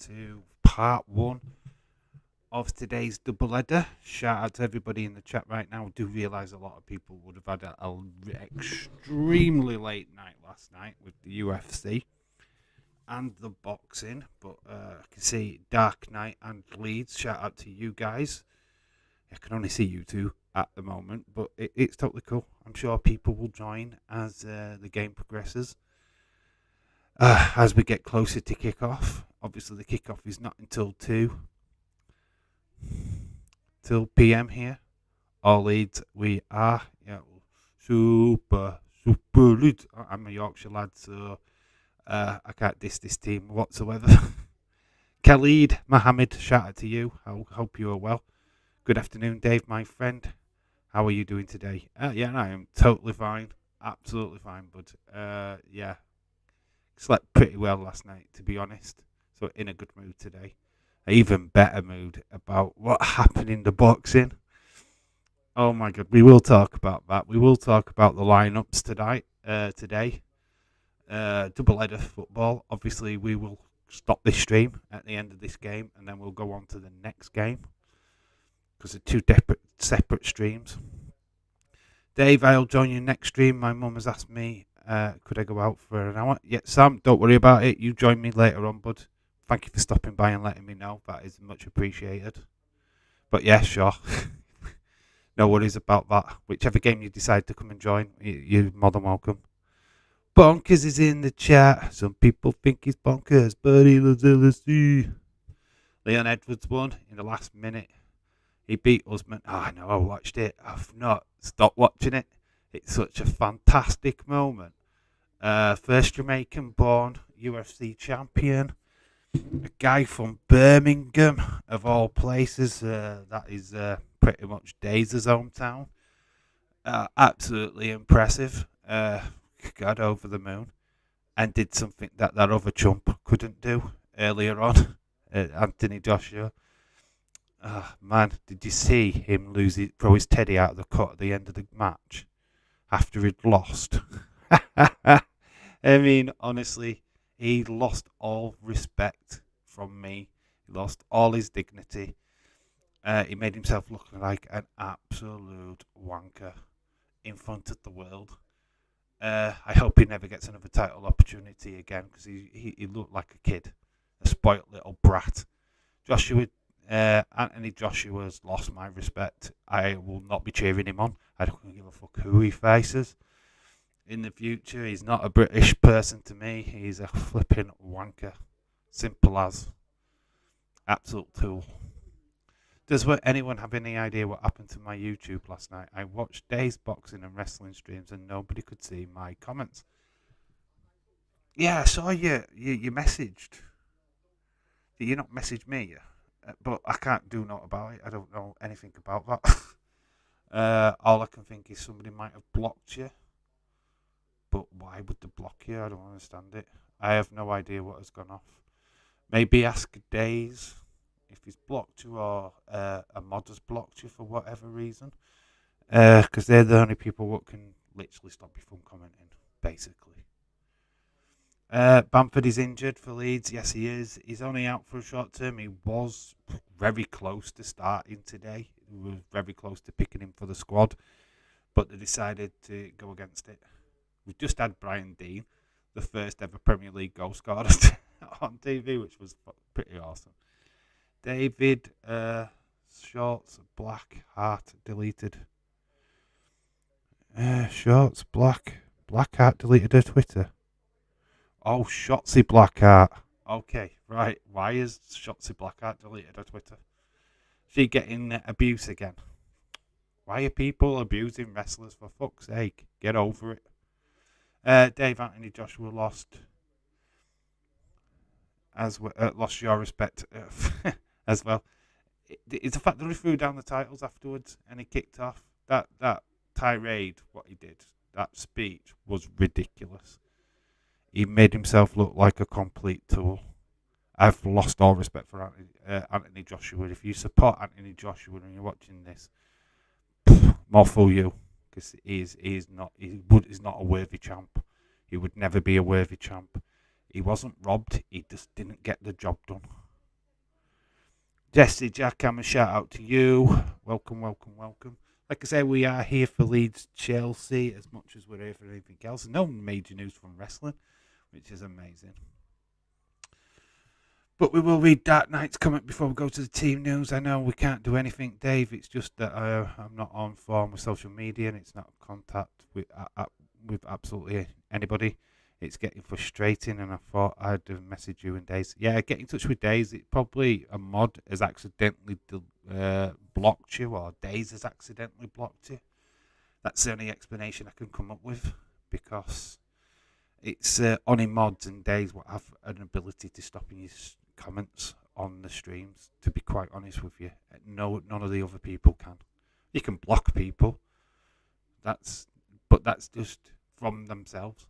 to part one of today's double header. Shout out to everybody in the chat right now. I do realise a lot of people would have had an extremely late night last night with the UFC and the boxing, but I can see Dark Knight and Leeds. Shout out to you guys. I can only see you two at the moment, but it's totally cool. I'm sure people will join as the game progresses. As we get closer to kickoff, obviously the kickoff is not until 2 p.m. here. All Leeds, we are super Leeds. I'm a Yorkshire lad, so I can't diss this team whatsoever. Khalid, Mohammed, shout out to you. I hope you are well. Good afternoon, Dave, my friend. How are you doing today? I am totally fine. Absolutely fine, bud. Slept pretty well last night, to be honest. So in a good mood today. An even better mood about what happened in the boxing. Oh my God, we will talk about that. We will talk about the lineups today. Double header football. Obviously, we will stop this stream at the end of this game, and then we'll go on to the next game because they're two separate streams. Dave, I'll join you next stream. My mum has asked me, could I go out for an hour? Yeah, Sam, don't worry about it. You join me later on, bud. Thank you for stopping by and letting me know. That is much appreciated. But yeah, sure. No worries about that. Whichever game you decide to come and join, you're more than welcome. Bonkers is in the chat. Some people think he's bonkers, but he loves LSD. Leon Edwards won in the last minute. He beat Usman. I know, I watched it. I've not stopped watching it. It's such a fantastic moment. First Jamaican-born UFC champion. A guy from Birmingham, of all places. That is pretty much Daze's hometown. Absolutely impressive. Got over the moon. And did something that other chump couldn't do earlier on. Anthony Joshua. Man, did you see him throw his teddy out of the cut at the end of the match after he'd lost? I mean, honestly, he lost all respect from me. He lost all his dignity. He made himself look like an absolute wanker in front of the world. I hope he never gets another title opportunity again because he looked like a kid, a spoilt little brat. Anthony Joshua's lost my respect. I will not be cheering him on. I don't give a fuck who he faces in the future. He's not a British person to me. He's a flipping wanker. Simple as. Absolute tool. Does anyone have any idea what happened to my YouTube last night? I watched Days boxing and wrestling streams and nobody could see my comments. Yeah, I saw you messaged. Did you not message me? But I can't do nothing about it. I don't know anything about that. All I can think is somebody might have blocked you. But why would they block you? I don't understand it. I have no idea what has gone off. Maybe ask Days if he's blocked you or a mod has blocked you for whatever reason. Because they're the only people that can literally stop you from commenting, basically. Bamford is injured for Leeds. Yes, he is. He's only out for a short term. He was very close to starting today. He was very close to picking him for the squad. But they decided to go against it. We've just had Brian Dean, the first ever Premier League goal scorer on TV, which was pretty awesome. David, shorts, black, heart, deleted. Shorts, black heart, deleted her Twitter. Oh, Shotzi Blackheart. Okay, right. Why is Shotzi Blackheart deleted her Twitter? She getting abuse again. Why are people abusing wrestlers, for fuck's sake? Get over it. Dave, Anthony Joshua lost. Lost your respect as well. It's the fact that he threw down the titles afterwards and he kicked off. That tirade, what he did, that speech was ridiculous. He made himself look like a complete tool. I've lost all respect for Anthony Joshua. If you support Anthony Joshua and you're watching this, more fool you, because he's not a worthy champ. He would never be a worthy champ. He wasn't robbed. He just didn't get the job done. Jesse Jackham, a shout out to you. Welcome, welcome, welcome. Like I said, we are here for Leeds Chelsea as much as we're here for anything else. No major news from wrestling, which is amazing. But we will read Dark Knight's comment before we go to the team news. I know we can't do anything, Dave. It's just that I'm not on form with social media and it's not contact with absolutely anybody. It's getting frustrating, and I thought I'd message you in Days. Yeah, get in touch with Days. It probably a mod has accidentally blocked you, or Days has accidentally blocked you. That's the only explanation I can come up with, because it's only mods and Days what have an ability to stop your comments on the streams. To be quite honest with you, none of the other people can. You can block people. But that's just from themselves.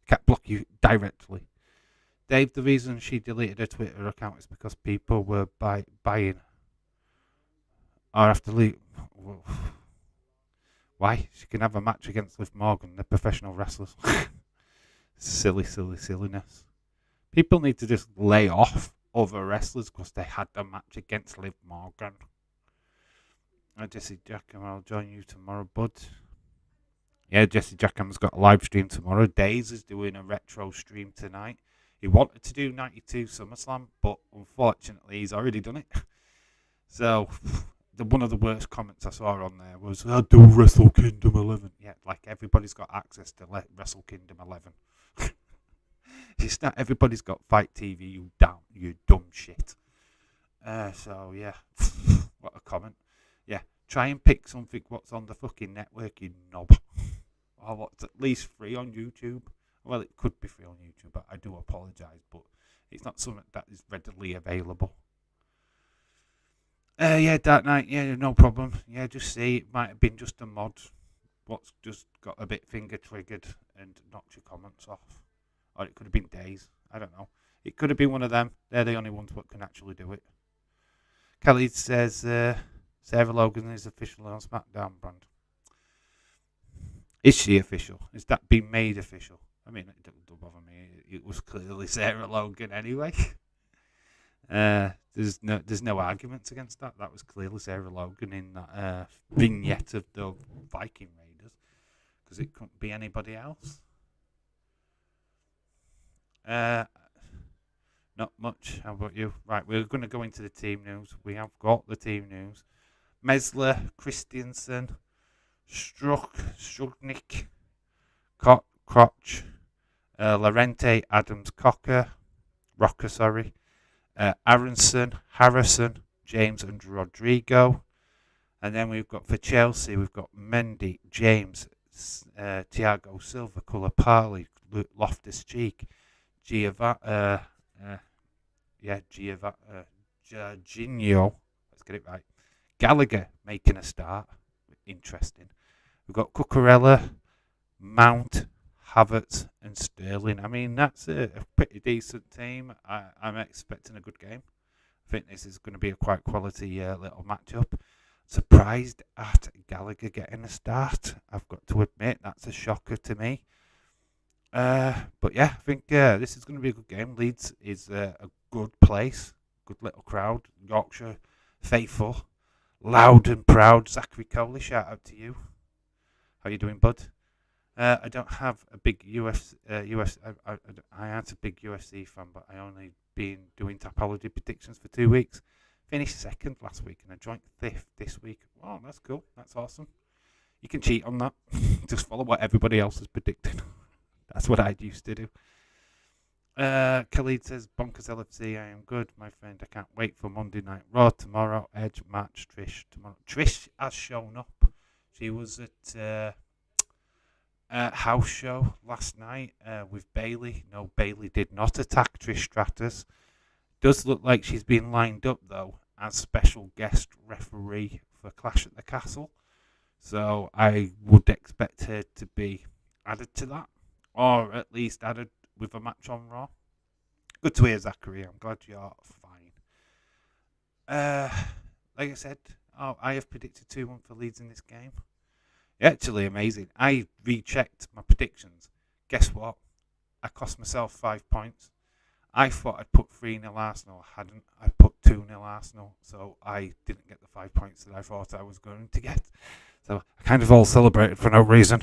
Can't block you directly. Dave, the reason she deleted her Twitter account is because people were buying or after leave. Why? She can have a match against Liv Morgan. They're professional wrestlers. Silliness. People need to just lay off other wrestlers because they had a match against Liv Morgan. Jesse Jackham, I'll join you tomorrow, bud. Yeah, Jesse Jackham's got a live stream tomorrow. Days is doing a retro stream tonight. He wanted to do 92 SummerSlam, but unfortunately he's already done it. So, one of the worst comments I saw on there was, I do Wrestle Kingdom 11. Yeah, like everybody's got access to Wrestle Kingdom 11. It's not everybody's got Fight TV, you dumb shit. So, yeah, what a comment. Yeah, try and pick something what's on the fucking network, you knob. Or what's at least free on YouTube. Well, it could be free on YouTube, but I do apologise, but it's not something that is readily available. Yeah, Dark Knight, yeah, no problem. Yeah, just see, it might have been just a mod. What's just got a bit finger triggered and knocked your comments off. Or it could have been Days. I don't know. It could have been one of them. They're the only ones that can actually do it. Kelly says Sarah Logan is official on SmackDown brand. Is she official? Is that being made official? I mean, it don't bother me. It was clearly Sarah Logan anyway. There's no arguments against that. That was clearly Sarah Logan in that vignette of the Viking Raiders, because it couldn't be anybody else. Not much. How about you? Right, we're going to go into the team news. We have got the team news. Mesler, Christiansen, Struknik, Crotch, Lorente, Adams, Rocker, Aronson, Harrison, James and Rodrigo. And then we've got for Chelsea, we've got Mendy, James, Thiago Silva, Kulapali, Loftus-Cheek, Jorginho, let's get it right. Gallagher making a start. Interesting. We've got Cucurella, Mount, Havertz and Sterling. I mean, that's a pretty decent team. I'm expecting a good game. I think this is going to be a quite quality little matchup. Surprised at Gallagher getting a start. I've got to admit, that's a shocker to me. But yeah, I think this is going to be a good game. Leeds is a good place, good little crowd. Yorkshire faithful, loud and proud. Zachary Coley, shout out to you. How you doing, bud? I don't have a big I aren't a big UFC fan, but I only been doing Tapology predictions for 2 weeks. Finished second last week and I joined fifth this week. Oh, that's cool. That's awesome. You can cheat on that. Just follow what everybody else is predicting. That's what I used to do. Khalid says, Bonkers LFC, I am good, my friend. I can't wait for Monday Night Raw tomorrow. Edge match, Trish tomorrow. Trish has shown up. She was at a house show last night with Bailey. No, Bailey did not attack Trish Stratus. Does look like she's been lined up, though, as special guest referee for Clash at the Castle. So I would expect her to be added to that, or at least added with a match on Raw. Good to hear, Zachary. I'm glad you're fine. Like I said, I have predicted 2-1 for Leeds in this game. Actually, amazing. I rechecked my predictions. Guess what? I cost myself 5 points. I thought I'd put 3-0 Arsenal. I hadn't. I put 2-0 Arsenal, so I didn't get the 5 points that I thought I was going to get. So I kind of all celebrated for no reason.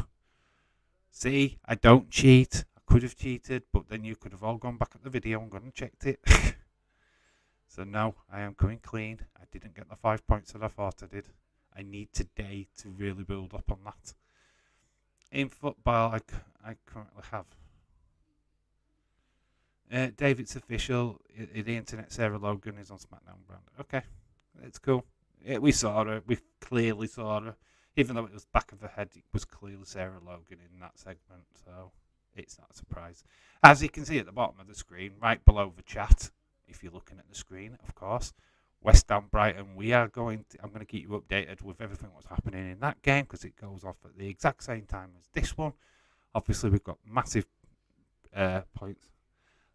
See, I don't cheat. I could have cheated, but then you could have all gone back at the video and gone and checked it. So no, I am coming clean. I didn't get the 5 points that I thought I did. I need today to really build up on that. In football, I currently have David's official. The internet Sarah Logan is on SmackDown brand. Okay, it's cool. We saw her. We clearly saw her. Even though it was back of her head, it was clearly Sarah Logan in that segment. So it's not a surprise. As you can see at the bottom of the screen, right below the chat, if you're looking at the screen, of course, West Ham Brighton. I'm going to keep you updated with everything that's happening in that game because it goes off at the exact same time as this one. Obviously, we've got massive points.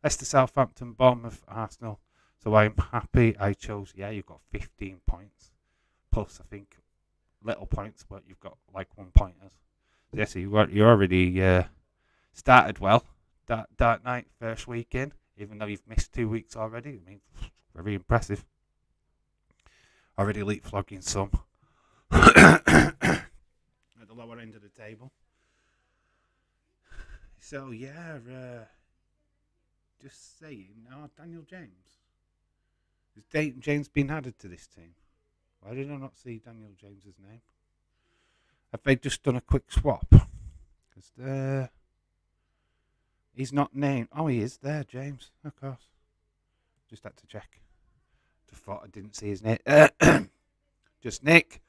Leicester, Southampton, Bournemouth, Arsenal. So I'm happy I chose. Yeah, you've got 15 points. Plus, I think little points, but you've got like 1 pointers. So yeah, so you already started well. Dark Knight first week in, even though you've missed 2 weeks already. I mean, very impressive. Already leapfrogging some at the lower end of the table. So yeah, just saying. Now Daniel James. Has James been added to this team? Why did I not see Daniel James's name? Have they just done a quick swap? Because he's not named. Oh, he is there, James. Of course. Just had to check. Just thought I didn't see his name. Just Nick.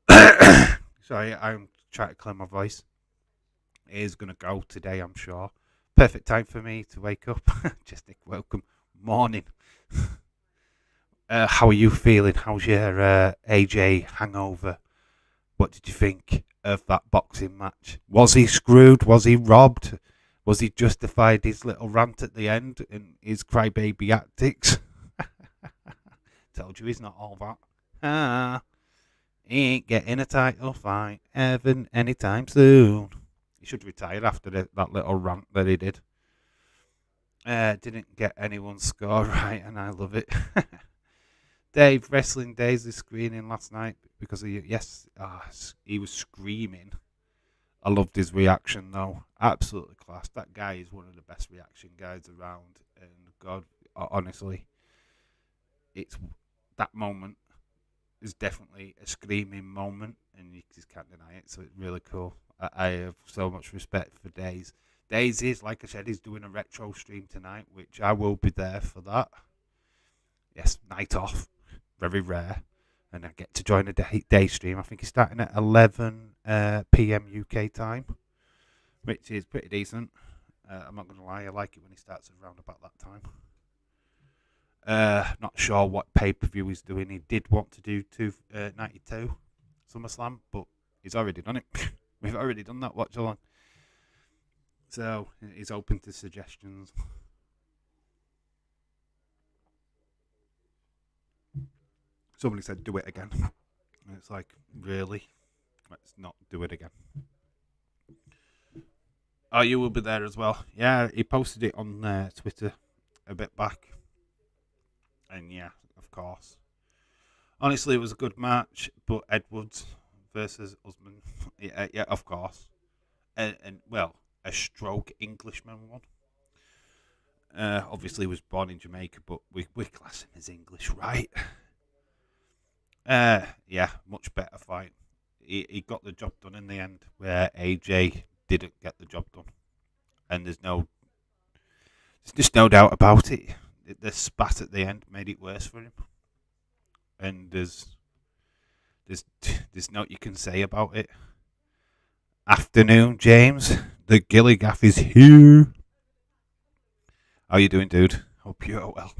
Sorry, I'm trying to clear my voice. It is going to go today, I'm sure. Perfect time for me to wake up. Just Nick, welcome. Morning. How are you feeling? How's your AJ hangover? What did you think of that boxing match? Was he screwed? Was he robbed? Was he justified his little rant at the end and his crybaby tactics? Told you he's not all that. He ain't getting a title fight Evan anytime soon. He should retire after that little rant that he did. Didn't get anyone's score right, and I love it. Dave, Wrestling Days is screening last night because he was screaming. I loved his reaction though, absolutely class. That guy is one of the best reaction guys around, and God, honestly, it's that moment is definitely a screaming moment, and you just can't deny it. So it's really cool. I have so much respect for Days. Days is, like I said, he's doing a retro stream tonight, which I will be there for that. Yes, night off. Very rare, and I get to join a day stream. I think he's starting at 11 p.m. UK time, which is pretty decent. I'm not going to lie, I like it when he starts around about that time. Not sure what pay-per-view he's doing. He did want to do 92 SummerSlam, but he's already done it. We've already done that watch along. So he's open to suggestions. Somebody said, do it again. And it's like, really? Let's not do it again. Oh, you will be there as well. Yeah, he posted it on Twitter a bit back. And yeah, of course. Honestly, it was a good match, but Edwards versus Usman. Yeah, of course. And well, a stroke Englishman won. Obviously, he was born in Jamaica, but we class him as English, right? Yeah, much better fight. He got the job done in the end, where AJ didn't get the job done, and there's just no doubt about it. The spat at the end made it worse for him, and there's not you can say about it. Afternoon, James. The Gilligaff is here. How you doing, dude? Hope you're well.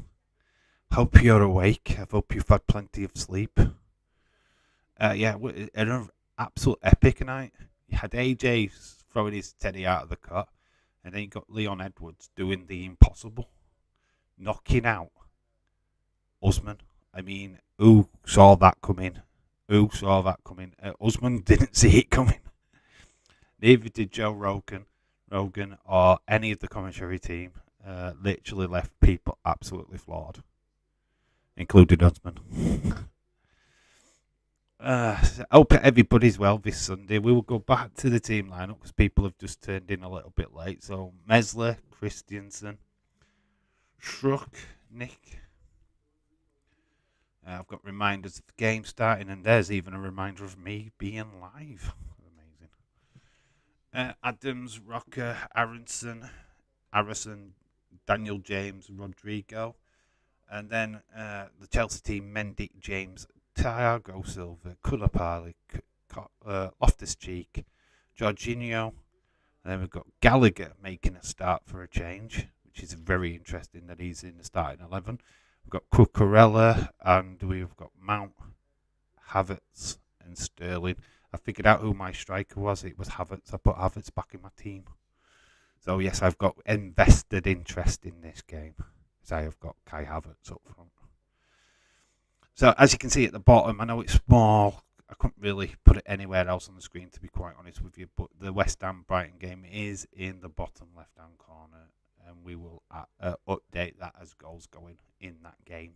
Hope you're awake. I hope you've had plenty of sleep. Yeah, an absolute epic night. You had AJ throwing his teddy out of the cut, and then you got Leon Edwards doing the impossible, knocking out Usman. I mean, who saw that coming? Who saw that coming? Usman didn't see it coming. Neither did Joe Rogan, or any of the commentary team. Literally left people absolutely floored. including husband. I hope everybody's well this Sunday. We will go back to the team lineup because people have just turned in a little bit late. So Mesler, Christiansen, Schruck, Nick. I've got reminders of the game starting, and there's even a reminder of me being live. Amazing. Adams, Rocker, Harrison, Daniel James, Rodrigo. And then the Chelsea team, Mendy, James, Thiago Silva, Kulapali, Loftus-Cheek, Jorginho. And then we've got Gallagher making a start for a change, which is very interesting that he's in the starting 11. We've got Cucurella and we've got Mount, Havertz and Sterling. I figured out who my striker was. It was Havertz. I put Havertz back in my team. So yes, I've got invested interest in this game. So I have got Kai Havertz up front. So as you can see at the bottom, I know it's small. I couldn't really put it anywhere else on the screen, to be quite honest with you. But the West Ham Brighton game is in the bottom left-hand corner, and we will update that as goals going in that game.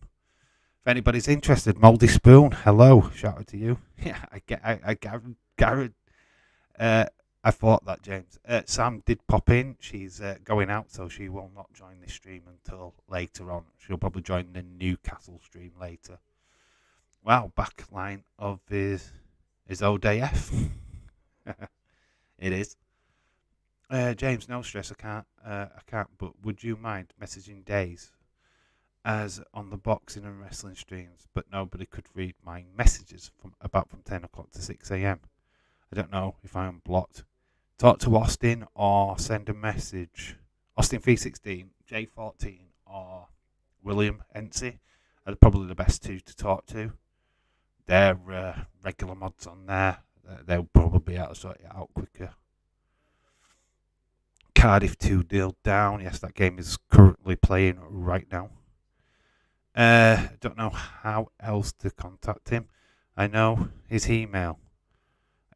If anybody's interested, Mouldy Spoon, hello, shout out to you. Yeah, Garrett. I thought that, James. Sam did pop in. She's going out, so she will not join this stream until later on. She'll probably join the Newcastle stream later. Wow, back line of his ODF. It is. James, no stress. I can't. But would you mind messaging Days as on the boxing and wrestling streams? But nobody could read my messages from 10 o'clock to 6 a.m. I don't know if I am blocked. Talk to Austin or send a message. Austin 316, J14 or William Ency are probably the best two to talk to. They're regular mods on there. They'll probably be able to sort it out quicker. Cardiff 2-0 down. Yes, that game is currently playing right now. I don't know how else to contact him. I know his email.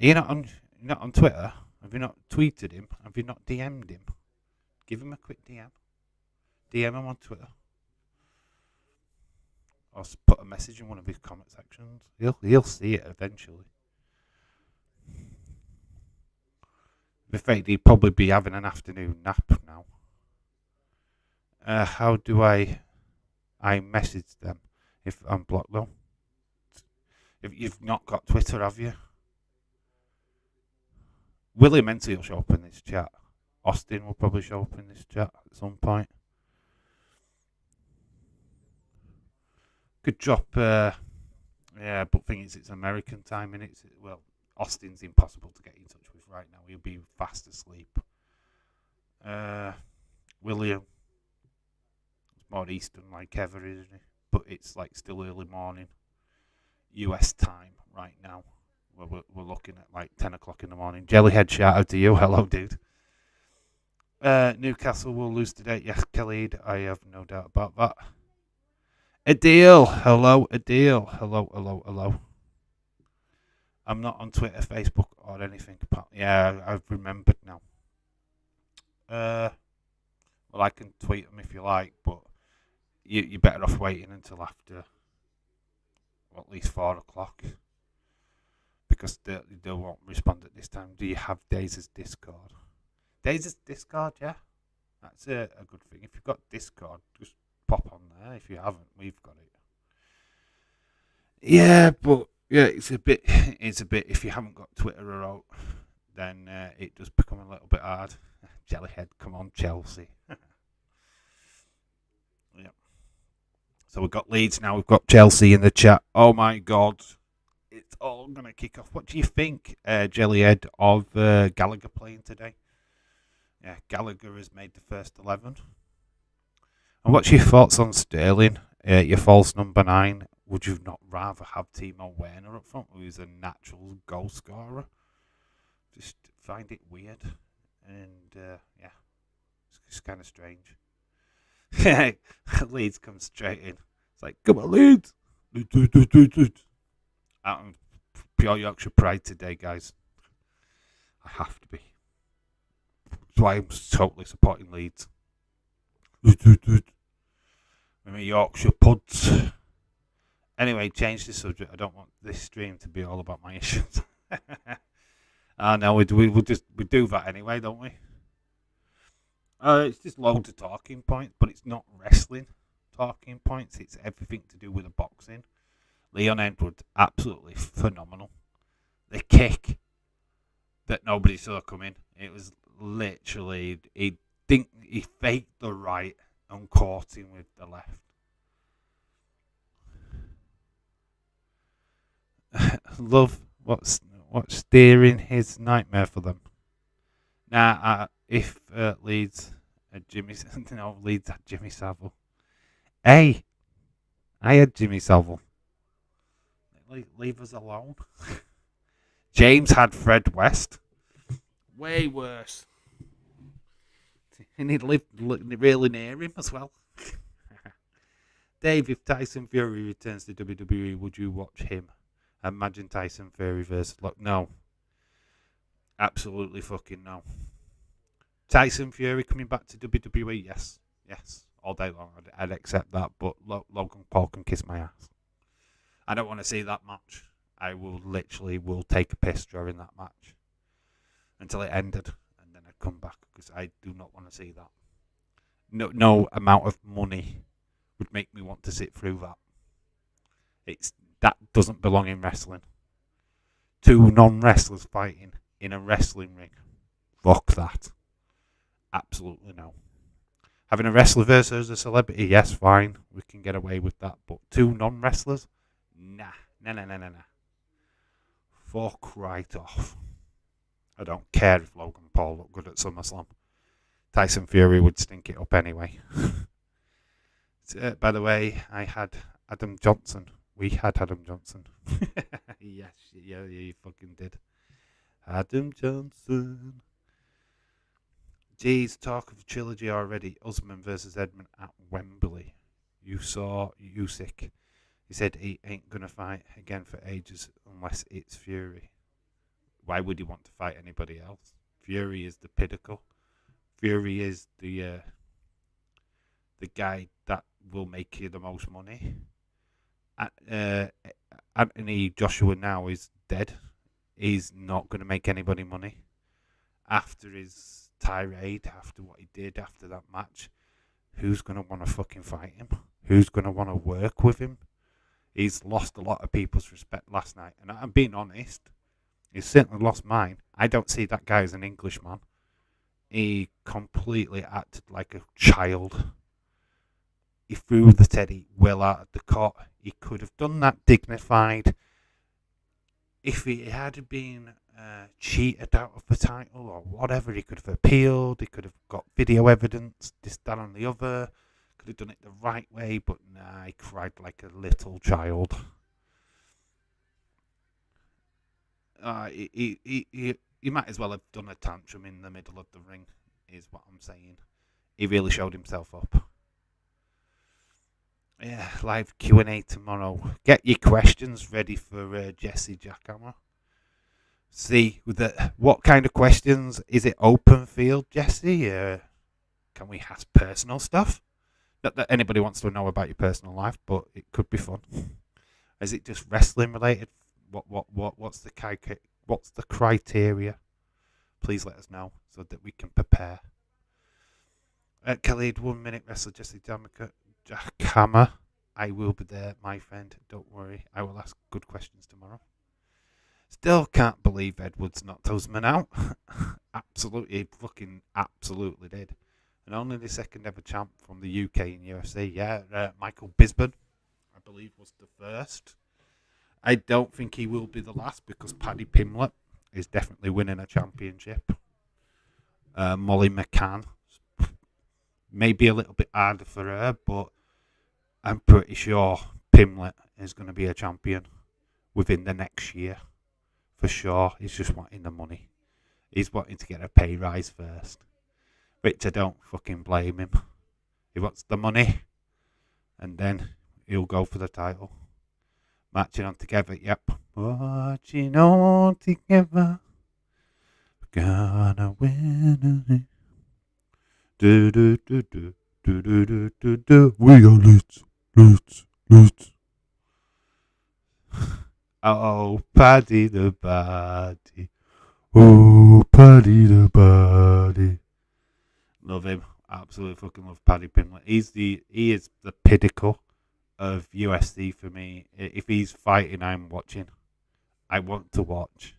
Are you not on Twitter? Have you not tweeted him? Have you not DM'd him? Give him a quick DM. DM him on Twitter. Or put a message in one of his comment sections. He'll see it eventually. I'm afraid he'd probably be having an afternoon nap now. How do I message them if I'm blocked though? If you've not got Twitter, have you? William Enty will show up in this chat. Austin will probably show up in this chat at some point. Could drop, yeah, but thing is, it's American time, and Austin's impossible to get in touch with right now. He'll be fast asleep. William, it's more Eastern like ever, isn't he? But it's like still early morning, US time right now. We're looking at like 10 o'clock in the morning. Jellyhead, shout out to you. Hello, dude. Newcastle will lose today. Yes, Khalid, I have no doubt about that. Adil, hello, Adil. Hello. I'm not on Twitter, Facebook, or anything. Yeah, I've remembered now. Well, I can tweet them if you like, but you're better off waiting until after, at least 4 o'clock. Because they won't respond at this time. Do you have Days' Discord? Days' Discord, yeah. That's a good thing. If you've got Discord, just pop on there. If you haven't, we've got it. Yeah, but yeah, it's a bit. If you haven't got Twitter or out, then it does become a little bit hard. Jellyhead, come on, Chelsea. Yeah. So we've got Leeds now. We've got Chelsea in the chat. Oh my God. It's all going to kick off. What do you think, Jellyhead, of Gallagher playing today? Yeah, Gallagher has made the first 11. And what's your thoughts on Sterling, your false number 9? Would you not rather have Timo Werner up front, who's a natural goal scorer? Just find it weird. And, yeah, it's kind of strange. Leeds comes straight in. It's like, come on, Leeds. Out of pure Yorkshire pride today, guys. I have to be. That's why I'm totally supporting Leeds. With my Yorkshire puds. Anyway, change the subject. I don't want this stream to be all about my issues. No, we do that anyway, don't we? It's just loads of talking points, but it's not wrestling talking points. It's everything to do with the boxing. Leon Edwards, absolutely phenomenal. The kick that nobody saw coming. It was literally he faked the right and caught him with the left. Love what's steering his nightmare for them. Now, if Leeds had Leeds had Jimmy Savile. Hey, I had Jimmy Savile. Leave us alone. James had Fred West. Way worse. And he lived really near him as well. Dave, if Tyson Fury returns to WWE, would you watch him? Imagine Tyson Fury versus... No. Absolutely fucking no. Tyson Fury coming back to WWE? Yes. All day long. I'd accept that, but Logan Paul can kiss my ass. I don't want to see that match. I will take a piss during that match until it ended, and then I'd come back because I do not want to see that. No amount of money would make me want to sit through that. That doesn't belong in wrestling. Two non-wrestlers fighting in a wrestling ring. Fuck that. Absolutely no. Having a wrestler versus a celebrity, yes, fine. We can get away with that. But two non-wrestlers? Nah. Fuck right off. I don't care if Logan Paul looked good at SummerSlam. Tyson Fury would stink it up anyway. By the way, I had Adam Johnson. We had Adam Johnson. Yes, yeah, you fucking did. Adam Johnson. Jeez, talk of trilogy already. Usman versus Edmund at Wembley. You saw Usyk. He said he ain't going to fight again for ages unless it's Fury. Why would he want to fight anybody else? Fury is the pinnacle. Fury is the guy that will make you the most money. Anthony Joshua now is dead. He's not going to make anybody money. After his tirade, after what he did after that match, who's going to want to fucking fight him? Who's going to want to work with him? He's lost a lot of people's respect last night. And I'm being honest, he's certainly lost mine. I don't see that guy as an Englishman. He completely acted like a child. He threw the teddy well out of the cot. He could have done that dignified. If he had been cheated out of the title or whatever, he could have appealed. He could have got video evidence, this, that, and the other. Could have done it the right way, but nah, he cried like a little child. He might as well have done a tantrum in the middle of the ring, is what I'm saying. He really showed himself up. Yeah, live Q&A tomorrow. Get your questions ready for Jesse Jackhammer. See, what kind of questions? Is it open field, Jesse? Can we ask personal stuff? Not that anybody wants to know about your personal life, but it could be fun. Is it just wrestling related? What's the criteria? Please let us know so that we can prepare. Khalid, 1 minute wrestler Jesse Jackhammer. I will be there, my friend. Don't worry. I will ask good questions tomorrow. Still can't believe Edwards knocked Usman out. Absolutely did. And only the second ever champ from the UK in UFC. Yeah, Michael Bisping, I believe, was the first. I don't think he will be the last because Paddy Pimblett is definitely winning a championship. Molly McCann, maybe a little bit harder for her, but I'm pretty sure Pimblett is going to be a champion within the next year. For sure. He's just wanting the money. He's wanting to get a pay rise first. Which I don't fucking blame him. He wants the money. And then he'll go for the title. Marching on together, yep. Marching on together. Gonna win. Do do do do do do do do do. We are Leeds. Oh, Paddy the Baddy. Oh, Paddy the Baddy. Love him. Absolutely fucking love Paddy Pimblett. He is the pinnacle of USD for me. If he's fighting, I'm watching. I want to watch.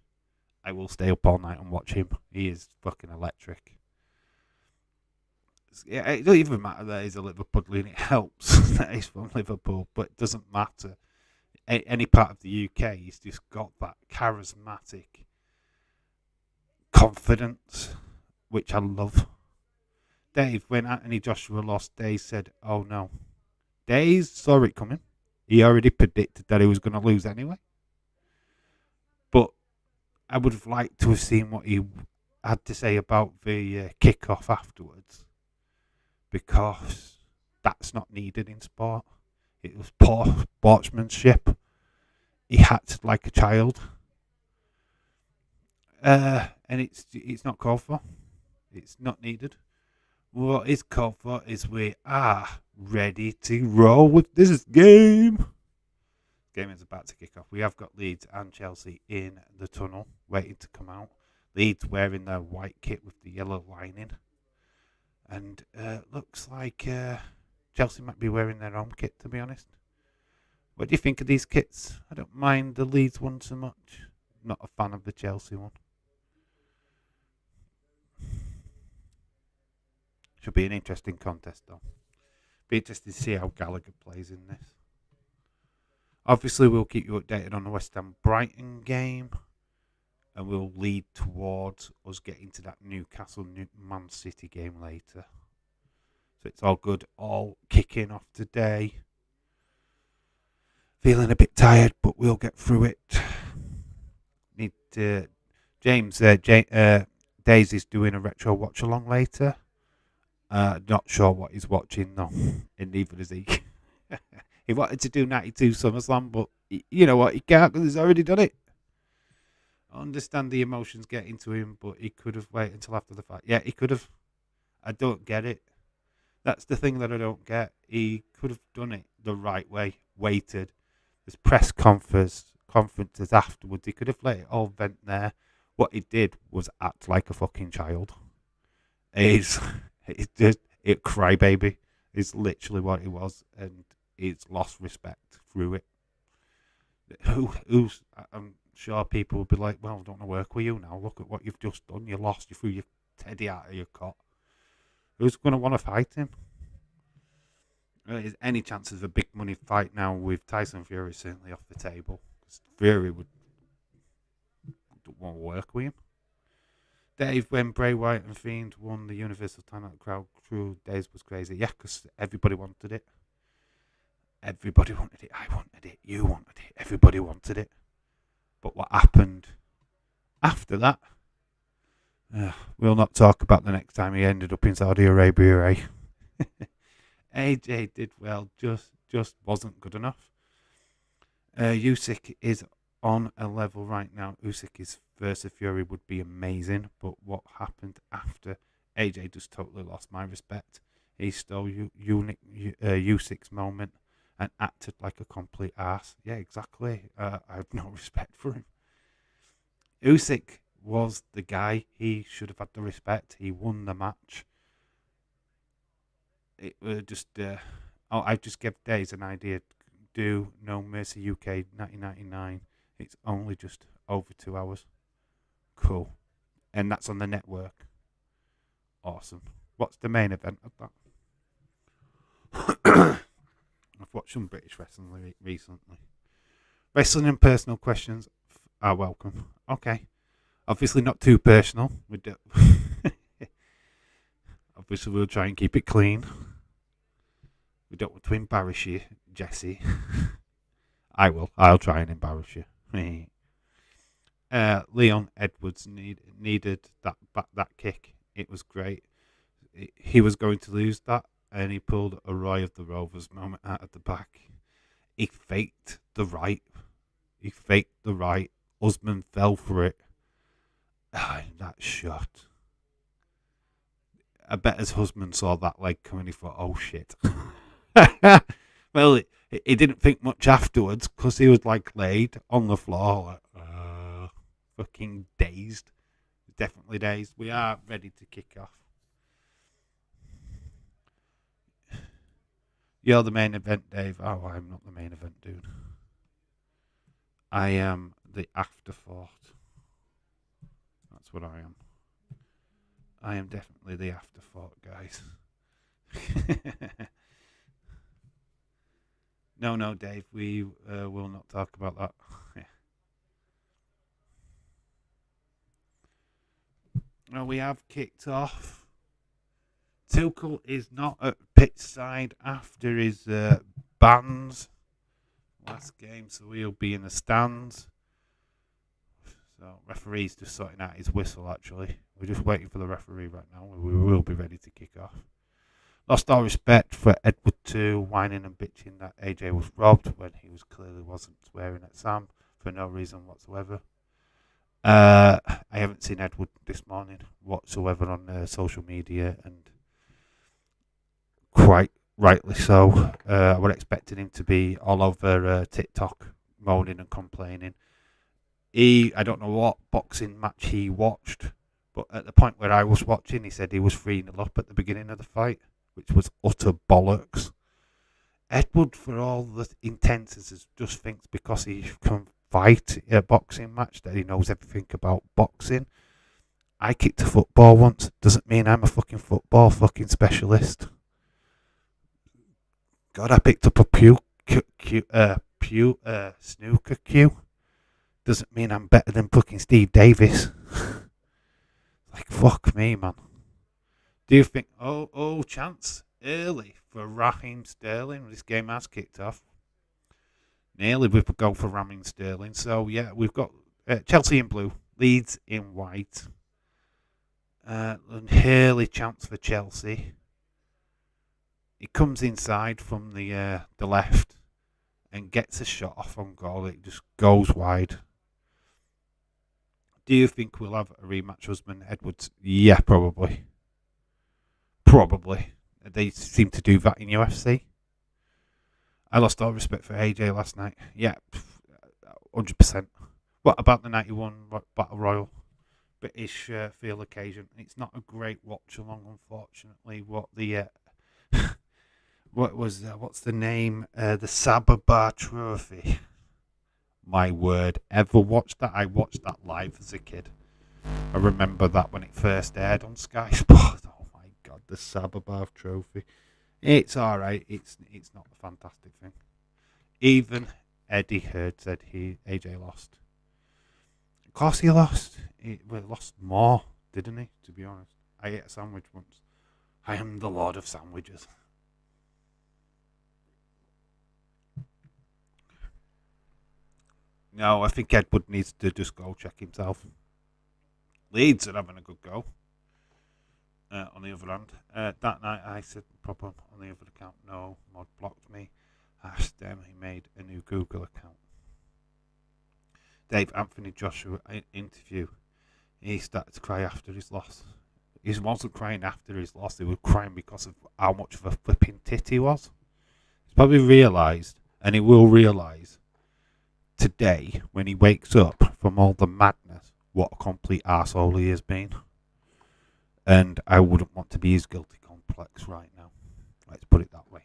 I will stay up all night and watch him. He is fucking electric. Yeah, it doesn't even matter that he's a Liverpudlian. It helps that he's from Liverpool, but it doesn't matter. Any part of the UK, he's just got that charismatic confidence, which I love. Dave, when Anthony Joshua lost, Dave said, "Oh no." Dave saw it coming. He already predicted that he was going to lose anyway. But I would have liked to have seen what he had to say about the kick-off afterwards, because that's not needed in sport. It was poor sportsmanship. He acted like a child, and it's not called for. It's not needed. What is called for is we are ready to roll with this game. Game is about to kick off. We have got Leeds and Chelsea in the tunnel waiting to come out. Leeds wearing their white kit with the yellow lining. And looks like Chelsea might be wearing their own kit, to be honest. What do you think of these kits? I don't mind the Leeds one so much. Not a fan of the Chelsea one. Should be an interesting contest, though. Be interested to see how Gallagher plays in this. Obviously, we'll keep you updated on the West Ham Brighton game, and we'll lead towards us getting to that Newcastle Man City game later. So it's all good, all kicking off today. Feeling a bit tired, but we'll get through it. Need to, James, Daisy's doing a retro watch along later. Not sure what he's watching though, and neither is he. He wanted to do 92 SummerSlam, but you know what? He can't because he's already done it. I understand the emotions get into him, but he could have waited until after the fight. Yeah, he could have. I don't get it. That's the thing that I don't get. He could have done it the right way, waited. There's press conferences afterwards. He could have let it all vent there. What he did was act like a fucking child. It's just a crybaby. Is literally what he was, and he's lost respect through it. I'm sure people will be like, well, I don't want to work with you now. Look at what you've just done. You lost. You threw your teddy out of your cot. Who's going to want to fight him? Is any chance of a big money fight now with Tyson Fury certainly off the table? Because Fury would want to work with him. Dave, when Bray Wyatt and Fiend won the Universal title, the crowd through days was crazy. Yeah, because everybody wanted it. Everybody wanted it. I wanted it. You wanted it. Everybody wanted it. But what happened after that? We'll not talk about the next time he ended up in Saudi Arabia. AJ did well, just wasn't good enough. Usyk is on a level right now. Usyk versus Fury would be amazing, but what happened after? AJ just totally lost my respect. He stole Usyk's moment and acted like a complete ass. Yeah, exactly. I have no respect for him. Usyk was the guy. He should have had the respect. He won the match. It just I just gave Days an idea. Do No Mercy UK 1999. It's only just over 2 hours. Cool. And that's on the network. Awesome. What's the main event of that? I've watched some British wrestling recently. Wrestling and personal questions are welcome. Okay. Obviously not too personal. Obviously we'll try and keep it clean. We don't want to embarrass you, Jesse. I will. I'll try and embarrass you. Leon Edwards needed that kick. It was great. He was going to lose that, and he pulled a Roy of the Rovers moment out of the back. He faked the right. Usman fell for it. That shot. I bet his husband saw that leg coming. He thought, "Oh shit." Well, He didn't think much afterwards because he was like laid on the floor, like fucking dazed. Definitely dazed. We are ready to kick off. You're the main event, Dave. Oh, I'm not the main event, dude. I am the afterthought. That's what I am. I am definitely the afterthought, guys. No, Dave. We will not talk about that. Well, we have kicked off. Tuchel is not at pitch side after his bans last game, so he'll be in the stands. So referee's just sorting out his whistle. Actually, we're just waiting for the referee right now. We will be ready to kick off. Lost all respect for Edward too, whining and bitching that AJ was robbed when he clearly wasn't swearing at Sam for no reason whatsoever. I haven't seen Edward this morning whatsoever on social media, and quite rightly so. I was expecting him to be all over TikTok moaning and complaining. I don't know what boxing match he watched, but at the point where I was watching, he said he was 3-0 up at the beginning of the fight, which was utter bollocks. Edward, for all the intensities, just thinks because he can fight a boxing match that he knows everything about boxing. I kicked a football once. Doesn't mean I'm a fucking football fucking specialist. God, I picked up a snooker cue. Doesn't mean I'm better than fucking Steve Davis. Like, fuck me, man. Do you think, chance early for Raheem Sterling? This game has kicked off. Nearly with a goal for Raheem Sterling. So, yeah, we've got Chelsea in blue, Leeds in white. Early chance for Chelsea. He comes inside from the left and gets a shot off on goal. It just goes wide. Do you think we'll have a rematch, Husband Edwards? Yeah, probably. Probably. They seem to do that in UFC. I lost all respect for AJ last night. Yeah, 100%. What about the 91 Battle Royal? British field occasion. It's not a great watch along, unfortunately. What's the name? The Sababar Trophy. My word, ever watched that? I watched that live as a kid. I remember that when it first aired on Sky Sport. Oh my god, the Sababar Trophy. It's alright, it's not a fantastic thing. Even Eddie Heard said AJ lost. Of course he lost. He lost more, didn't he, to be honest? I ate a sandwich once. I am the Lord of Sandwiches. No, I think Edward needs to just go check himself. Leeds are having a good go. On the other hand, that night I said problem on the other account. No, Mod blocked me. Asked him. He made a new Google account. Dave Anthony Joshua interview. He started to cry after his loss. He wasn't crying after his loss. He was crying because of how much of a flipping tit he was. He's probably realised, and he will realise today when he wakes up from all the madness, what a complete arsehole he has been. And I wouldn't want to be his guilty complex right now. Let's put it that way.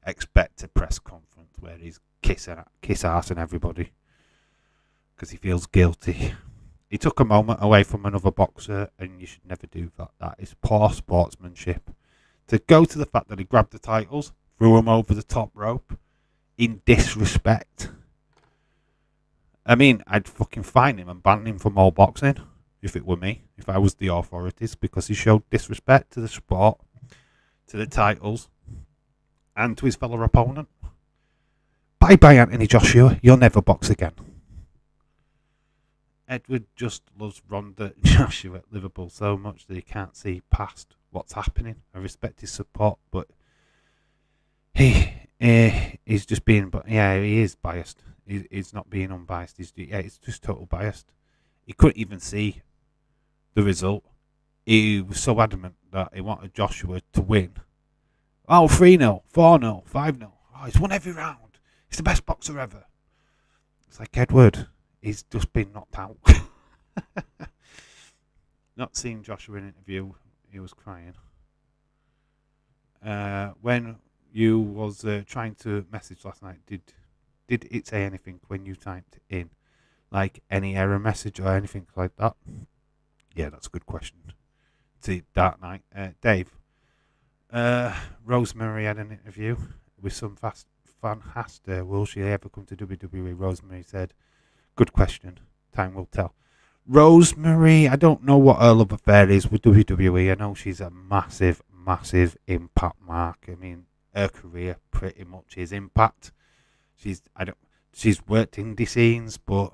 Expect a press conference where he's kiss ass and everybody because he feels guilty. He took a moment away from another boxer, and you should never do that. That is poor sportsmanship. To go to the fact that he grabbed the titles, threw him over the top rope in disrespect. I mean, I'd fucking fine him and ban him from all boxing if it were me, if I was the authorities, because he showed disrespect to the sport, to the titles, and to his fellow opponent. Bye-bye, Anthony Joshua. You'll never box again. Edward just loves Ronda Joshua at Liverpool so much that he can't see past what's happening. I respect his support, but he's just being, but yeah, he is biased. He's not being unbiased. He's just total biased. He couldn't even see the result. He was so adamant that he wanted Joshua to win. Oh, 3-0, 4-0, 5-0. Oh, he's won every round. He's the best boxer ever. It's like, Edward, he's just been knocked out. Not seen Joshua in an interview. He was crying. When you was trying to message last night, did it say anything when you typed in, like any error message or anything like that? Yeah, that's a good question. To Dark Knight, Dave. Rosemary had an interview with some fan asked her, will she ever come to WWE? Rosemary said, good question. Time will tell. Rosemary, I don't know what her love affair is with WWE. I know she's a massive, massive Impact mark. I mean, her career pretty much is Impact. She's worked indie scenes, but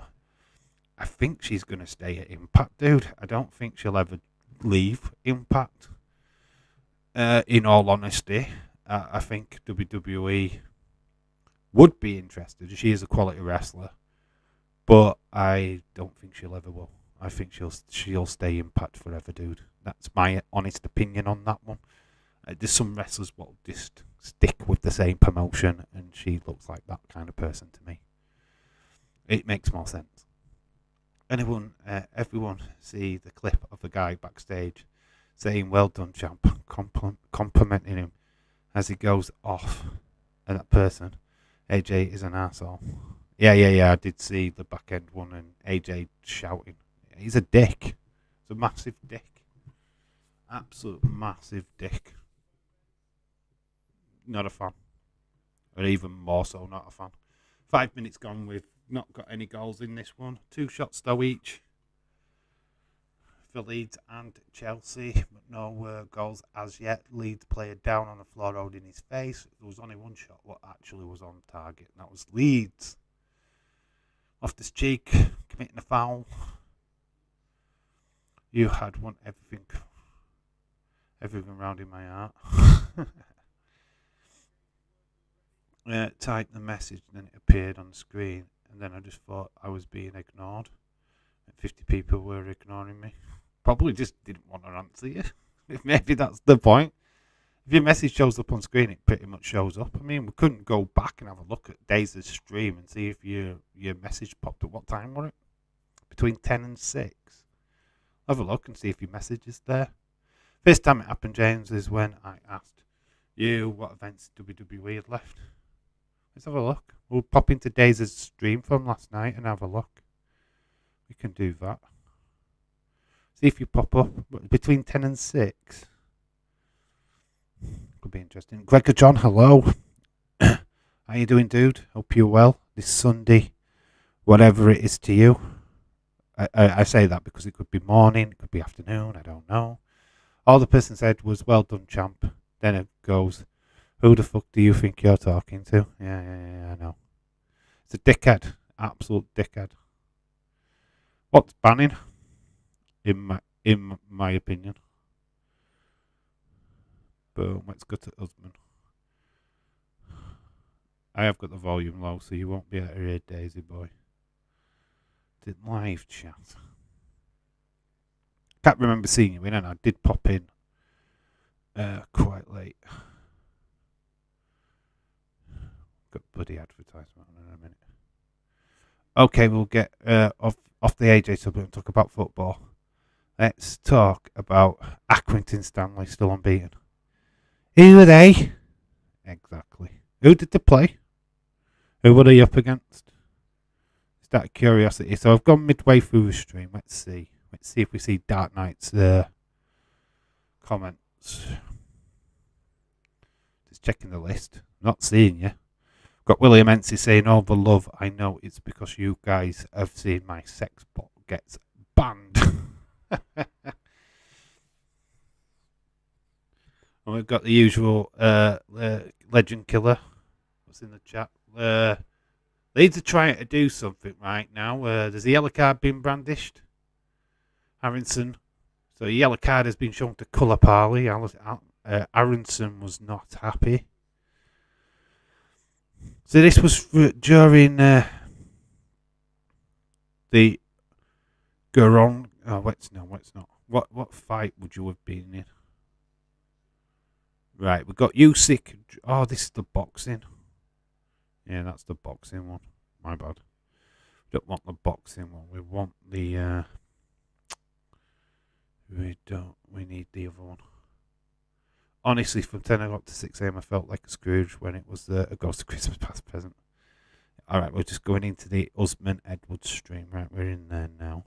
I think she's gonna stay at Impact, dude. I don't think she'll ever leave Impact. In all honesty, I think WWE would be interested. She is a quality wrestler, but I don't think she'll ever will. I think she'll stay Impact forever, dude. That's my honest opinion on that one. There's some wrestlers will just stick with the same promotion, and she looks like that kind of person to me. It makes more sense. Everyone see the clip of the guy backstage saying, well done, champ, complimenting him as he goes off. And that person, AJ, is an arsehole. Yeah, I did see the back end one, and AJ shouting. He's a dick. He's a massive dick. Absolute massive dick. Not a fan. Or even more so, not a fan. 5 minutes gone, we've not got any goals in this one. 2 shots though each for Leeds and Chelsea, but no goals as yet. Leeds player down on the floor holding his face. There was only one shot what actually was on target, and that was Leeds. Loftus Cheek committing a foul. You had won everything around in my heart. Typed the message, and then it appeared on the screen, and then I just thought I was being ignored. 50 people were ignoring me. Probably just didn't want to answer you. Maybe that's the point. If your message shows up on screen, it pretty much shows up. I mean, we couldn't go back and have a look at Days' stream and see if your message popped up. What time was it? Between 10 and 6. Have a look and see if your message is there. First time it happened, James, is when I asked you what events WWE had left. Let's have a look. We'll pop into Days' stream from last night and have a look. We can do that. See if you pop up between 10 and 6. Could be interesting. Gregor John, hello. How you doing, dude? Hope you're well this Sunday, whatever it is to you. I say that because it could be morning, it could be afternoon, I don't know. All the person said was, well done, champ. Then it goes, who the fuck do you think you're talking to? Yeah, I know. It's a dickhead. Absolute dickhead. What's banning? In my opinion. Boom, let's go to husband. I have got the volume low, so you won't be able to hear Daisy boy. Did live chat. Can't remember seeing you in, and I did pop in quite late. Got bloody advertisement in a minute. Okay, we'll get off the AJ subject and talk about football. Let's talk about Accrington Stanley still unbeaten. Who are they? Exactly. Who did they play? Who were they up against? Just out of curiosity. So I've gone midway through the stream. Let's see. Let's see if we see Dark Knight's comments. Just checking the list. Not seeing you. Got William Ency saying, all the love I know it's because you guys have seen my sex bot gets banned. And we've got the usual legend killer. What's in the chat? Leeds are trying to do something right now. There's a yellow card being brandished. Aronson. So a yellow card has been shown to Colour Parley. Aronson was not happy. So this was during the Garon. Oh, it's not. What fight would you have been in? Right, we've got Usyk. Oh, this is the boxing. Yeah, that's the boxing one. My bad. We don't want the boxing one. We want the. We need the other one. Honestly, from 10 o'clock to 6 a.m., I felt like a Scrooge when it was a Ghost of Christmas Past present. Alright, we're just going into the Usman Edwards stream. Right, we're in there now.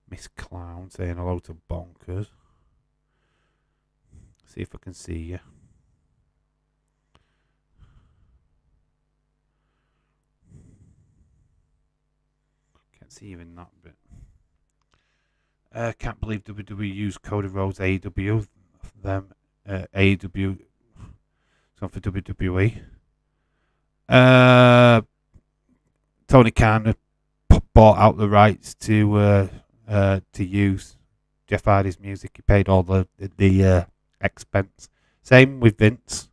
Miss Clown saying hello to Bonkers. See if I can see you. Can't see you in that bit. Can't believe WWE used Cody Rhodes AEW. Them AEW. It's for WWE. Tony Khan bought out the rights to use Jeff Hardy's music. He paid all the expense. Same with Vince.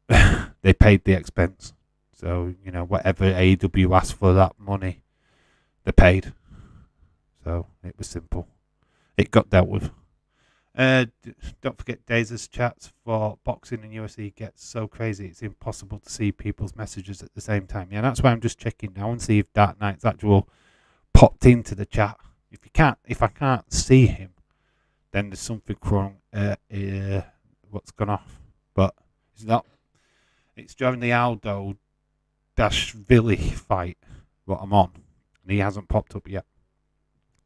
They paid the expense. So, whatever AEW asked for that money, they paid. So, it was simple. It got dealt with. Don't forget Dazer's chats for boxing and UFC gets so crazy it's impossible to see people's messages at the same time. Yeah, that's why I'm just checking now and see if Dark Knight's actual popped into the chat. If I can't see him, then there's something wrong. What's gone off? But it's not. It's during the Aldo Dashvili fight what I'm on, and he hasn't popped up yet.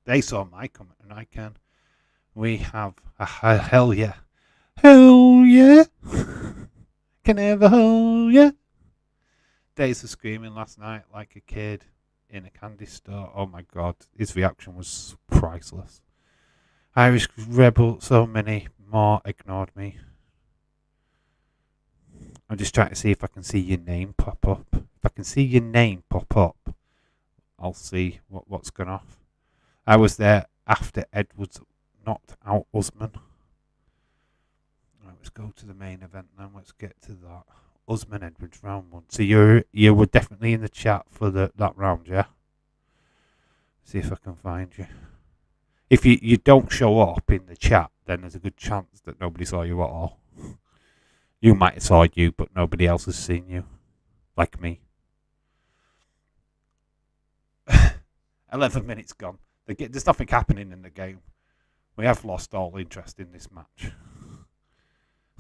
They saw my comment, and I can. We have a hell yeah. Hell yeah. Can I have a hell yeah? Days of screaming last night like a kid in a candy store. Oh my god, his reaction was priceless. Irish Rebel, so many more ignored me. I'm just trying to see if I can see your name pop up. If I can see your name pop up, I'll see what's gone off. I was there after Edwards knocked out Usman. Right, let's go to the main event now. Let's get to that. Usman Edwards round 1. So you were definitely in the chat for that round, yeah? See if I can find you. If you don't show up in the chat, then there's a good chance that nobody saw you at all. You might have saw you, but nobody else has seen you. Like me. 11 minutes gone. There's nothing happening in the game. We have lost all interest in this match.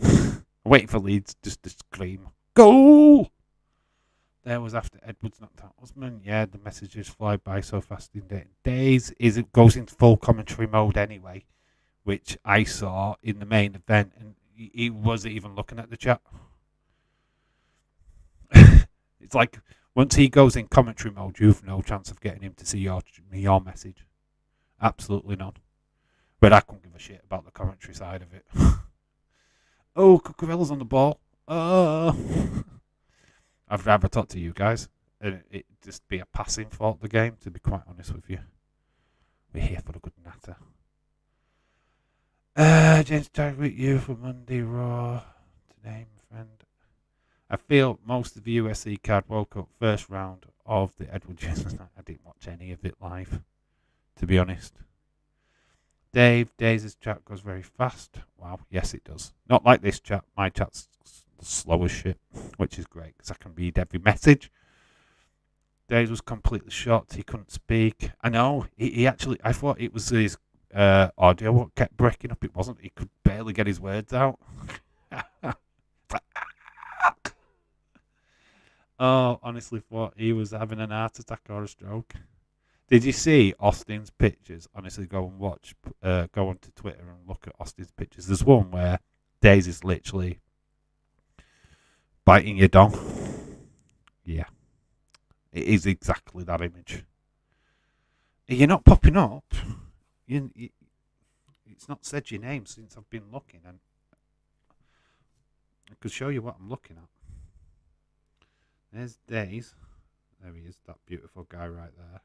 I'm waiting for Leeds just to scream, "Goal!" There was after Edwards knocked out Usman. Yeah, the messages fly by so fast in days. It goes into full commentary mode anyway, which I saw in the main event, and he wasn't even looking at the chat. It's like once he goes in commentary mode, you've no chance of getting him to see your message. Absolutely none. But I couldn't give a shit about the commentary side of it. Oh, Cucurella's on the ball. I'd rather talk to you guys. And it just be a passing fault, the game, to be quite honest with you. We're here for a good natter. James Tag with you for Monday Raw. Today, my friend. I feel most of the USC card woke up first round of the Edward Jones night. I didn't watch any of it live, to be honest. Dave's chat goes very fast. Wow, yes it does. Not like this chat. My chat's slow as shit, which is great because I can read every message. Dave's was completely shocked. He couldn't speak. I know. He actually, I thought it was his audio what kept breaking up. It wasn't. He could barely get his words out. Oh, honestly thought he was having an heart attack or a stroke. Did you see Austin's pictures? Honestly, go onto Twitter and look at Austin's pictures. There's one where Daisy's literally biting your dong. Yeah. It is exactly that image. You're not popping up. It's not said your name since I've been looking, and I could show you what I'm looking at. There's Days. There he is, that beautiful guy right there.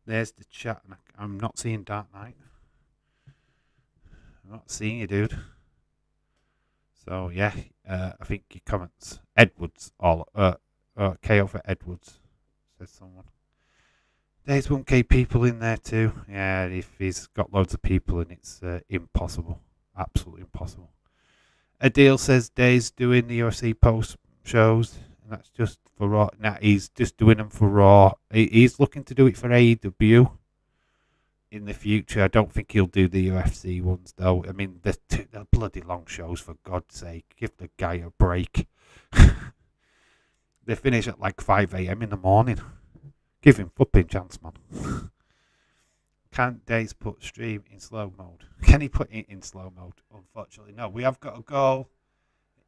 There's the chat, and I'm not seeing Dark Knight. I'm not seeing you, dude. So, yeah, I think your comments. Edwards, KO for Edwards, says someone. There's 1K people in there too. Yeah, if he's got loads of people in, it's impossible. Absolutely impossible. Adil says Day's doing the UFC post shows, and that's just for Raw. Nah, he's just doing them for Raw. He's looking to do it for AEW in the future. I don't think he'll do the UFC ones though. I mean, they're bloody long shows, for God's sake. Give the guy a break. They finish at like 5 a.m. in the morning. Give him flipping chance, man. Can't Days put stream in slow mode? Can he put it in slow mode? Unfortunately, no. We have got a goal.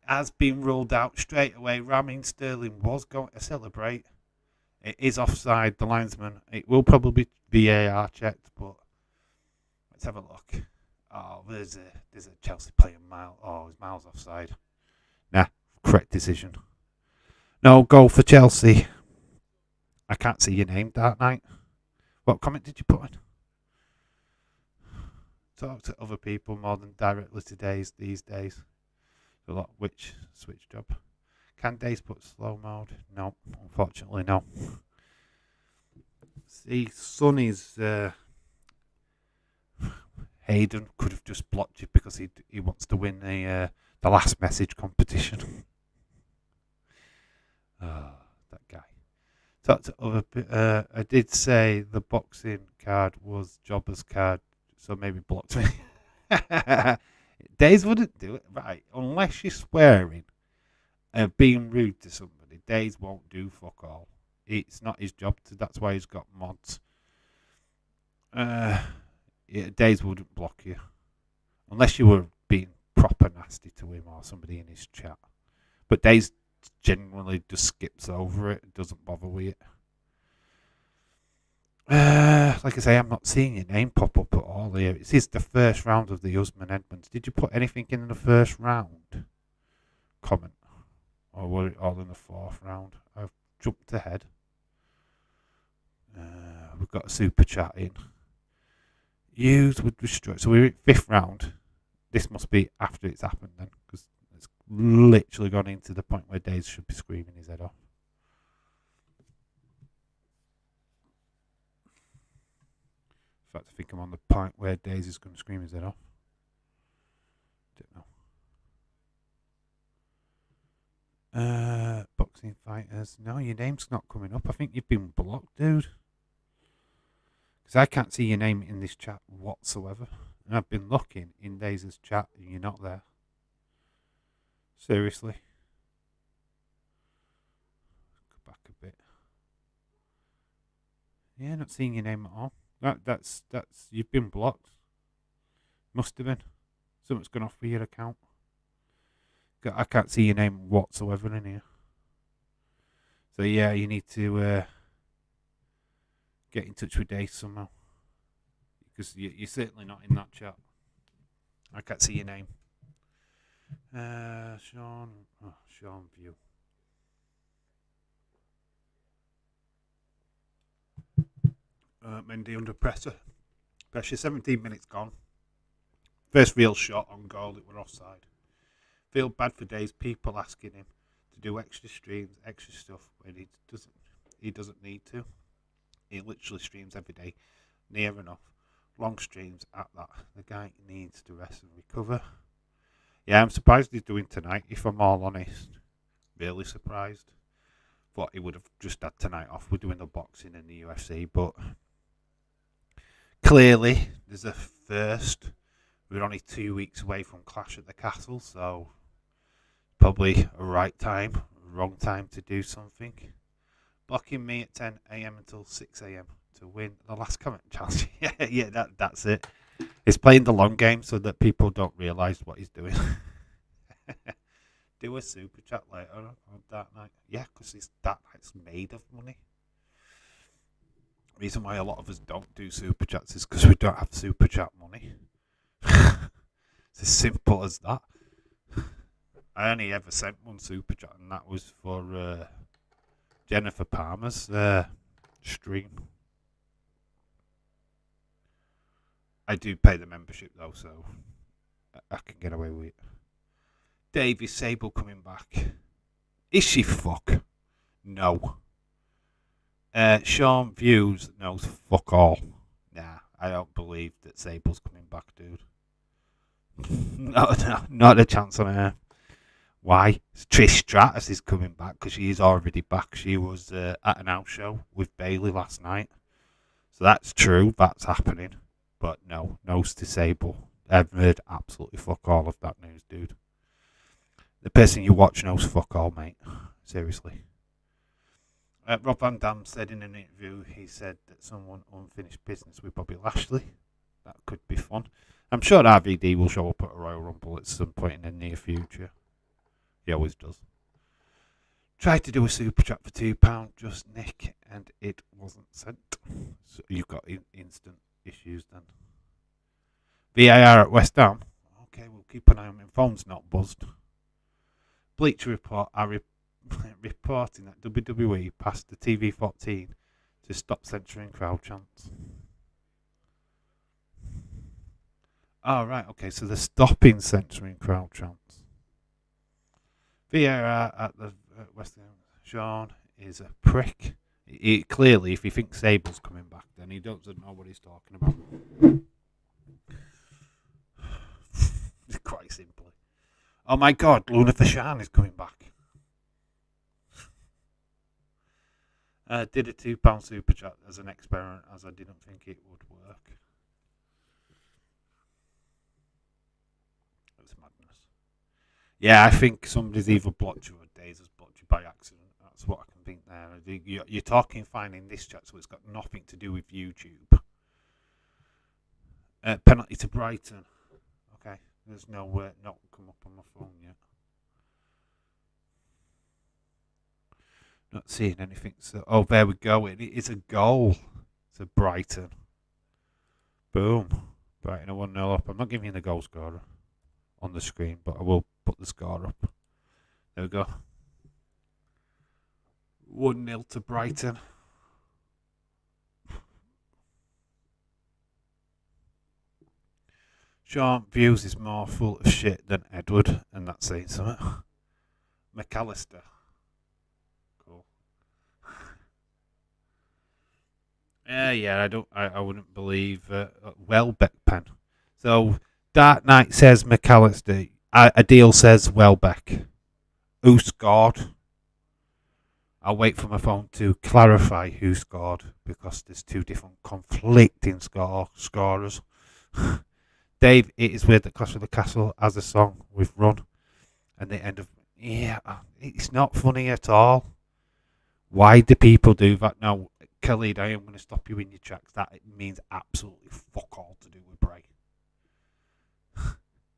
It has been ruled out straight away. Raheem Sterling was going to celebrate. It is offside, the linesman. It will probably be VAR checked, but let's have a look. Oh, there's a Chelsea player, Miles. Oh, is Miles offside? Nah, correct decision. No goal for Chelsea. I can't see your name, Dark Knight. What comment did you put in? Talk to other people more than directly to Days these days. A lot. Which switch job? Can Days put slow mode? No, unfortunately, no. See, Sonny's Hayden could have just blocked you because he wants to win the last message competition. Oh, that guy. Talk to other. I did say the boxing card was Jobber's card, so maybe blocked me. Days wouldn't do it, right? Unless you're swearing and being rude to somebody, Days won't do fuck all. It's not his job to. That's why he's got mods. Days wouldn't block you unless you were being proper nasty to him or somebody in his chat. But Days generally just skips over it, doesn't bother with it. Like I say, I'm not seeing your name pop up at all here. It is the first round of the Usman Edmonds. Did you put anything in the first round? Comment. Or were it all in the fourth round? I've jumped ahead. We've got a super chat in. Used would destroy. So we're in fifth round. This must be after it's happened then, because it's literally gone into the point where Days should be screaming his head off. In fact, I think I'm on the point where Days is going to scream his head off. Don't know. Boxing fighters. No, your name's not coming up. I think you've been blocked, dude. Because I can't see your name in this chat whatsoever. And I've been looking in Days' chat and you're not there. Seriously. Go back a bit. Yeah, not seeing your name at all. That's you've been blocked. Must have been. Something's gone off with your account. I can't see your name whatsoever in here. So yeah, you need to get in touch with Dace somehow. Because you're certainly not in that chat. I can't see your name. Sean View. Mendy under pressure. 17 minutes gone. First real shot on goal, it were offside. Feel bad for Days. People asking him to do extra streams, extra stuff when he doesn't need to. He literally streams every day, near enough. Long streams at that. The guy needs to rest and recover. Yeah, I'm surprised he's doing tonight, if I'm all honest. Really surprised. Thought he would have just had tonight off. We're doing the boxing in the UFC, but clearly there's a first. We're only 2 weeks away from Clash at the Castle, so probably a right time, wrong time to do something. Blocking me at 10 a.m. until 6 a.m. to win the last comment challenge. yeah, that's it. He's playing the long game so that people don't realise what he's doing. Do a super chat later on that night. Yeah, because that night's made of money. The reason why a lot of us don't do super chats is because we don't have super chat money. It's as simple as that. I only ever sent one super chat, and that was for Jennifer Palmer's stream. I do pay the membership though, so I can get away with it. Dave, is Sable coming back? Is she fuck? No. Sean Views knows fuck all. Nah, I don't believe that Sable's coming back, dude. Not a chance on her. Why? Trish Stratus is coming back because she is already back. She was at an house show with Bailey last night. So that's true. That's happening. But no, no's disabled. I've heard absolutely fuck all of that news, dude. The person you watch knows fuck all, mate. Seriously. Rob Van Dam said in an interview, he said that someone unfinished business with Bobby Lashley. That could be fun. I'm sure RVD will show up at a Royal Rumble at some point in the near future. He always does. Tried to do a super chat for £2, just Nick, and it wasn't sent. So you've got instant issues then. VAR at West Ham. Okay, we'll keep an eye on my phone's not buzzed. Bleacher Report are reporting that WWE passed the TV14 to stop censoring crowd chants. Oh, right, okay, so they're stopping censoring crowd chants. VAR at the West Ham. Sean is a prick. Clearly, if he thinks Sable's coming back, then he doesn't know what he's talking about. Quite simply. Oh my god, Luna Fashan is coming back. Did a £2 super chat as an experiment as I didn't think it would work. It was madness. Yeah, I think somebody's either blocked you or Days has blocked you by accident. That's what I can think there. You're talking fine in this chat, so it's got nothing to do with YouTube. Penalty to Brighton. Okay, there's no not come up on my phone yet. Not seeing anything. So, oh, there we go. It is a goal to Brighton. Boom. Brighton are 1-0 up. I'm not giving you the goal scorer on the screen, but I will put the score up. There we go. 1-0 to Brighton. Sean Views is more full of shit than Edward, and that's saying something. McAllister. Cool. Yeah, I wouldn't believe Welbeck pen. So Dark Knight says McAllister. Adil says Welbeck. Who scored? I'll wait for my phone to clarify who scored because there's two different conflicting scorers. Dave, it is weird that Clash of the Castle has a song with Run and the end of. Yeah, it's not funny at all. Why do people do that? No, Khalid, I am going to stop you in your tracks. That it means absolutely fuck all to do with Bray.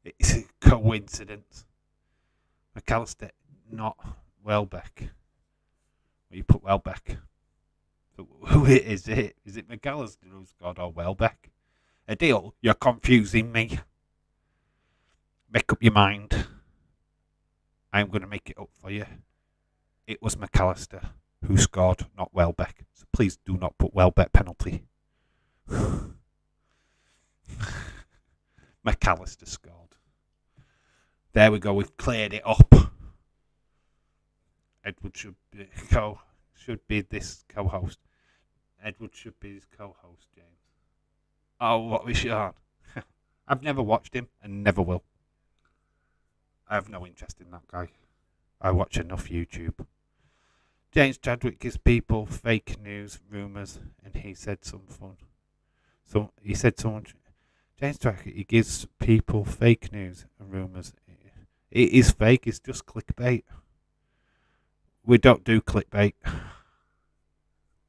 It's a coincidence. McAllister, not Welbeck. You put Welbeck. So who is it? Is it McAllister who's got or Welbeck? Adil, you're confusing me. Make up your mind. I'm going to make it up for you. It was McAllister who scored, not Welbeck. So please do not put Welbeck penalty. McAllister scored. There we go. We've cleared it up. Edward should be this co-host. Edward should be his co-host, James. Oh, what was Sean? I've never watched him and never will. I have no interest in that guy. I watch enough YouTube. James Chadwick gives people fake news, rumours, and he said some fun. So he said someone. James Chadwick, he gives people fake news and rumours. It is fake. It's just clickbait. We don't do clickbait.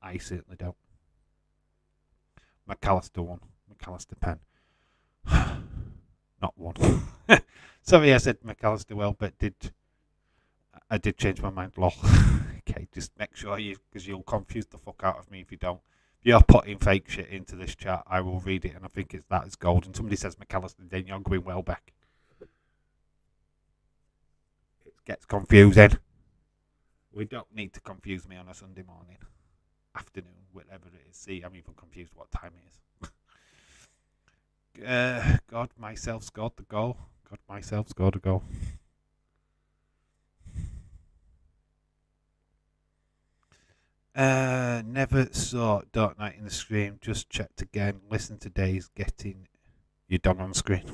I certainly don't. McAllister won. McAllister pen. Not one. Sorry, I said McAllister well, but I did change my mind. Lol. Okay, just make sure because you'll confuse the fuck out of me if you don't. If you're putting fake shit into this chat, I will read it, and I think that is gold. And somebody says McAllister, then you're going Welbeck. It gets confusing. We don't need to confuse me on a Sunday morning, afternoon, whatever it is. See, I'm even confused what time it is. God myself scored the goal. Never saw Dark Knight in the stream. Just checked again. Listen to Days getting you done on screen.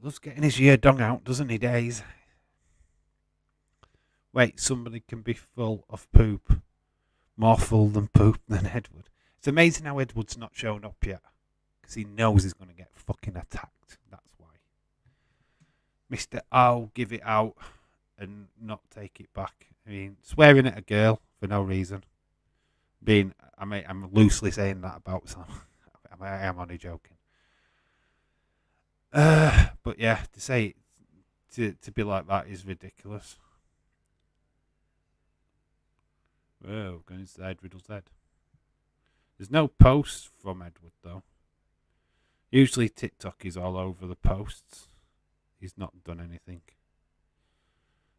Loves getting his year dong out, doesn't he, Days? Wait, somebody can be full of poop. More full than poop than Edward. It's amazing how Edward's not shown up yet. Because he knows he's going to get fucking attacked. That's why. Mr. I'll give it out and not take it back. I mean, swearing at a girl for no reason. I'm loosely saying that about Sam. I am only joking. But yeah, to say to be like that is ridiculous. Whoa, going inside Riddle's head. There's no posts from Edward though. Usually TikTok is all over the posts. He's not done anything.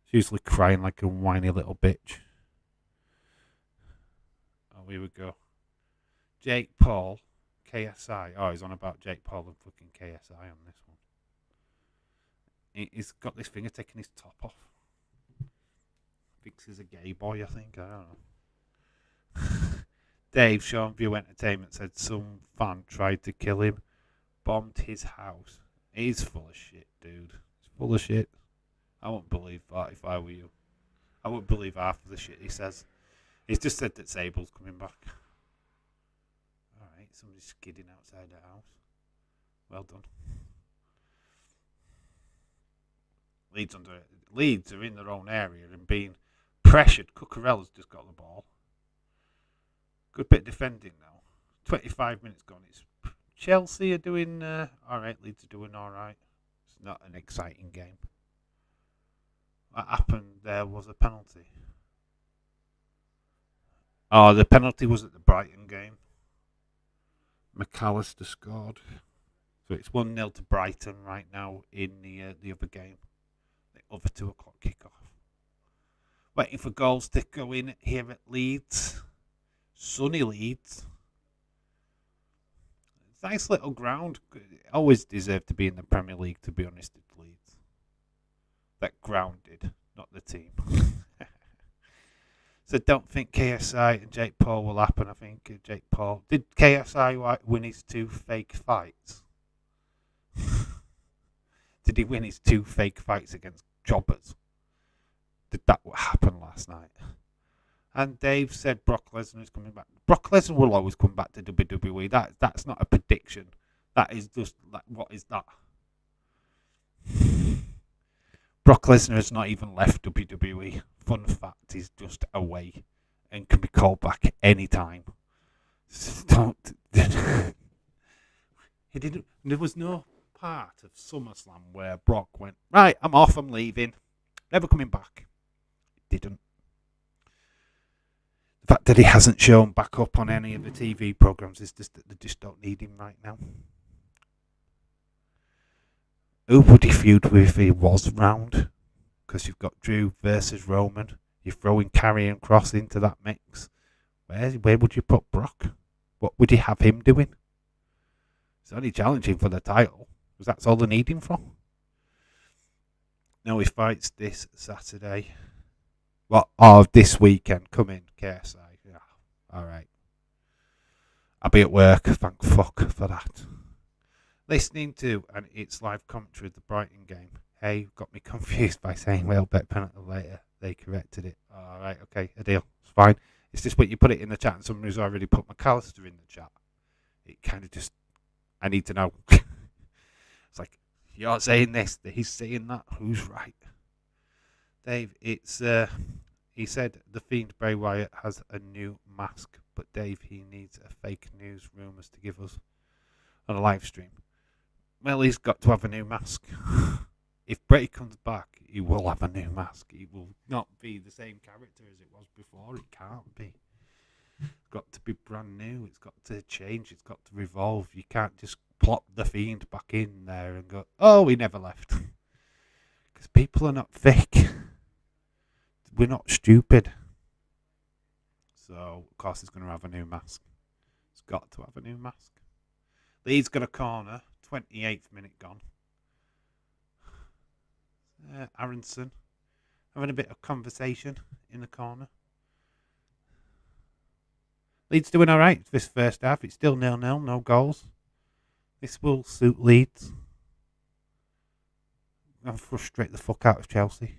He's usually crying like a whiny little bitch. Oh, here we go. Jake Paul, KSI. Oh, he's on about Jake Paul and fucking KSI on this one. He's got this finger taking his top off. Thinks he's a gay boy, I think. I don't know. Dave, Sean View Entertainment said some fan tried to kill him, bombed his house. He's full of shit, dude. He's full of shit. I wouldn't believe that if I were you. I wouldn't believe half of the shit he says. He's just said that Sable's coming back. Alright, somebody's skidding outside the house. Well done. Leeds are in their own area and being pressured. Cucurella's just got the ball. Good bit of defending now. 25 minutes gone. It's Chelsea are doing alright. Leeds are doing alright. It's not an exciting game. What happened there was a penalty. Oh, the penalty was at the Brighton game. McAllister scored. So it's 1-0 to Brighton right now in the other game. The other 2 o'clock kickoff. Waiting for goals to go in here at Leeds. Sunny Leeds. It's a nice little ground. Always deserved to be in the Premier League, to be honest, at Leeds. That ground did, not the team. So don't think KSI and Jake Paul will happen. I think Jake Paul... Did KSI win his 2 fake fights? Did he win his 2 fake fights against jobbers? Did that happen last night? And Dave said Brock Lesnar is coming back. Brock Lesnar will always come back to WWE. That's not a prediction. That is just like, what is that? Brock Lesnar has not even left WWE. Fun fact, he's just away and can be called back anytime. Don't. He didn't. There was no part of SummerSlam where Brock went, right, I'm off, I'm leaving, never coming back. He didn't. The fact that he hasn't shown back up on any of the TV programs is just that they just don't need him right now. Who would he feud with if he was round? Because you've got Drew versus Roman. You're throwing Karrion Kross into that mix. Where would you put Brock? What would you have him doing? He's only challenging for the title, because that's all they need him for. No, he fights this Saturday. Well, this weekend. Come in, KSI. Yeah, alright. I'll be at work, thank fuck for that. Listening to, and it's live commentary of the Brighton game. Hey, got me confused by saying well bet penalty later. They corrected it. Alright, okay, a deal. It's fine. It's just when you put it in the chat and somebody's already put McAllister in the chat. It kind of just, I need to know. It's like, you're saying this, he's saying that. Who's right? Dave, it's, he said the Fiend Bray Wyatt has a new mask, but Dave, he needs a fake news rumours to give us on a live stream. Well, he's got to have a new mask. If Bray comes back, he will have a new mask. He will not be the same character as it was before. It can't be. It's got to be brand new. It's got to change. It's got to evolve. You can't just plop the Fiend back in there and go, oh, he never left. Because people are not fake. We're not stupid. So, of course, he's going to have a new mask. He's got to have a new mask. Leeds got a corner. 28th minute gone. Aronson having a bit of conversation in the corner. Leeds doing alright this first half. It's still 0-0, no goals. This will suit Leeds. and frustrate the fuck out of Chelsea.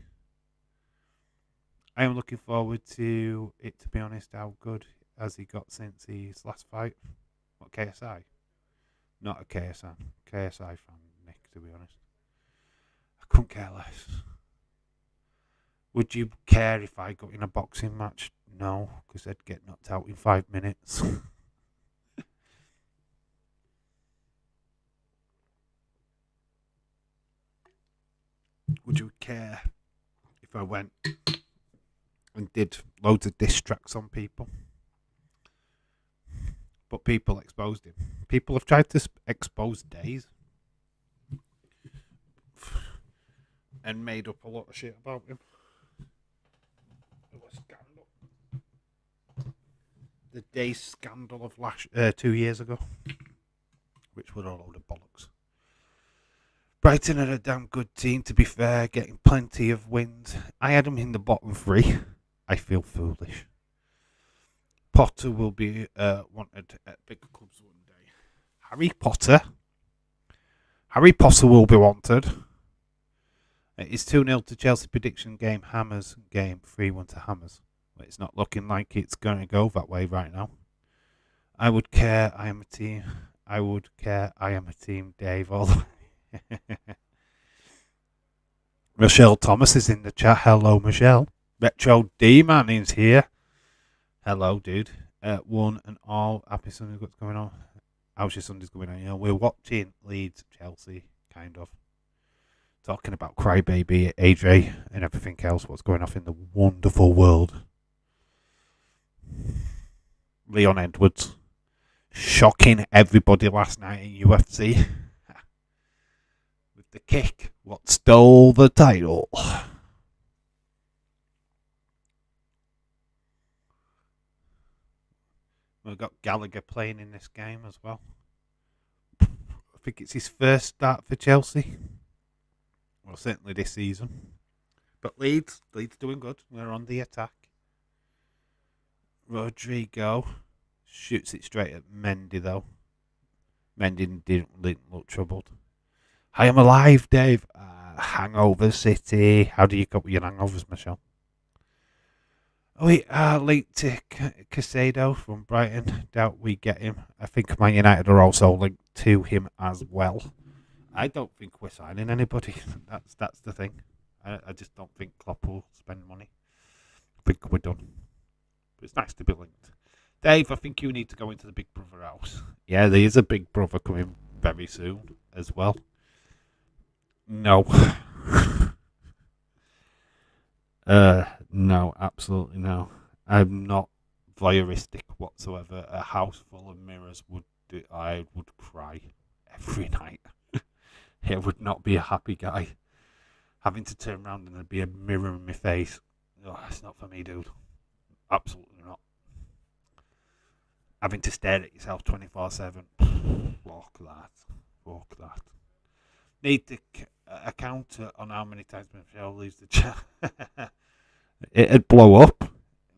I am looking forward to it, to be honest. How good has he got since his last fight? What, KSI? Not a KSI fan, Nick, to be honest. I couldn't care less. Would you care if I got in a boxing match? No, because I'd get knocked out in 5 minutes. Would you care if I went and did loads of diss tracks on people? But people exposed him. People have tried to expose Days and made up a lot of shit about him. It was scandal. The Days scandal of 2 years ago, which were a load of bollocks. Brighton are a damn good team, to be fair, getting plenty of wins. I had them in the bottom 3. I feel foolish. Potter will be wanted at bigger clubs one day. Harry Potter will be wanted. It's 2-0 to Chelsea prediction game. Hammers game 3-1 to Hammers. But it's not looking like it's going to go that way right now. I would care. I am a team. I would care. I am a team. Dave all the way. Michelle Thomas is in the chat. Hello, Michelle. Retro D-Man is here. Hello, dude. One and all. Happy Sunday. What's going on? How's your Sundays going on? You know, we're watching Leeds, Chelsea, kind of. Talking about Crybaby, AJ, and everything else. What's going on in the wonderful world. Leon Edwards. Shocking everybody last night in UFC. With the kick. What stole the title. We've got Gallagher playing in this game as well. I think it's his first start for Chelsea. Well, certainly this season. But Leeds doing good. We're on the attack. Rodrigo shoots it straight at Mendy, though. Mendy didn't look troubled. I am alive, Dave. Hangover City. How do you cope with your hangovers, Michelle? We are linked to Casado from Brighton. Doubt we get him. I think Man United are also linked to him as well. I don't think we're signing anybody. That's the thing. I just don't think Klopp will spend money. I think we're done. But it's nice to be linked. Dave, I think you need to go into the Big Brother house. Yeah, there is a Big Brother coming very soon as well. No. No, absolutely no. I'm not voyeuristic whatsoever. A house full of mirrors I would cry every night. It would not be a happy guy. Having to turn around and there'd be a mirror in my face. Oh, it's not for me, dude. Absolutely not. Having to stare at yourself 24/7. Fuck that. Need to a counter on how many times Michelle leaves the chat. It'd blow up.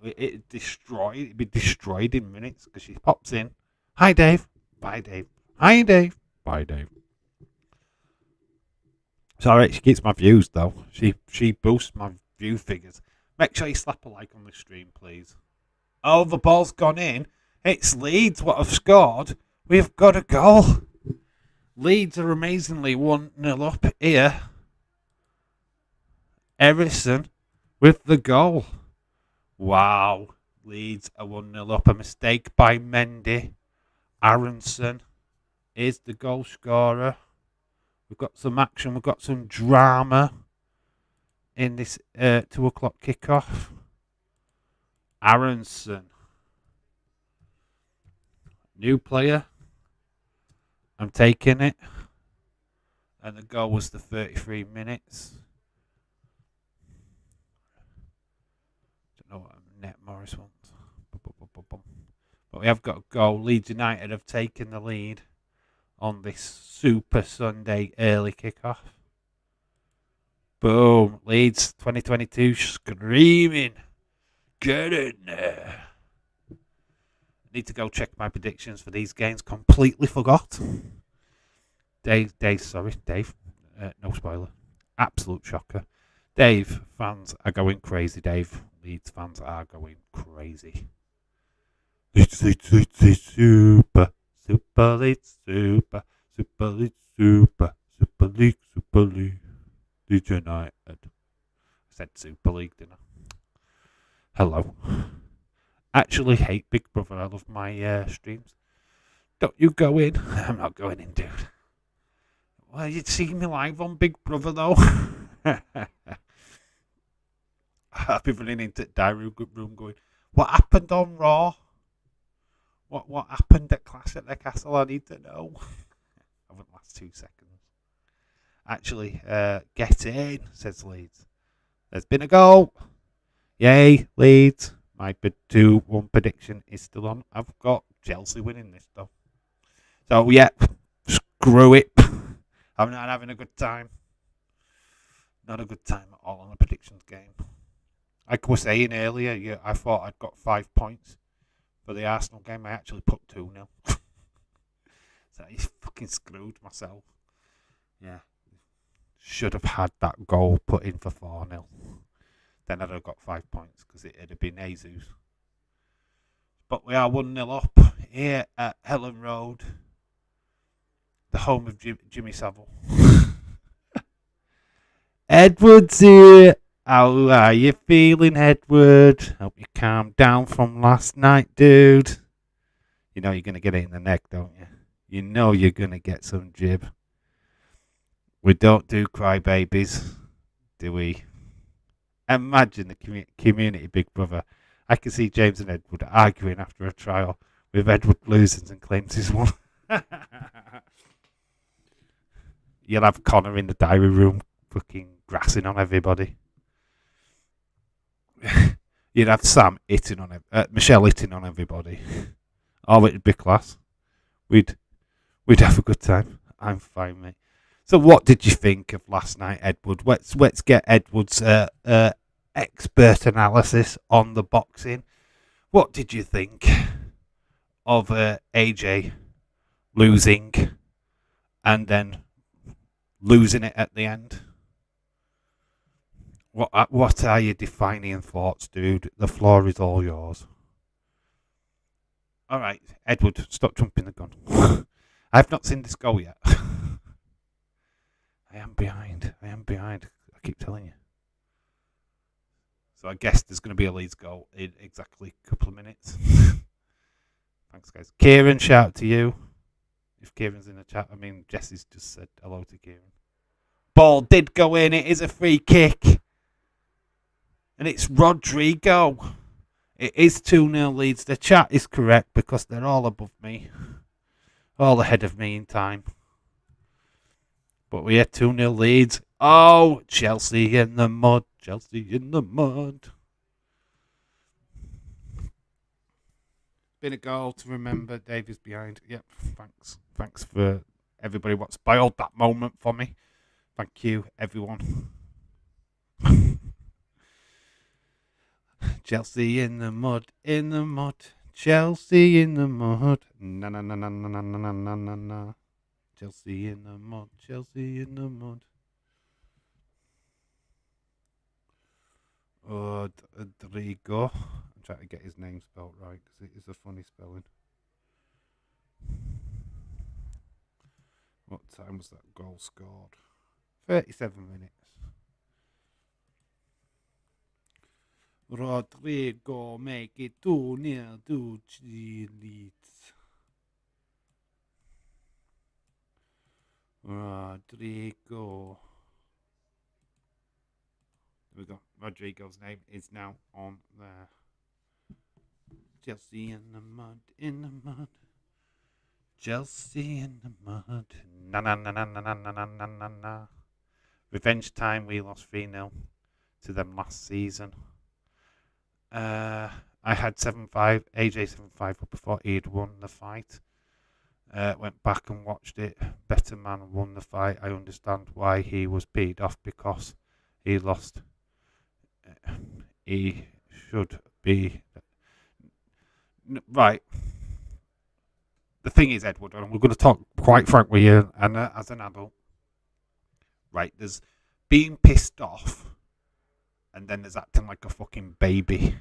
It'd be destroyed in minutes because she pops in. Hi, Dave. Bye, Dave. Hi, Dave. Bye, Dave. It's alright, she keeps my views though. She boosts my view figures. Make sure you slap a like on the stream, please. Oh, the ball's gone in. It's Leeds what have scored. We've got a goal. Leeds are amazingly 1-0 up here. Erison with the goal. Wow. Leeds are 1-0 up. A mistake by Mendy. Aronson is the goal scorer. We've got some action. We've got some drama in this 2 o'clock kickoff. Aronson. New player. I'm taking it. And the goal was the 33 minutes. Don't know what Net Morris wants. But we have got a goal. Leeds United have taken the lead on this Super Sunday early kickoff. Boom. Leeds 2022 screaming. Get in there. Need to go check my predictions for these games. Completely forgot. Dave. No spoiler. Absolute shocker. Dave fans are going crazy. Dave Leeds fans are going crazy. Leeds, super. Super Leeds, super. Super Leeds, super. Super League, Super League. Leeds United. I said Super League, didn't I? Hello. Actually hate Big Brother. I love my streams. Don't you go in. I'm not going in, dude. Well, you'd see me live on Big Brother, though. I'll be running into the diary room going, what happened on Raw? What happened at Clash at the Castle? I need to know. I wouldn't last 2 seconds. Actually, get in, says Leeds. There's been a goal. Yay, Leeds. My 2-1 prediction is still on. I've got Chelsea winning this, though. So, yeah, screw it. I'm not having a good time. Not a good time at all on a predictions game. Like I was saying earlier, yeah, I thought I'd got 5 points for the Arsenal game. I actually put 2-0. So I fucking screwed myself. Yeah. Should have had that goal put in for 4-0. Then I'd have got 5 points because it would have been Jesus. But we are 1-0 up here at Helen Road, the home of Jimmy Savile. Edward's here. How are you feeling, Edward? Hope you calmed down from last night, dude. You know you're going to get it in the neck, don't you? You know you're going to get some jib. We don't do crybabies, do we? Imagine the community Big Brother. I can see James and Edward arguing after a trial with Edward losing and claims he's won. You'll have Connor in the diary room fucking grassing on everybody. You'd have Sam hitting on Michelle hitting on everybody. Oh, it'd be class. We'd have a good time. I'm fine, mate. So, what did you think of last night, Edward? Let's get Edward's expert analysis on the boxing. What did you think of AJ losing and then losing it at the end? What are your defining thoughts, dude? The floor is all yours. All right, Edward, stop jumping the gun. I've not seen this goal yet. I am behind. I keep telling you. So I guess there's going to be a Leeds goal in exactly a couple of minutes. Thanks, guys. Kieran, shout out to you. If Kieran's in the chat, I mean, Jesse's just said hello to Kieran. Ball did go in. It is a free kick. And it's Rodrigo. It is 2-0 Leeds. The chat is correct because they're all above me. All ahead of me in time. But we had 2-0 Leeds. Oh, Chelsea in the mud. Chelsea in the mud. Been a goal to remember. Dave is behind. Yep, thanks. Thanks for everybody what spoiled that moment for me. Thank you, everyone. Chelsea in the mud, Chelsea in the mud. Na na na na na na na na na na. Chelsea in the mud, Chelsea in the mud. Rodrigo. I'm trying to get his name spelled right because it is a funny spelling. What time was that goal scored? 37 minutes. Rodrigo make it 2-0 to Leeds. Rodrigo. There we go. Rodrigo's name is now on there. Chelsea in the mud, in the mud. Chelsea in the mud. Na na na na na na na na na na. Revenge time. We lost 3-0 to them last season. I had 7-5. AJ 7-5 up before he'd won the fight. Went back and watched it. Better man won the fight. I understand why he was peed off because he lost. He should be right. The thing is, Edward, and we're going to talk quite frank with you, and as an adult, right? There's being pissed off and then there's acting like a fucking baby.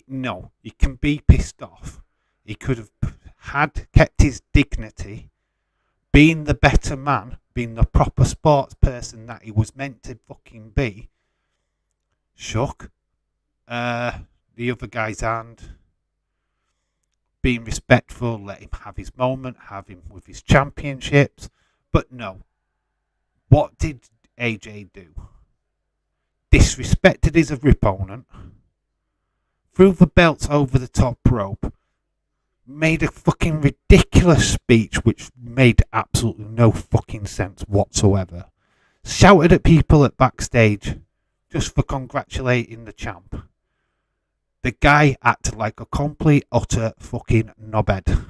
No, he can be pissed off. He could have kept his dignity, being the better man, being the proper sports person that he was meant to fucking be. Shook the other guy's hand, being respectful, let him have his moment, have him with his championships. But no, what did AJ do? Disrespected his opponent, threw the belts over the top rope, made a fucking ridiculous speech which made absolutely no fucking sense whatsoever, shouted at people at backstage just for congratulating the champ. The guy acted like a complete, utter fucking knobhead.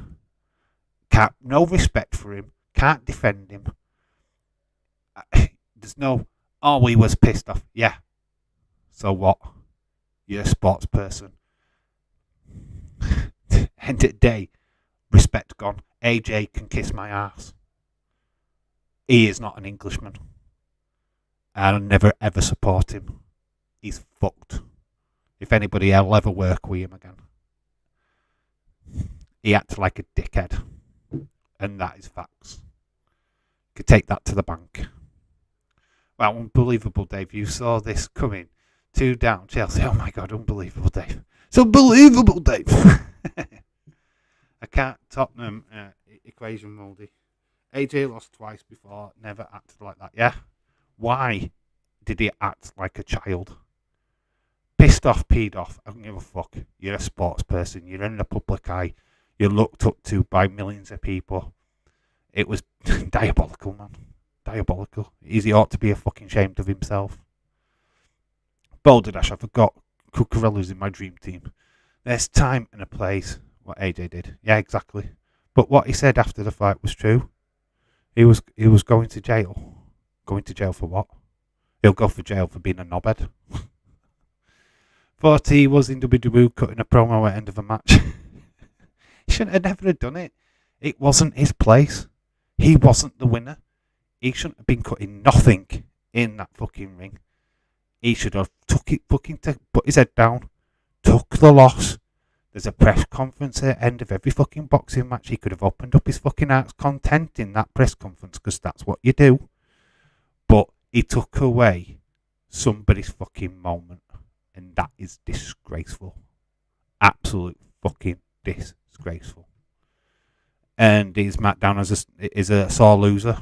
No respect for him, can't defend him. There's no, oh, he was pissed off. Yeah. So what? You're a sports person. End of the day, respect gone. AJ can kiss my ass. He is not an Englishman. I'll never ever support him. He's fucked. If anybody will ever work with him again. He acted like a dickhead. And that is facts. You could take that to the bank. Well, unbelievable, Dave. You saw this coming. 2 down, Chelsea. Oh my God, unbelievable, Dave. It's unbelievable, Dave. I can't. Tottenham equation mouldy. AJ lost twice before. Never acted like that. Yeah. Why did he act like a child? Pissed off, peed off. I don't give a fuck. You're a sports person. You're in the public eye. You're looked up to by millions of people. It was diabolical, man. Diabolical. He ought to be a fucking ashamed of himself. Balderdash, I forgot. Cucurella's in my dream team. There's time and a place. What AJ did. Yeah, exactly. But what he said after the fight was true. He was going to jail. Going to jail for what? He'll go for jail for being a knobhead. Thought he was in WWE cutting a promo at the end of a match. He shouldn't have never done it. It wasn't his place. He wasn't the winner. He shouldn't have been cutting nothing in that fucking ring. He should have put his head down, took the loss. There's a press conference at the end of every fucking boxing match. He could have opened up his fucking heart's content in that press conference because that's what you do. But he took away somebody's fucking moment. And that is disgraceful. Absolute fucking disgraceful. And he's marked down as a sore loser.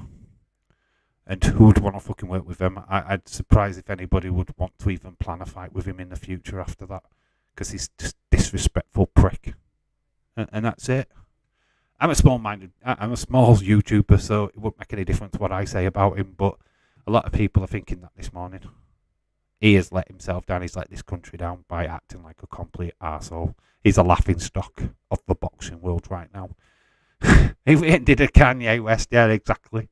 And who would want to fucking work with him? I'd surprised if anybody would want to even plan a fight with him in the future after that. Because he's just disrespectful prick. And that's it. I'm a small YouTuber, so it wouldn't make any difference what I say about him. But a lot of people are thinking that this morning. He has let himself down. He's let this country down by acting like a complete arsehole. He's a laughing stock of the boxing world right now. He did a Kanye West. Yeah, exactly.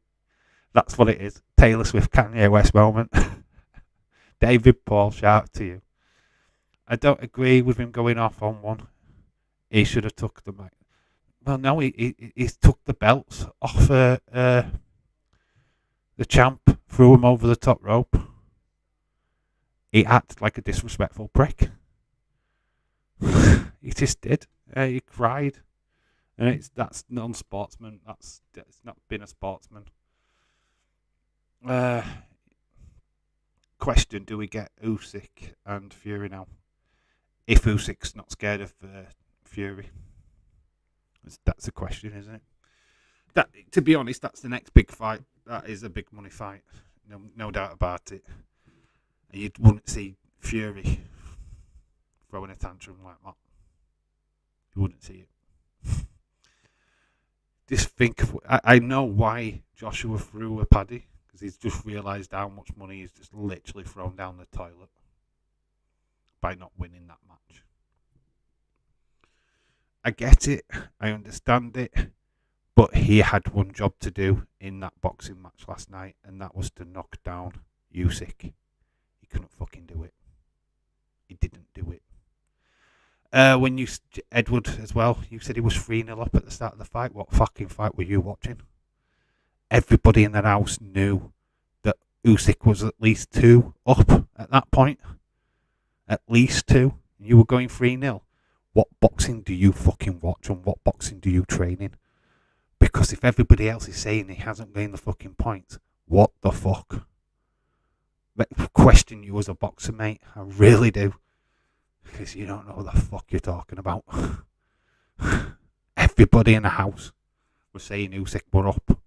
That's what it is. Taylor Swift, Kanye West moment. David Paul, shout out to you. I don't agree with him going off on one. He should have took the mic. Well, no, he took the belts off the champ, threw him over the top rope. He acted like a disrespectful prick. He just did. He cried. And that's non-sportsman. It's not been a sportsman. Question, do we get Usyk and Fury now? If Usyk's not scared of Fury. That's the question, isn't it? That, to be honest, that's the next big fight. That is a big money fight. No doubt about it. And you wouldn't see Fury throwing a tantrum like that. You wouldn't see it. Just think of... I know why Joshua threw a Paddy. Because he's just realised how much money he's just literally thrown down the toilet. By not winning that match. I get it. I understand it. But he had one job to do in that boxing match last night. And that was to knock down Usyk. He couldn't fucking do it. He didn't do it. When you... Edward as well. You said he was 3-0 up at the start of the fight. What fucking fight were you watching? Everybody in that house knew that Usyk was at least 2 up at that point. At least 2. You were going 3-0. What boxing do you fucking watch and what boxing do you train in? Because if everybody else is saying he hasn't gained the fucking points, what the fuck? I question you as a boxer, mate. I really do. Because you don't know what the fuck you're talking about. Everybody in the house was saying Usyk were up.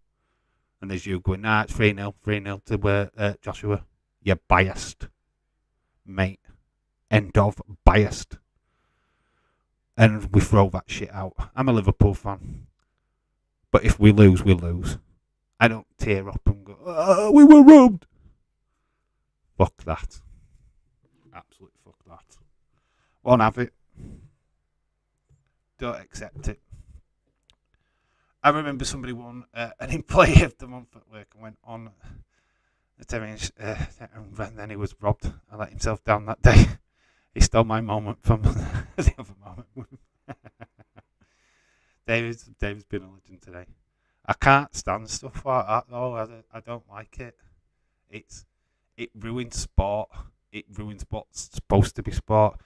And there's you going, nah, it's 3-0, 3-0 to Joshua. You're biased, mate. End of biased. And we throw that shit out. I'm a Liverpool fan. But if we lose, we lose. I don't tear up and go, oh, we were robbed. Fuck that. Absolutely fuck that. Won't have it. Don't accept it. I remember somebody won an Employee of the Month at work and went on the 10-inch, and then he was robbed. I let himself down that day. He stole my moment from the other moment. David's been a legend today. I can't stand stuff like that though. I don't like it. It ruins sport. It ruins what's supposed to be sport.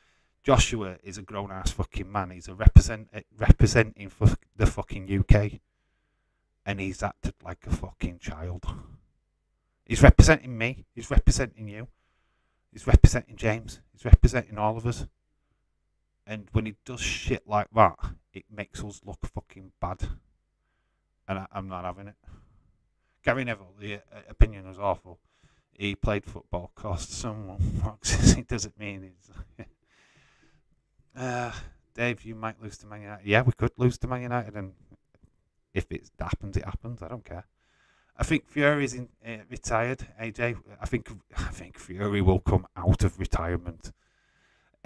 Joshua is a grown ass fucking man. He's representing for the fucking UK, and he's acted like a fucking child. He's representing me. He's representing you. He's representing James. He's representing all of us. And when he does shit like that, it makes us look fucking bad. And I'm not having it. Gary Neville, the opinion was awful. He played football, cost someone boxes. It doesn't mean he's... Dave, you might lose to Man United. Yeah, we could lose to Man United, and if it happens, it happens. I don't care. I think Fury's retired. AJ, I think Fury will come out of retirement.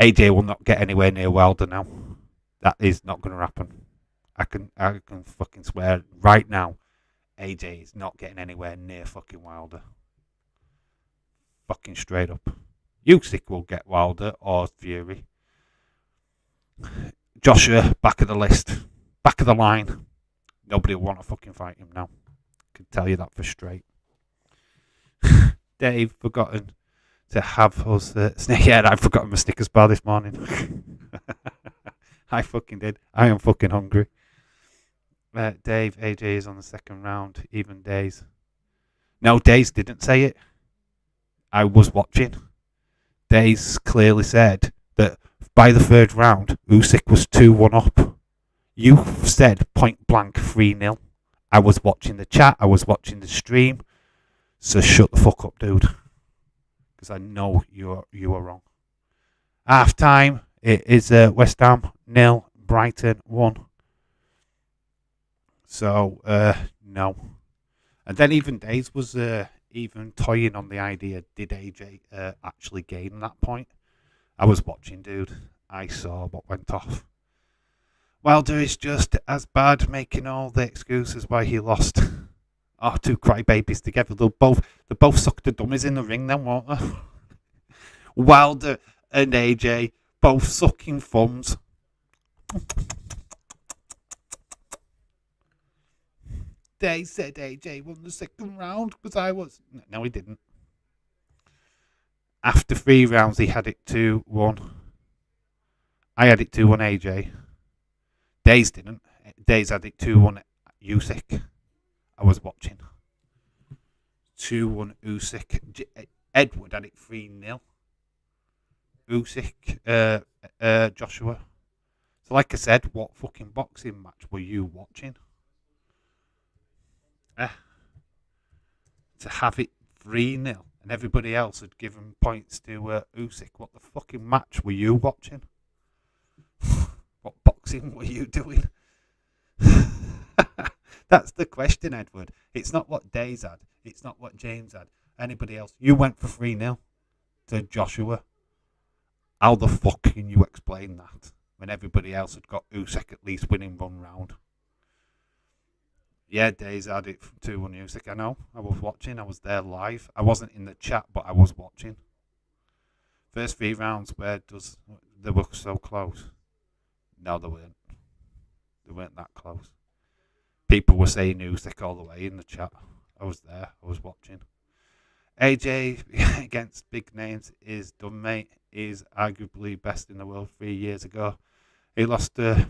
AJ will not get anywhere near Wilder now. That is not going to happen. I can fucking swear right now, AJ is not getting anywhere near fucking Wilder. Fucking straight up. Usyk will get Wilder or Fury. Joshua, back of the list. Back of the line. Nobody will want to fucking fight him now. I can tell you that for straight. Dave, forgotten to have us... yeah, I've forgotten my Snickers bar this morning. I fucking did. I am fucking hungry. Dave, AJ is on the second round. Even Days. No, Days didn't say it. I was watching. Days clearly said that by the third round, Usyk was 2-1 up. You said point blank 3-0. I was watching the chat. I was watching the stream. So shut the fuck up, dude. Because I know you are wrong. Half time. It is West Ham 0, Brighton 1. So no. And then even Days was even toying on the idea, did AJ actually gain that point? I was watching, dude. I saw what went off. Wilder is just as bad, making all the excuses why he lost. Oh, two crybabies together. They both sucked the dummies in the ring then, won't they? Wilder and AJ both sucking thumbs. They said AJ won the second round because I was... No, he didn't. After 3 rounds, he had it 2-1. I had it 2-1 AJ. Days didn't. Days had it 2-1 Usyk. I was watching. 2-1 Usyk. Edward had it 3-0. Usyk, Joshua. So like I said, what fucking boxing match were you watching? To have it 3-0 and everybody else had given points to Usyk. What the fucking match were you watching? What boxing were you doing? That's the question, Edward. It's not what Days had. It's not what James had. Anybody else. You went for 3-0 to Joshua. How the fuck can you explain that when everybody else had got Usyk at least winning 1 round? Yeah, Days had it 2-1 Usyk. I know. I was watching. I was there live. I wasn't in the chat, but I was watching. First 3 rounds, they were so close. No, they weren't. They weren't that close. People were saying Usyk all the way in the chat. I was there. I was watching. AJ against big names is done, mate. He's arguably best in the world 3 years ago. He lost to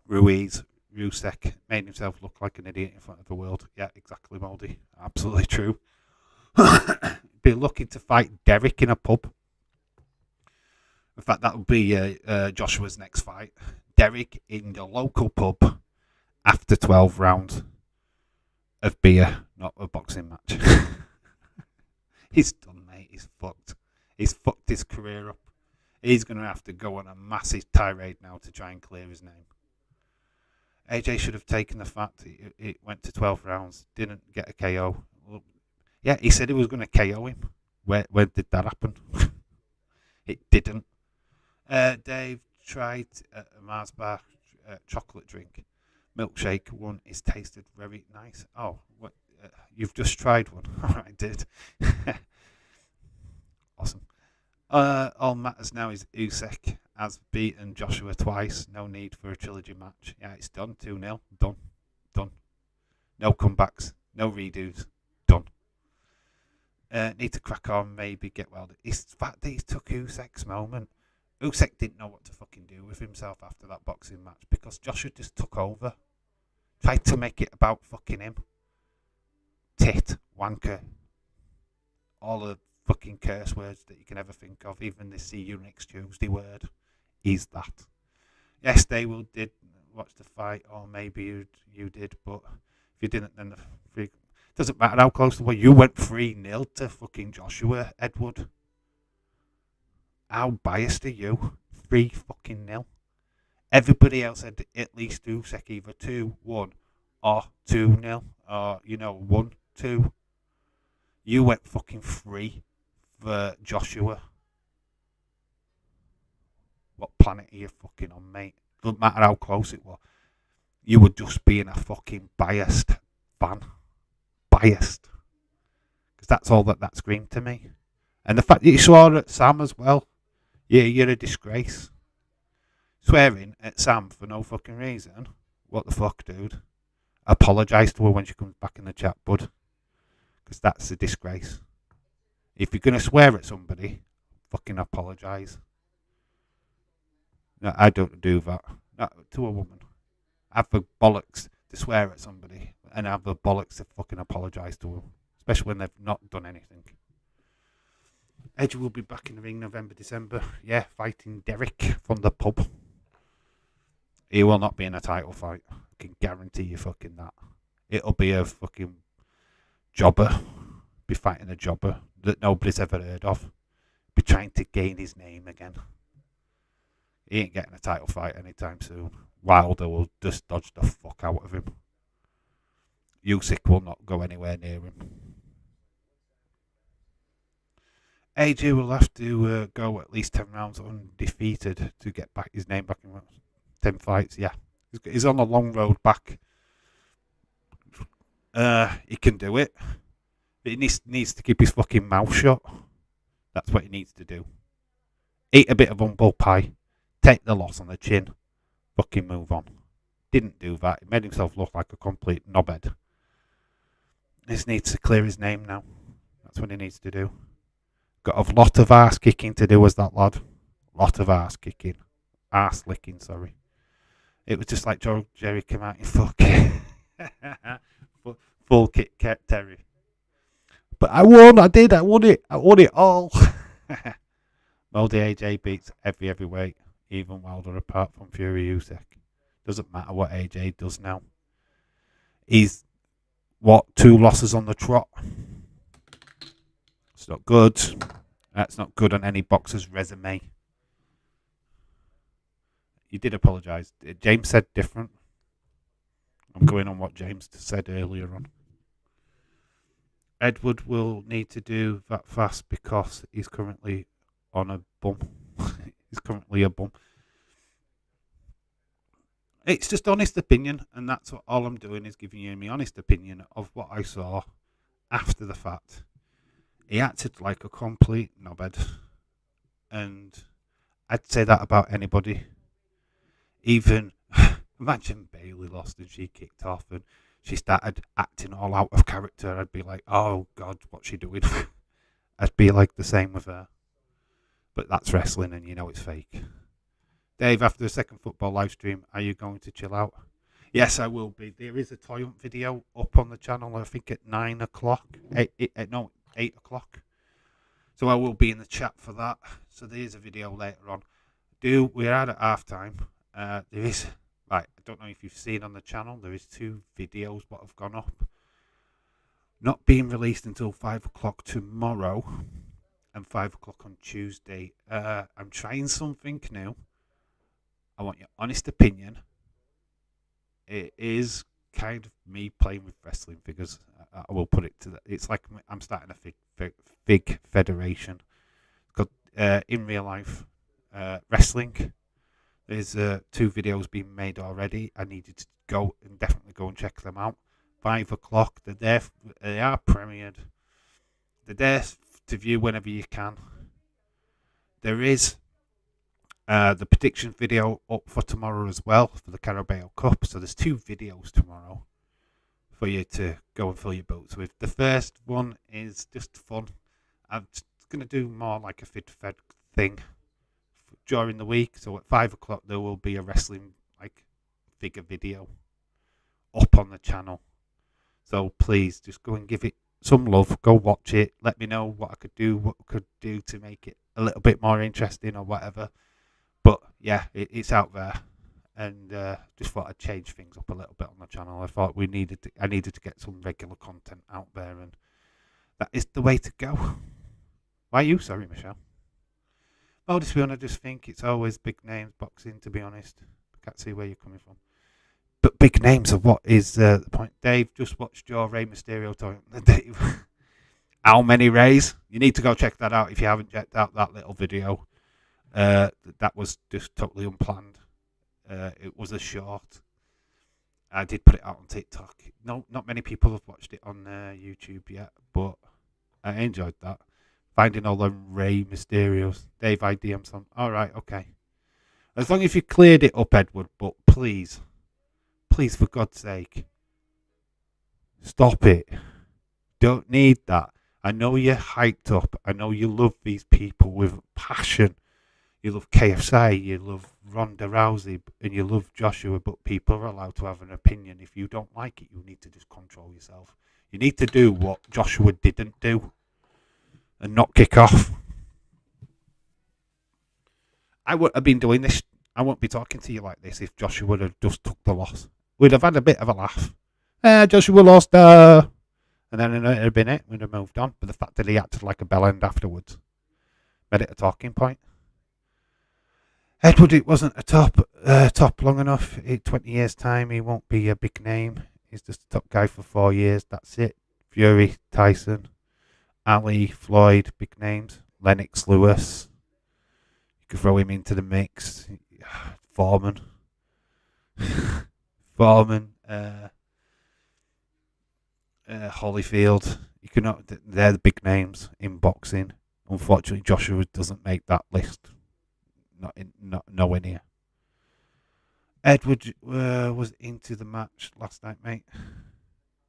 Ruiz. Rusek made himself look like an idiot in front of the world. Yeah, exactly, Moldy. Absolutely true. Be looking to fight Derek in a pub. In fact, that would be Joshua's next fight. Derek in the local pub after 12 rounds of beer, not a boxing match. He's done, mate. He's fucked. He's fucked his career up. He's going to have to go on a massive tirade now to try and clear his name. AJ should have taken the fact it went to 12 rounds, didn't get a KO. Well, yeah, he said he was going to KO him. Where did that happen? It didn't. Dave tried a Mars bar chocolate drink. Milkshake one is tasted very nice. Oh, what? You've just tried one. I did. Awesome. All matters now is Usyk has beaten Joshua twice. No need for a trilogy match. Yeah, it's done. 2-0. Done. No comebacks. No redos. Done. Need to crack on. Maybe get well. It's the fact that he took Usyk's moment. Usyk didn't know what to fucking do with himself after that boxing match because Joshua just took over. Tried to make it about fucking him. Tit, wanker, all the fucking curse words that you can ever think of, even the see you next Tuesday word, is that. Yes, they did watch the fight, or maybe you did, but if you didn't, then doesn't matter how close the way you went 3-0 to fucking Joshua, Edward. How biased are you? 3-0. Everybody else had at least Usyk either 2-1 or 2-0 or 1-2. You went fucking 3 for Joshua. What planet are you fucking on, mate? Doesn't matter how close it was. You were just being a fucking biased fan. Biased. Because that's all that screamed to me. And the fact that you swore at Sam as well. Yeah, you're a disgrace. Swearing at Sam for no fucking reason. What the fuck, dude? Apologise to her when she comes back in the chat, bud. Because that's a disgrace. If you're going to swear at somebody, fucking apologise. No, I don't do that. Not to a woman. I have the bollocks to swear at somebody, and I have the bollocks to fucking apologise to them. Especially when they've not done anything. Edge will be back in the ring November, December. Yeah, fighting Derek from the pub. He will not be in a title fight. I can guarantee you fucking that. It'll be a fucking jobber. Be fighting a jobber that nobody's ever heard of. Be trying to gain his name again. He ain't getting a title fight anytime soon. Wilder will just dodge the fuck out of him. Usyk will not go anywhere near him. AJ will have to go at least 10 rounds undefeated to get back his name back in 10 fights. Yeah, he's on a long road back. He can do it. But he needs to keep his fucking mouth shut. That's what he needs to do. Eat a bit of humble pie. Take the loss on the chin. Fucking move on. Didn't do that. He made himself look like a complete knobhead. He just needs to clear his name now. That's what he needs to do. Got a lot of arse kicking to do as that lad. Lot of arse kicking. Arse licking, sorry. It was just like Jerry came out in fucking full Kit Kat Terry. But I won it. I won it all. Moldy AJ beats every heavyweight, even Wilder apart from Fury Usyk. Doesn't matter what AJ does now. He's, 2 losses on the trot? It's not good. That's not good on any boxer's resume. You did apologise. James said different. I'm going on what James said earlier on. Edward will need to do that fast because he's currently on a bum. He's currently a bum. It's just honest opinion, and that's what all I'm doing is giving you my honest opinion of what I saw after the fact. He acted like a complete knobhead, and I'd say that about anybody. Even imagine Bailey lost and she kicked off and she started acting all out of character. I'd be like, oh God, what's she doing? I'd be like the same with her. But that's wrestling, and you know it's fake. Dave, after the second football live stream, are you going to chill out? Yes, I will be. There is a Toyant video up on the channel, I think at 9 o'clock. 8 o'clock. So I will be in the chat for that. So there is a video later on. We're out at half time. There is, I don't know if you've seen on the channel, there is 2 videos what have gone up. Not being released until 5 o'clock tomorrow and 5 o'clock on Tuesday. I'm trying something new. I want your honest opinion. It is kind of me playing with wrestling figures. I will put it to that. It's like I'm starting a fig federation. In real life, wrestling. There's 2 videos being made already. I needed to definitely go and check them out. 5 o'clock. They're there. They are premiered. They're there to view whenever you can. There is the prediction video up for tomorrow as well for the Carabao Cup. So there's 2 videos tomorrow for you to go and fill your boots with. The first one is just fun. I'm going to do more like a fed thing during the week. So at 5 o'clock there will be a wrestling figure video up on the channel. So please just go and give it some love. Go watch it. Let me know what I could do to make it a little bit more interesting or whatever. But yeah, it's out there, and just thought I'd change things up a little bit on the channel. I thought I needed to get some regular content out there, and that is the way to go. Why are you sorry, Michelle? Well, to be honest, I just think it's always big names boxing. To be honest, I can't see where you're coming from. But big names are what is the point. Dave, just watched your Rey Mysterio talking. Dave, how many Rays? You need to go check that out if you haven't checked out that little video. That was just totally unplanned. It was a short. I did put it out on TikTok. No, not many people have watched it on YouTube yet, but I enjoyed that. Finding all the Rey Mysterios. Dave, I DM some. All right, okay. As long as you cleared it up, Edward, but please, for God's sake, stop it. Don't need that. I know you're hyped up. I know you love these people with passion. You love KFC, you love Ronda Rousey, and you love Joshua, but people are allowed to have an opinion. If you don't like it, you need to just control yourself. You need to do what Joshua didn't do and not kick off. I wouldn't have been doing this. I wouldn't be talking to you like this if Joshua would have just took the loss. We'd have had a bit of a laugh. Joshua lost. And then it would have been it. We'd have moved on. But the fact that he acted like a bell end afterwards made it a talking point. Edward, it wasn't a top long enough. In 20 years' time, he won't be a big name. He's just a top guy for 4 years. That's it. Fury, Tyson, Ali, Floyd, big names. Lennox Lewis. You could throw him into the mix. Foreman. Holyfield. You cannot. They're the big names in boxing. Unfortunately, Joshua doesn't make that list. Nowhere near. Edward was into the match last night, mate.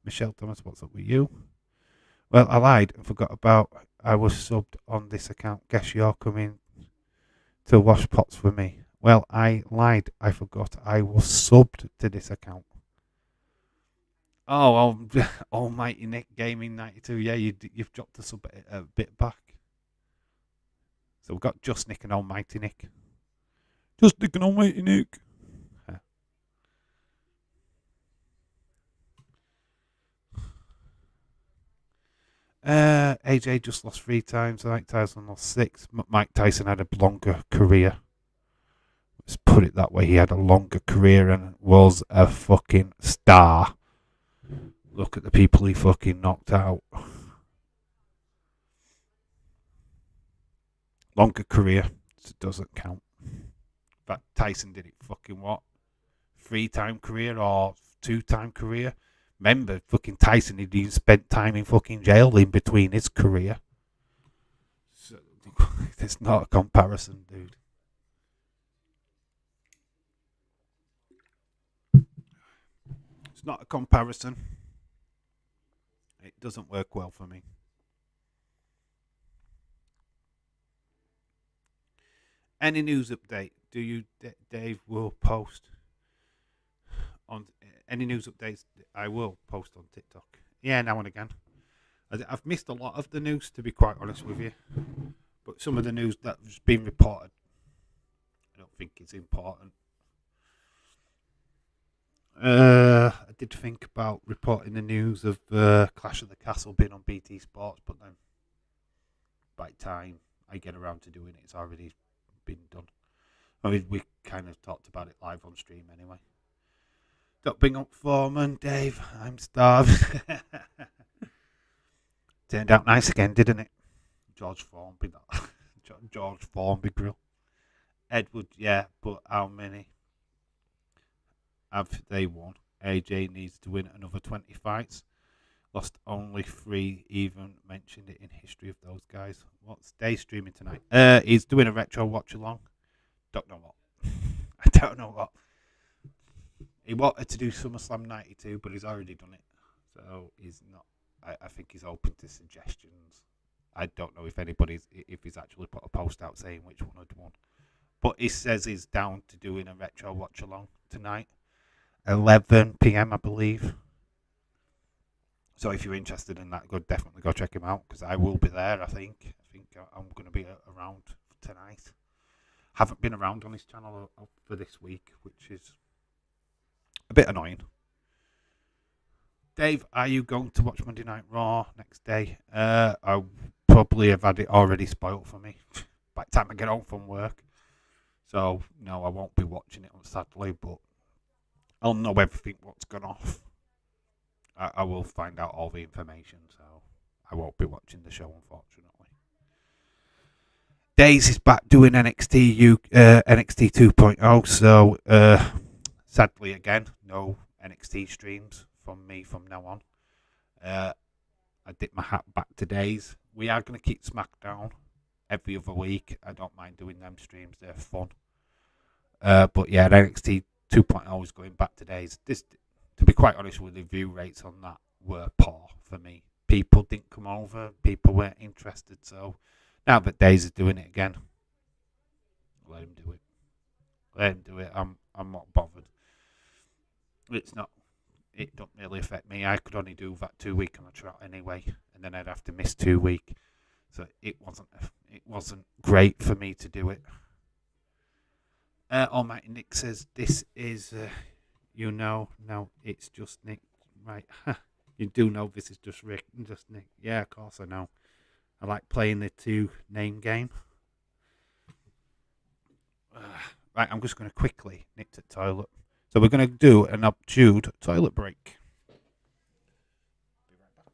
Michelle Thomas, what's up with you? Well, I lied and forgot about I was subbed on this account. Guess you're coming to wash pots for me. Well, I lied. I forgot I was subbed to this account. Oh, Almighty Nick Gaming 92. Yeah, you've dropped the sub a bit back. So we've got Just Nick and Almighty Nick. Just Nick and Almighty Nick. AJ just lost 3 times. Mike Tyson lost 6. Mike Tyson had a longer career. Let's put it that way. He had a longer career and was a fucking star. Look at the people he fucking knocked out. Longer career. It doesn't count. But Tyson did it fucking what? 3-time career or 2-time career? Remember, fucking Tyson, he'd even spent time in fucking jail in between his career. So, it's not a comparison, dude. It's not a comparison. It doesn't work well for me. Any news update? Do you, Dave, will post on any news updates? I will post on TikTok. Yeah, now and again. I've missed a lot of the news, to be quite honest with you. But some of the news that's been reported, I don't think it's important. I did think about reporting the news of Clash of the Castle being on BT Sports, but then by the time I get around to doing it, it's already been done. I mean, we kind of talked about it live on stream anyway. Don't bring up Foreman, Dave. I'm starved. Turned out nice again, didn't it? George Formby, George Formby grill. Edward, yeah, but how many have they won? AJ needs to win another 20 fights. Lost only 3, even mentioned it in history of those guys. What's Dave streaming tonight? He's doing a retro watch along. Don't know what. I don't know what. He wanted to do SummerSlam 92, but he's already done it. So he's not. I think he's open to suggestions. I don't know if he's actually put a post out saying which one had won. But he says he's down to doing a retro watch along tonight. 11 p.m. I believe. So if you're interested in that, definitely go check him out, because I will be there. I think I'm going to be around tonight. Haven't been around on his channel for this week, which is a bit annoying. Dave, are you going to watch Monday Night Raw next day? I probably have had it already spoiled for me by the time I get home from work. So no, I won't be watching it on Saturday, but I'll know everything what's gone off. I will find out all the information, so I won't be watching the show, unfortunately. Days is back doing NXT 2.0, so sadly again, no NXT streams from me from now on. I dip my hat back to Days. We are going to keep SmackDown every other week. I don't mind doing them streams, they're fun. But yeah, NXT 2.0 is going back to Days. To be quite honest with you, the view rates on that were poor for me. People didn't come over. People weren't interested. So now that Days is doing it again, let him do it. Let him do it. I'm not bothered. It's not. It don't really affect me. I could only do that 2 week on a trot anyway, and then I'd have to miss 2 week. So it wasn't great for me to do it. Almighty Nick says this is. No, it's just Nick. Right. You do know this is just Nick. Yeah, of course I know. I like playing the 2 name game. Right, I'm just going to quickly nip to the toilet. So we're going to do an obtuse toilet break. Be right back.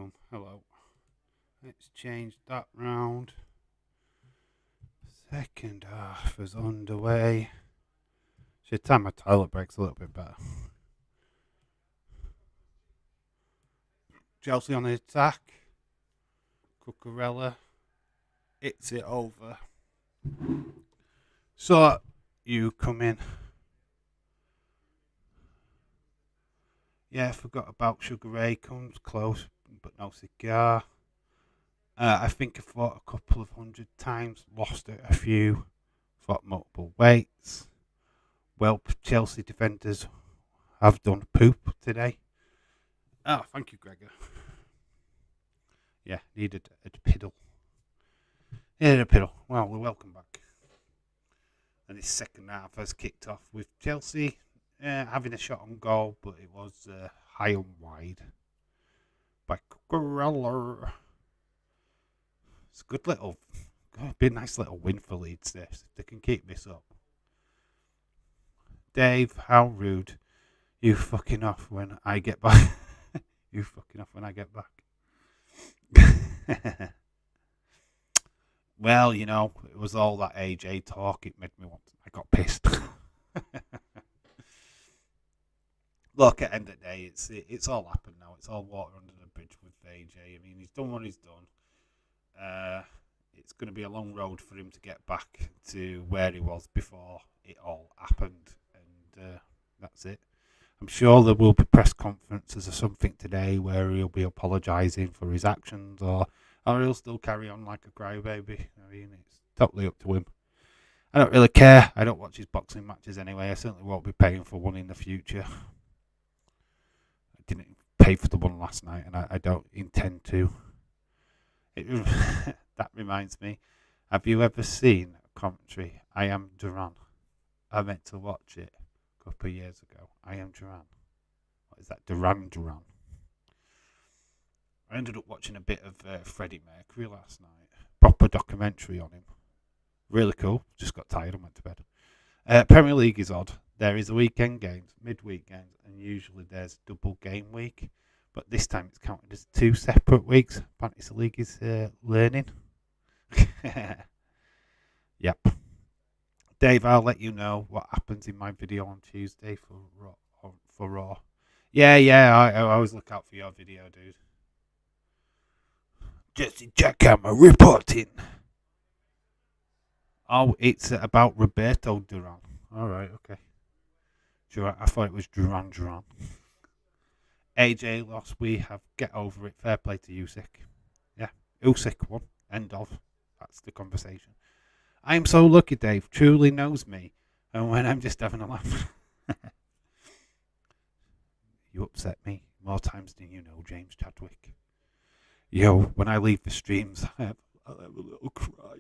Boom. Hello. Let's change that round. Second half is underway. Should time my toilet breaks a little bit better. Chelsea on the attack. Cucurella hits it over. So you come in. Yeah, I forgot about Sugar Ray. Comes close, but no cigar. I think I fought a couple of 100 times, lost it a few, fought multiple weights. Well, Chelsea defenders have done poop today. Oh, thank you, Gregor. Yeah, needed a piddle. Needed a piddle. Well, we're welcome back. And this second half has kicked off with Chelsea having a shot on goal, but it was high and wide by Cucurella. It's a good little, be a nice little win for Leeds this, if they can keep this up. Dave, how rude. You fucking off when I get back. You fucking off when I get back. Well, you know, it was all that AJ talk. It made me want. I got pissed. Look, at the end of the day, it's all happened now. It's all water under the bridge with AJ. I mean, he's done what he's done. It's going to be a long road for him to get back to where he was before it all happened, and that's it. I'm sure there will be press conferences or something today where he'll be apologising for his actions, or he'll still carry on like a crybaby. I mean, it's totally up to him. I don't really care. I don't watch his boxing matches anyway. I certainly won't be paying for one in the future. I didn't pay for the one last night, and I don't intend to. That reminds me. Have you ever seen a commentary? I Am Duran. I meant to watch it a couple of years ago. I Am Duran. What is that? Duran. I ended up watching a bit of Freddie Mercury last night. Proper documentary on him. Really cool. Just got tired and went to bed. Premier League is odd. There is a weekend games, midweek games, and usually there's double game week. But this time it's counted as 2 separate weeks. Fantasy League is learning. Yep. Dave, I'll let you know what happens in my video on Tuesday for Raw. Yeah, I always look out for your video, dude. Jesse Jackhammer reporting. Oh, it's about Roberto Duran. All right, okay. Duran, I thought it was Duran. AJ lost. We have get over it. Fair play to Usyk. Yeah, Usyk won. End of. That's the conversation. I am so lucky, Dave. Truly knows me, and when I'm just having a laugh. You upset me more times than you know, James Chadwick. Yo, when I leave the streams, I'll have a little cry.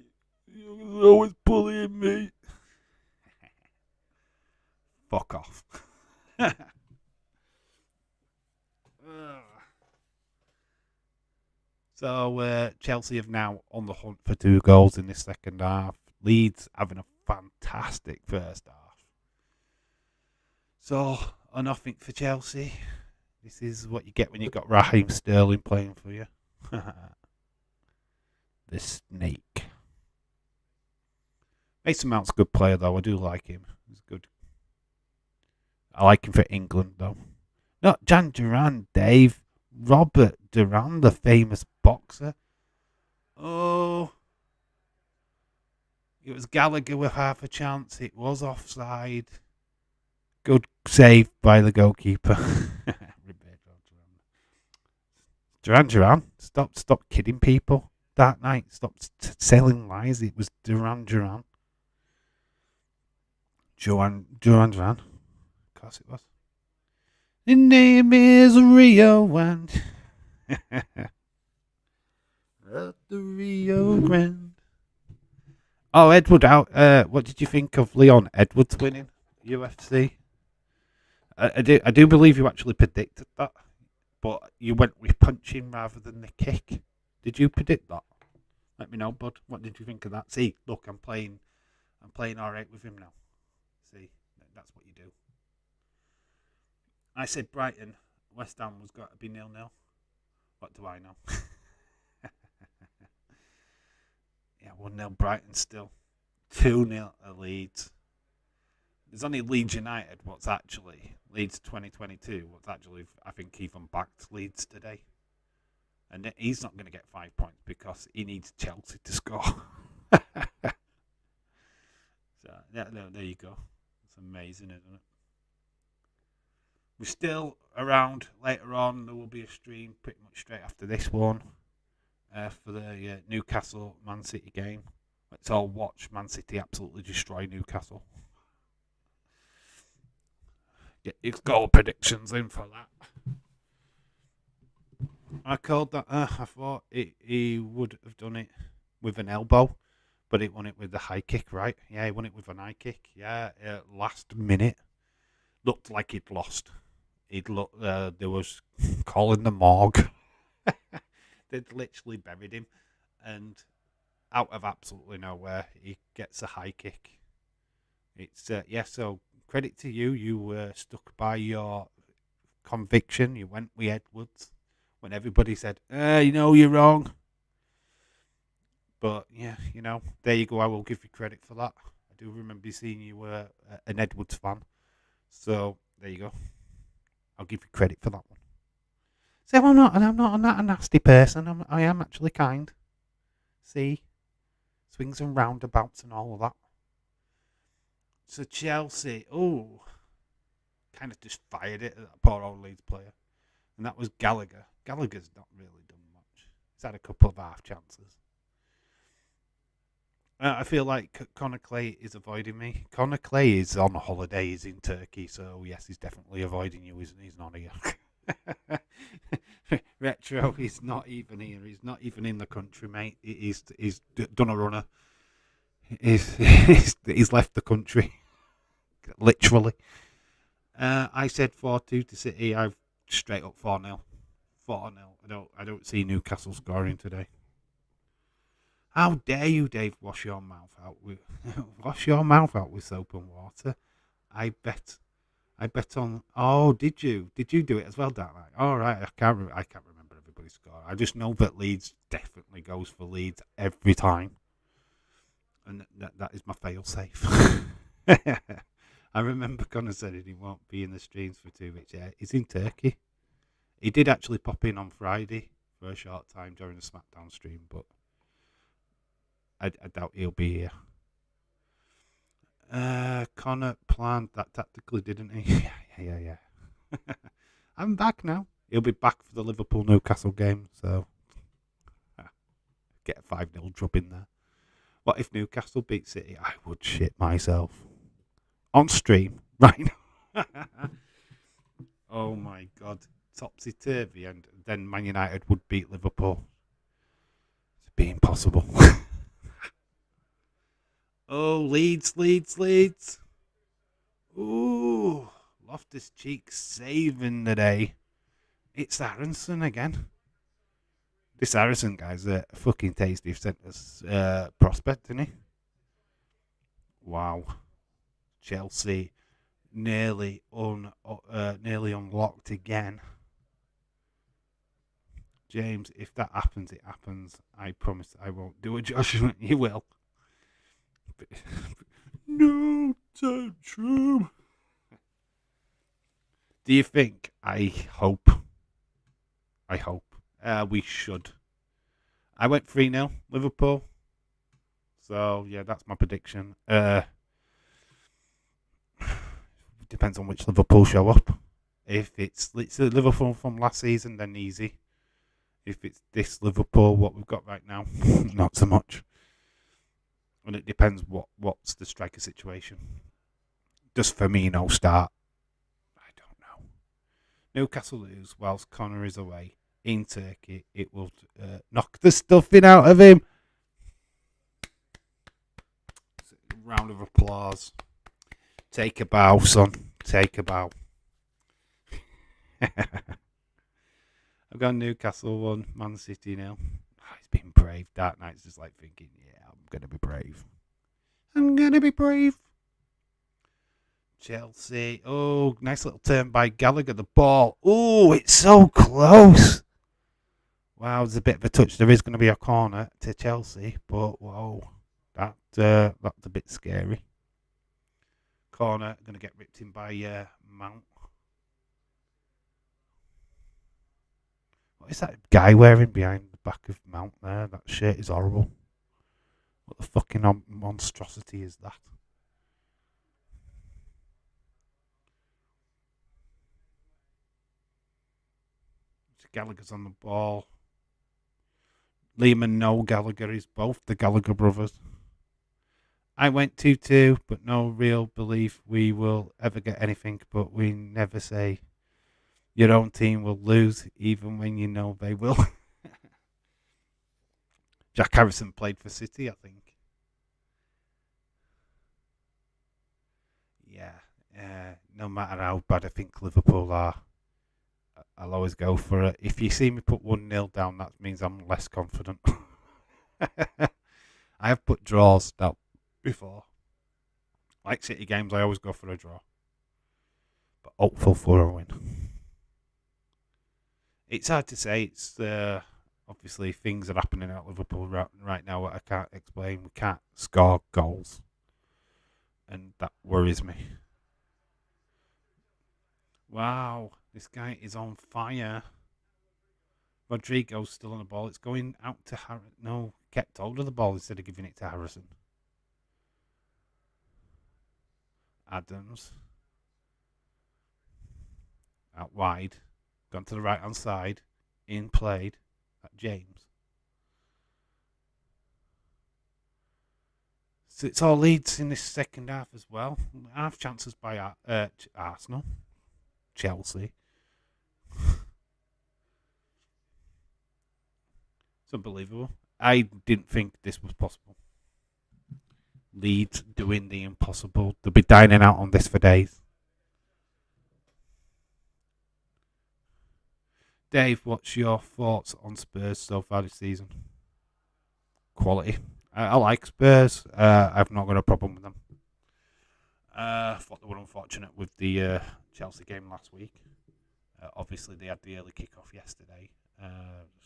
You're always bullying me. Fuck off. So Chelsea have now on the hunt for 2 goals in this second half. Leeds having a fantastic first half. So, nothing for Chelsea. This is what you get when you've got Raheem Sterling playing for you. The snake. Mason Mount's a good player, though. I do like him. He's good. I like him for England, though. Not Jan Duran, Dave. Robert Duran, the famous boxer. Oh. It was Gallagher with half a chance. It was offside. Good save by the goalkeeper. Duran. Stop kidding people. That night, stop selling lies. It was Duran. Duran. Of course it was. His name is Rio and at the Rio Grande. Oh, Edward out. What did you think of Leon Edwards winning UFC? I do believe you actually predicted that, but you went with punching rather than the kick. Did you predict that? Let me know, bud. What did you think of that? See, look, I'm playing all right with him now. See, that's what you do. I said Brighton, West Ham was got to be 0-0. What do I know? Yeah, 1-0 Brighton still. 2-0 at Leeds. There's only Leeds United, what's actually Leeds 2022, what's actually, I think, even backed Leeds today. And he's not going to get 5 points because he needs Chelsea to score. So, yeah, there you go. It's amazing, isn't it? We're still around later on. There will be a stream pretty much straight after this one for the Newcastle Man City game. Let's all watch Man City absolutely destroy Newcastle. Get your goal predictions in for that. I called that. I thought he would have done it with an elbow, but he won it with the high kick, right? Yeah, he won it with an high kick. Yeah, last minute. Looked like he'd lost. There was calling the morgue. They'd literally buried him, and out of absolutely nowhere, he gets a high kick. It's so credit to you. You stuck by your conviction. You went with Edwards when everybody said, you're wrong. But yeah, there you go. I will give you credit for that. I do remember seeing you were an Edwards fan. So there you go. I'll give you credit for that one. So I'm not a nasty person. I am actually kind. See, swings and roundabouts and all of that. So Chelsea, kind of just fired it at that poor old Leeds player, and that was Gallagher. Gallagher's not really done much. He's had a couple of half chances. I feel like Connor Clay is avoiding me. Connor Clay is on holiday. He's in Turkey, so yes, he's definitely avoiding you, isn't he? He's not here. Retro, he's not even here. He's not even in the country, mate. He's done a runner. He's left the country, literally. I said 4-2 to City. I've straight up 4-0. 4-0. I don't see Newcastle scoring today. How dare you, Dave? Wash your mouth out with soap and water. I bet on. Oh, did you? Did you do it as well, Dark Knight? All right. I can't remember everybody's score. I just know that Leeds definitely goes for Leeds every time, and that is my fail safe. I remember Connor said he won't be in the streams for 2 weeks. Yeah, he's in Turkey. He did actually pop in on Friday for a short time during the SmackDown stream, but I doubt he'll be here. Connor planned that tactically, didn't he? Yeah. I'm back now. He'll be back for the Liverpool-Newcastle game, so get a 5-0 drop in there. What if Newcastle beat City? I would shit myself. On stream, right now. Oh my God. Topsy-turvy, and then Man United would beat Liverpool. It'd be impossible. Oh, Leeds. Ooh, Loftus-Cheek saving the day. It's Aronson again. This Aronson guy's a fucking tasty centre prospect, isn't he? Wow. Chelsea nearly unlocked again. James, if that happens, it happens. I promise I won't do a judgment. You will. No tantrum. Do you think? I hope. We should. I went 3-0 Liverpool. So yeah, that's my prediction. Depends on which Liverpool show up. If it's Liverpool from last season, then easy. If it's this Liverpool, what we've got right now, not so much. And it depends what's the striker situation. Does Firmino start? I don't know. Newcastle lose whilst Connor is away in Turkey. It will knock the stuffing out of him. Round of applause. Take a bow, son. Take a bow. I've got Newcastle 1, Man City 0. Oh, he's been brave. Dark Knight's just like thinking, yeah, I'm going to be brave. Chelsea. Oh, nice little turn by Gallagher. The ball. Oh, it's so close. Wow, there's a bit of a touch. There is going to be a corner to Chelsea, but whoa, that's a bit scary. Corner going to get ripped in by Mount. What is that guy wearing behind the back of Mount there? That shirt is horrible. What the fucking monstrosity is that? Gallagher's on the ball. Liam and Noel Gallagher is both the Gallagher brothers. I went 2-2, but no real belief we will ever get anything. But we never say your own team will lose, even when you know they will. Jack Harrison played for City, I think. Yeah. No matter how bad I think Liverpool are, I'll always go for it. If you see me put 1-0 down, that means I'm less confident. I have put draws down before. Like City games, I always go for a draw. But hopeful for a win. It's hard to say. It's obviously things are happening at Liverpool right now that I can't explain. We can't score goals. And that worries me. Wow, this guy is on fire. Rodrigo's still on the ball. It's going out to Harrison. No, kept hold of the ball instead of giving it to Harrison. Adams. Out wide. Gone to the right hand side. In played. At James. So it's all Leeds in this second half as well. Half chances by Arsenal. Chelsea. It's unbelievable. I didn't think this was possible. Leeds doing the impossible. They'll be dining out on this for days. Dave, what's your thoughts on Spurs so far this season? Quality. I like Spurs. I've not got a problem with them. I thought they were unfortunate with the Chelsea game last week. Obviously, they had the early kick-off yesterday.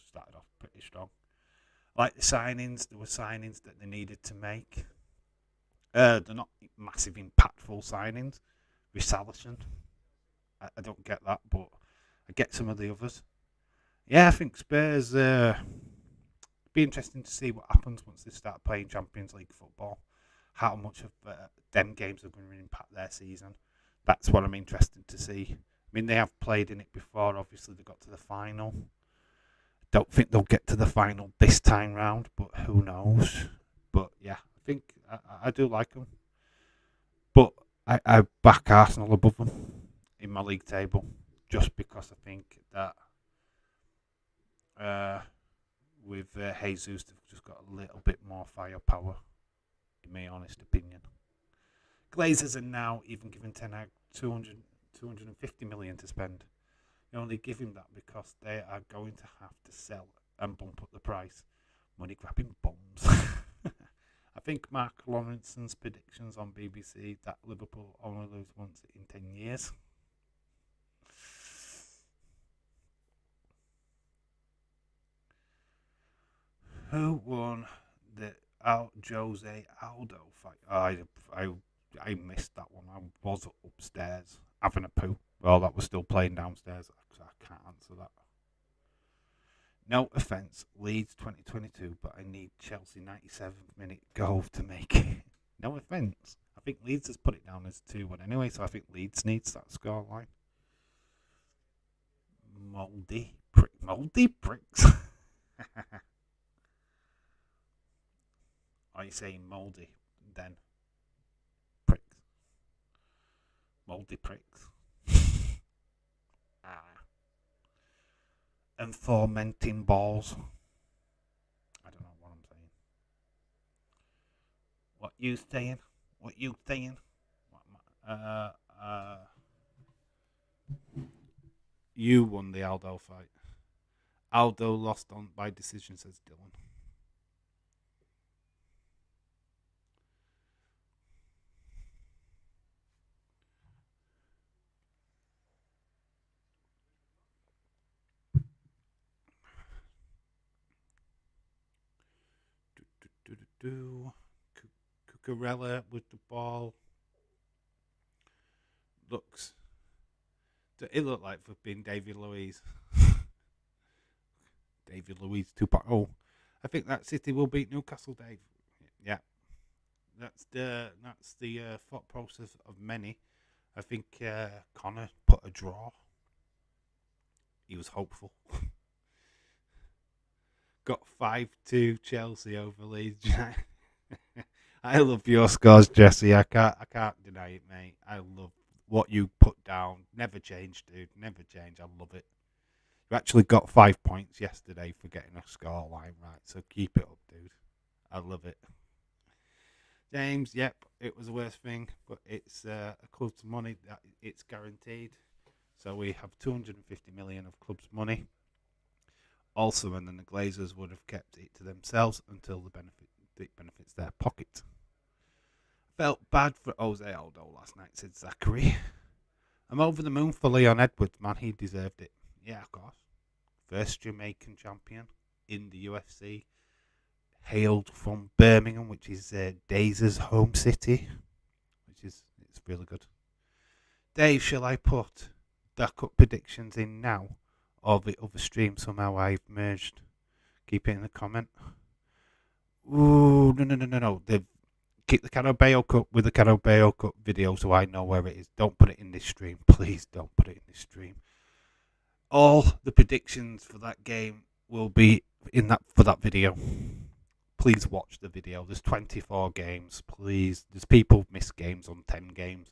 Started off pretty strong. Like the signings, there were signings that they needed to make. They're not massive, impactful signings. Richarlison, I don't get that, but I get some of the others. Yeah, I think Spurs. Be interesting to see what happens once they start playing Champions League football. How much of them games are going to impact their season? That's what I'm interested to see. I mean, they have played in it before. Obviously, they got to the final. Don't think they'll get to the final this time round, but who knows? But yeah, I think I do like them. But I back Arsenal above them in my league table just because I think that with Jesus, they've just got a little bit more firepower, in my honest opinion. Glazers are now even giving Ten Hag 250 million to spend. You only give him that because they are going to have to sell and bump up the price. Money grabbing bums. I think Mark Lawrence's predictions on BBC that Liverpool only lose once in 10 years. Who won the Jose Aldo fight? I missed that one. I was upstairs having a poo. Well, that was still playing downstairs. I can't answer that. No offence, Leeds 2022, but I need Chelsea 97th minute goal to make it. No offence. I think Leeds has put it down as 2-1 anyway, so I think Leeds needs that scoreline. Mouldy pricks. Are you saying mouldy then? Pricks. Mouldy pricks. And fermenting balls. I don't know what I'm saying. What you saying? What you saying? You won the Aldo fight. Aldo lost on by decision, says Dylan. Cucurella with the ball. It looked like flipping David Luiz. David Luiz 2.0. I think that City will beat Newcastle, Dave. Yeah, that's the thought process of many. I think Connor put a draw. He was hopeful. Got 5-2 Chelsea over Leeds United. I love your scores, Jesse. I can't deny it, mate. I love what you put down. Never change, dude. Never change. I love it. You actually got 5 points yesterday for getting a score line right, so keep it up, dude. I love it. James, yep, it was the worst thing, but it's a club's money that it's guaranteed. So we have 250 million of club's money. Also, and then the Glazers would have kept it to themselves until it benefits their pocket. Felt bad for Jose Aldo last night, said Zachary. I'm over the moon for Leon Edwards, man. He deserved it. Yeah, of course. First Jamaican champion in the UFC. Hailed from Birmingham, which is Dazer's home city. It's really good. Dave, shall I put the cup predictions in now? Or the other stream somehow I've merged? Keep it in the comment. Ooh, no. Keep the Carabao Cup with the Carabao Cup video so I know where it is. Don't put it in this stream. Please don't put it in this stream. All the predictions for that game will be in for that video. Please watch the video. There's 24 games. Please. There's people miss games on 10 games.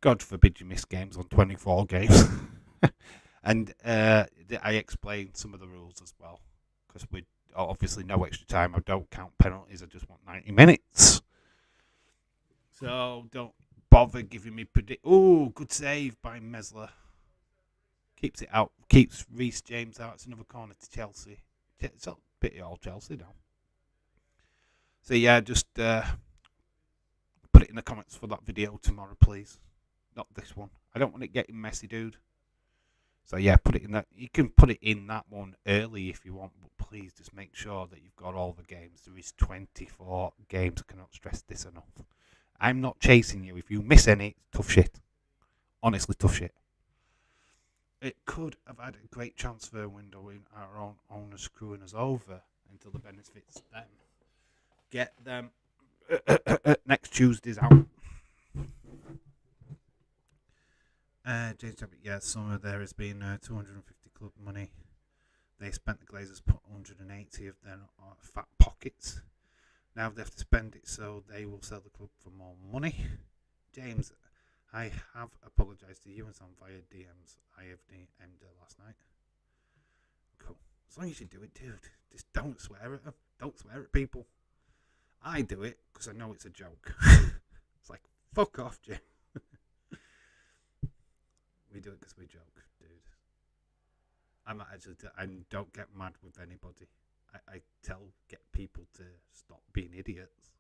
God forbid you miss games on 24 games. And I explained some of the rules as well. Because we obviously no extra time. I don't count penalties. I just want 90 minutes. So don't bother giving me Oh, good save by Mesler. Keeps it out. Keeps Reece James out. It's another corner to Chelsea. It's a pity all Chelsea now. So yeah, just put it in the comments for that video tomorrow, please. Not this one. I don't want it getting messy, dude. So yeah, put it in that. You can put it in that one early if you want, but please just make sure that you've got all the games. There is 24 games. I cannot stress this enough. I'm not chasing you. If you miss any, tough shit. Honestly, tough shit. It could have had a great transfer window in our own owners screwing us over until the benefits them. Get them next Tuesday's out. James, yeah, some of there has been 250 club money. They spent, the Glazers put 180 of their fat pockets. Now they have to spend it, so they will sell the club for more money. James, I have apologised to you and some via DMs. I have DM'd last night. Cool. As long as you do it, dude. Just don't swear at them. Don't swear at people. I do it because I know it's a joke. It's like, fuck off, Jim. We do it because we joke, dude. I don't get mad with anybody. I get people to stop being idiots.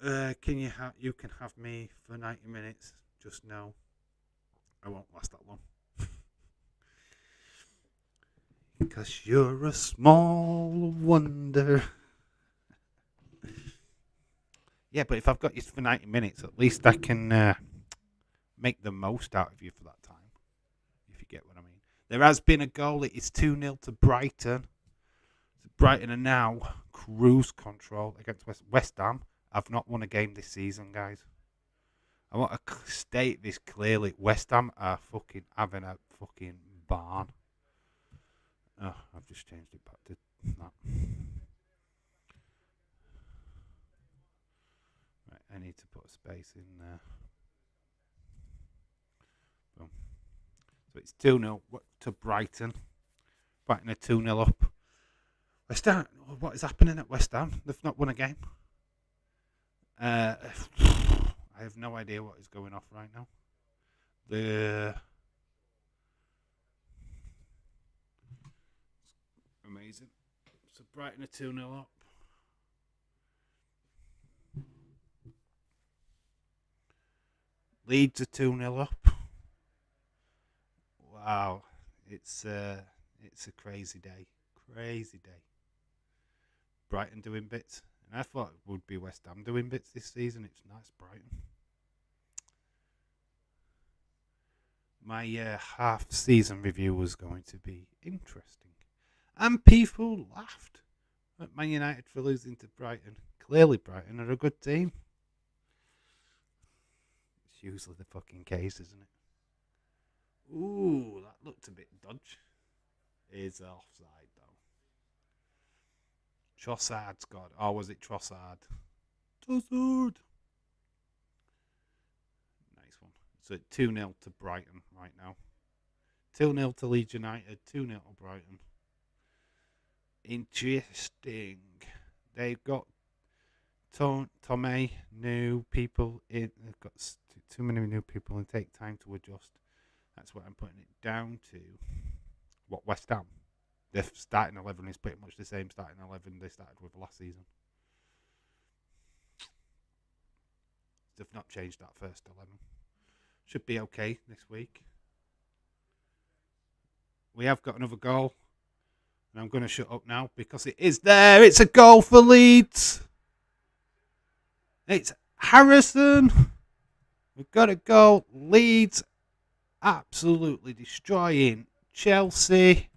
You can have me for 90 minutes. Just know I won't last that long. Because you're a small wonder. Yeah, but if I've got you for 90 minutes, at least I can make the most out of you for that time. If you get what I mean. There has been a goal. It is 2-0 to Brighton. Brighton are now cruise control against West Ham. I've not won a game this season, guys. I want to state this clearly. West Ham are fucking having a fucking barn. Oh, I've just changed it back to that. Right, I need to put a space in there. Boom. So it's 2-0 to Brighton. Brighton are 2-0 up. West Ham, what is happening at West Ham? They've not won a game. I have no idea what is going off right now. Amazing. So Brighton are 2-0 up. Leeds are 2-0 up. Wow. It's a crazy day. Crazy day. Brighton doing bits. And I thought it would be West Ham doing bits this season. It's nice, Brighton. My half-season review was going to be interesting. And people laughed at Man United for losing to Brighton. Clearly, Brighton are a good team. It's usually the fucking case, isn't it? Ooh, that looked a bit dodgy. Is offside, though. Trossard scored. Or was it Trossard? Trossard! Nice one. So 2-0 to Brighton right now. 2-0 to Leeds United. 2-0 to Brighton. Interesting. They've got Tomei, new people in. They've got too many new people and take time to adjust. That's what I'm putting it down to. What, West Ham? Their starting 11 is pretty much the same starting 11 they started with last season. They've not changed that first 11. Should be okay this week. We have got another goal. And I'm going to shut up now because it is there. It's a goal for Leeds. It's Harrison. We've got a goal. Leeds absolutely destroying Chelsea.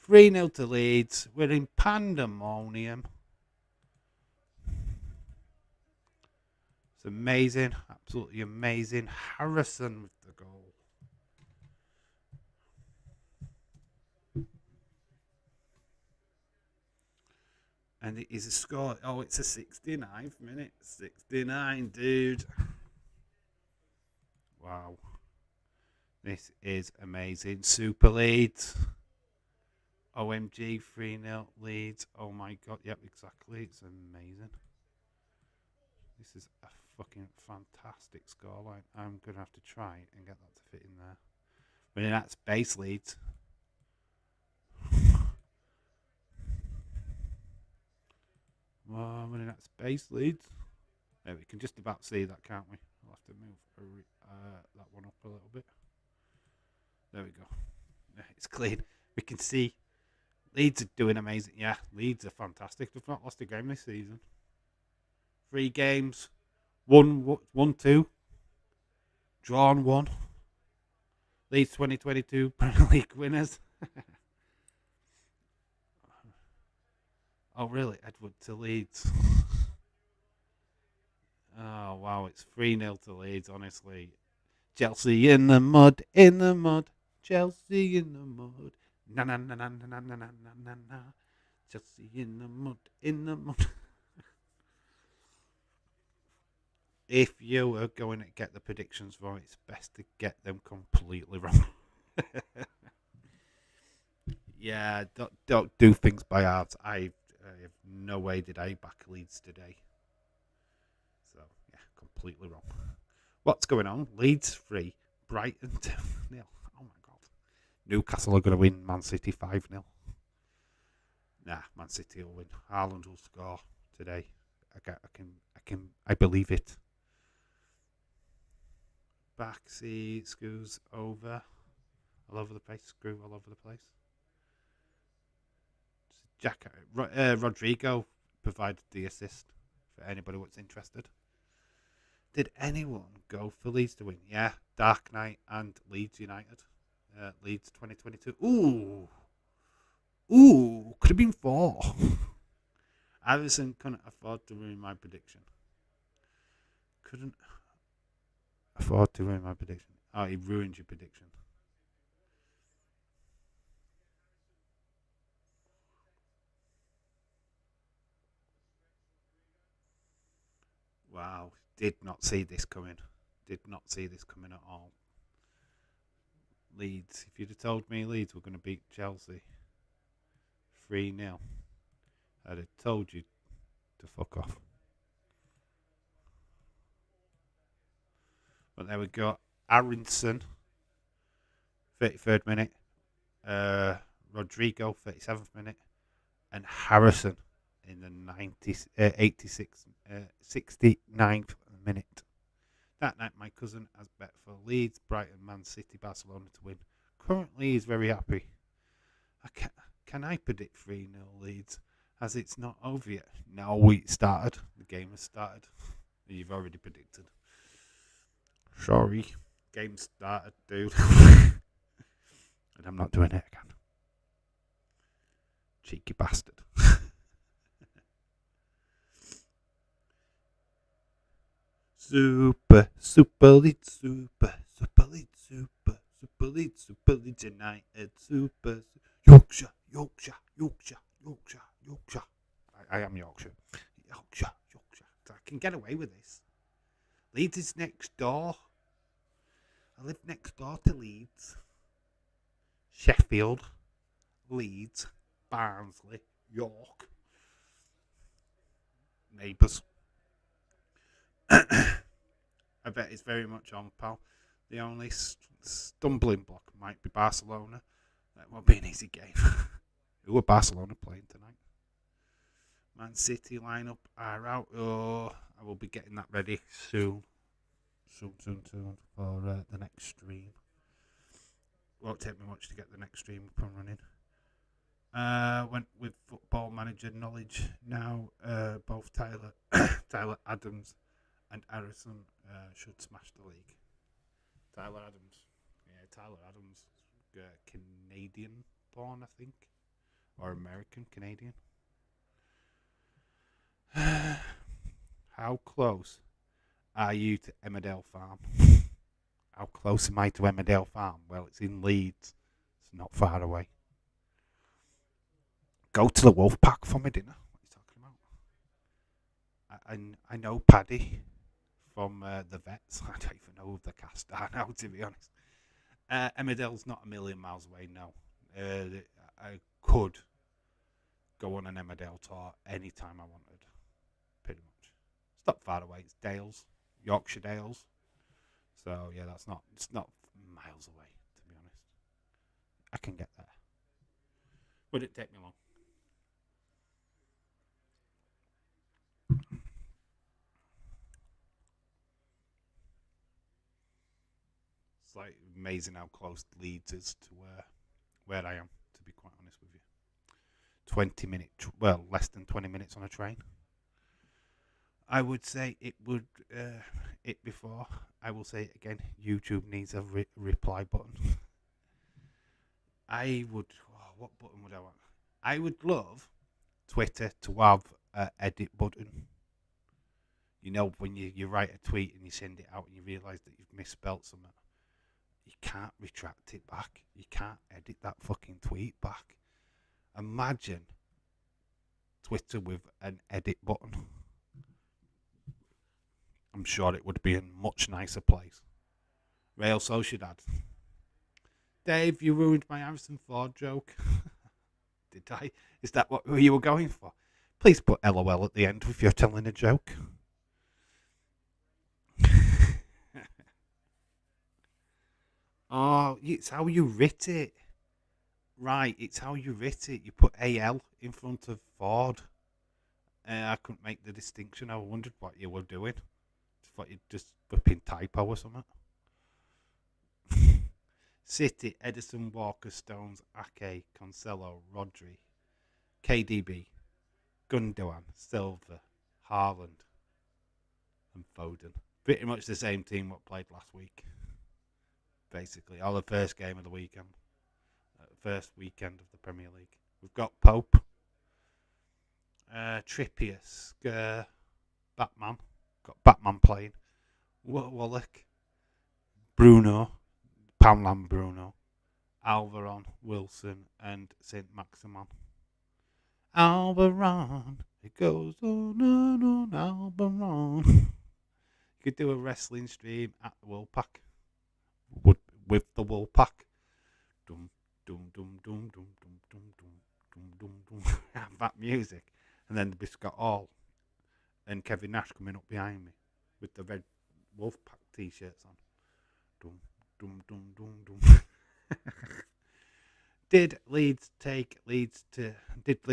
3-0 to Leeds. We're in pandemonium. It's amazing. Absolutely amazing. Harrison with the goal. And it is a score. Oh, it's a 69th minute. 69, dude. Wow. This is amazing. Super Leeds. OMG, 3-0 Leeds. Oh my god. Yep, exactly. It's amazing. This is a fucking fantastic scoreline. I'm going to have to try and get that to fit in there. But then that's base Leeds. Well, when that's base Leeds. There, we can just about see that, can't we? I'll have to move that one up a little bit. There we go. It's clean. We can see Leeds are doing amazing. Yeah, Leeds are fantastic. They've not lost a game this season. 3 games. Won 2. Drawn 1. Leeds 2022 Premier League winners. Oh, really? Edward to Leeds. Oh, wow. It's 3-0 to Leeds, honestly. Chelsea in the mud, in the mud. Chelsea in the mud. Na na na na na na na na na na. Chelsea in the mud, in the mud. If you are going to get the predictions wrong, it's best to get them completely wrong. Yeah, don't do things by heart. I have no way did I back Leeds today. So, yeah, completely wrong. What's going on? Leeds 3, Brighton 2-0. Oh my god. Newcastle are going to win Man City 5-0. Nah, Man City will win. Haaland will score today. I believe it. Backseat screws over. All over the place. Screw all over the place. Rodrigo provided the assist for anybody what's interested. Did anyone go for Leeds to win? Yeah, Dark Knight and Leeds United. Leeds 2022. Ooh, could have been 4. Harrison couldn't afford to ruin my prediction. Couldn't afford to ruin my prediction. Oh, he ruined your prediction. Wow, did not see this coming. Did not see this coming at all. Leeds, if you'd have told me Leeds were going to beat Chelsea 3-0, I'd have told you to fuck off. But there we go. Aronson, 33rd minute. Rodrigo, 37th minute. And Harrison in the 69th minute. That night, my cousin has bet for Leeds, Brighton, Man City, Barcelona to win. Currently, he's very happy. Can I predict 3-0 Leeds? as it's not over yet. No, it started. The game has started. You've already predicted. Sorry. Game started, dude. And I'm not doing it again. Cheeky bastard. Super League, Super League, Super League United, Yorkshire. I am Yorkshire. I can get away with this. Leeds is next door. I live next door to Leeds. Sheffield, Leeds, Barnsley, York. Neighbours. I bet it's very much on, pal. The only stumbling block might be Barcelona. That won't be an easy game. Who are Barcelona playing tonight? Man City lineup are out. Oh, I will be getting that ready soon for the next stream. Won't take me much to get the next stream up and running. Went with football manager knowledge now. Both Tyler Adams and Harrison should smash the league. Tyler Adams. Canadian born, I think. Or American Canadian. How close are you to Emmerdale Farm? How close am I to Emmerdale Farm? Well, it's in Leeds. It's not far away. Go to the Wolfpack for my dinner. What are you talking about? I know Paddy from the Vets. I don't even know who the cast are now, to be honest. Emmerdale's not a million miles away, no. I could go on an Emmerdale tour anytime I wanted, pretty much. It's not far away. It's Dales, Yorkshire Dales. So, yeah, it's not miles away, to be honest. I can get there. Would it take me long? It's like amazing how close Leeds is to where I am, to be quite honest with you. 20 minutes, less than 20 minutes on a train. I would say it would, it before. I will say it again. YouTube needs a reply button. What button would I want? I would love Twitter to have an edit button. You know, when you write a tweet and you send it out and you realise that you've misspelt something, you can't retract it back. You can't edit that fucking tweet back. Imagine Twitter with an edit button. I'm sure it would be a much nicer place. Real Sociedad. Dave, you ruined my Harrison Ford joke. Did I? Is that what you were going for? Please put LOL at the end if you're telling a joke. Oh, it's how you writ it. Right, it's how you writ it. You put AL in front of Ford. I couldn't make the distinction. I wondered what you were doing. I thought you'd just whipping typo or something. City, Edison, Walker, Stones, Ake, Cancelo, Rodri, KDB, Gundogan, Silva, Haaland, and Foden. Pretty much the same team what played last week. Basically, or the first game of the weekend. First weekend of the Premier League. We've got Pope, Trippier, Batman. Got Batman playing. Wallach, Bruno, Poundland Bruno, Alvaron, Wilson, and St. Maximin. Alvaron, it goes on and on, Alvaron. You could do a wrestling stream at the Woolpack. With the Woolpack. Dum dum dum dum dum dum dum dum dum dum. Have that music, and then the Biscuit Hall and Kevin Nash coming up behind me with the red Wolfpack t-shirts on. Dum dum dum dum dum. Did Leeds take Leeds to it?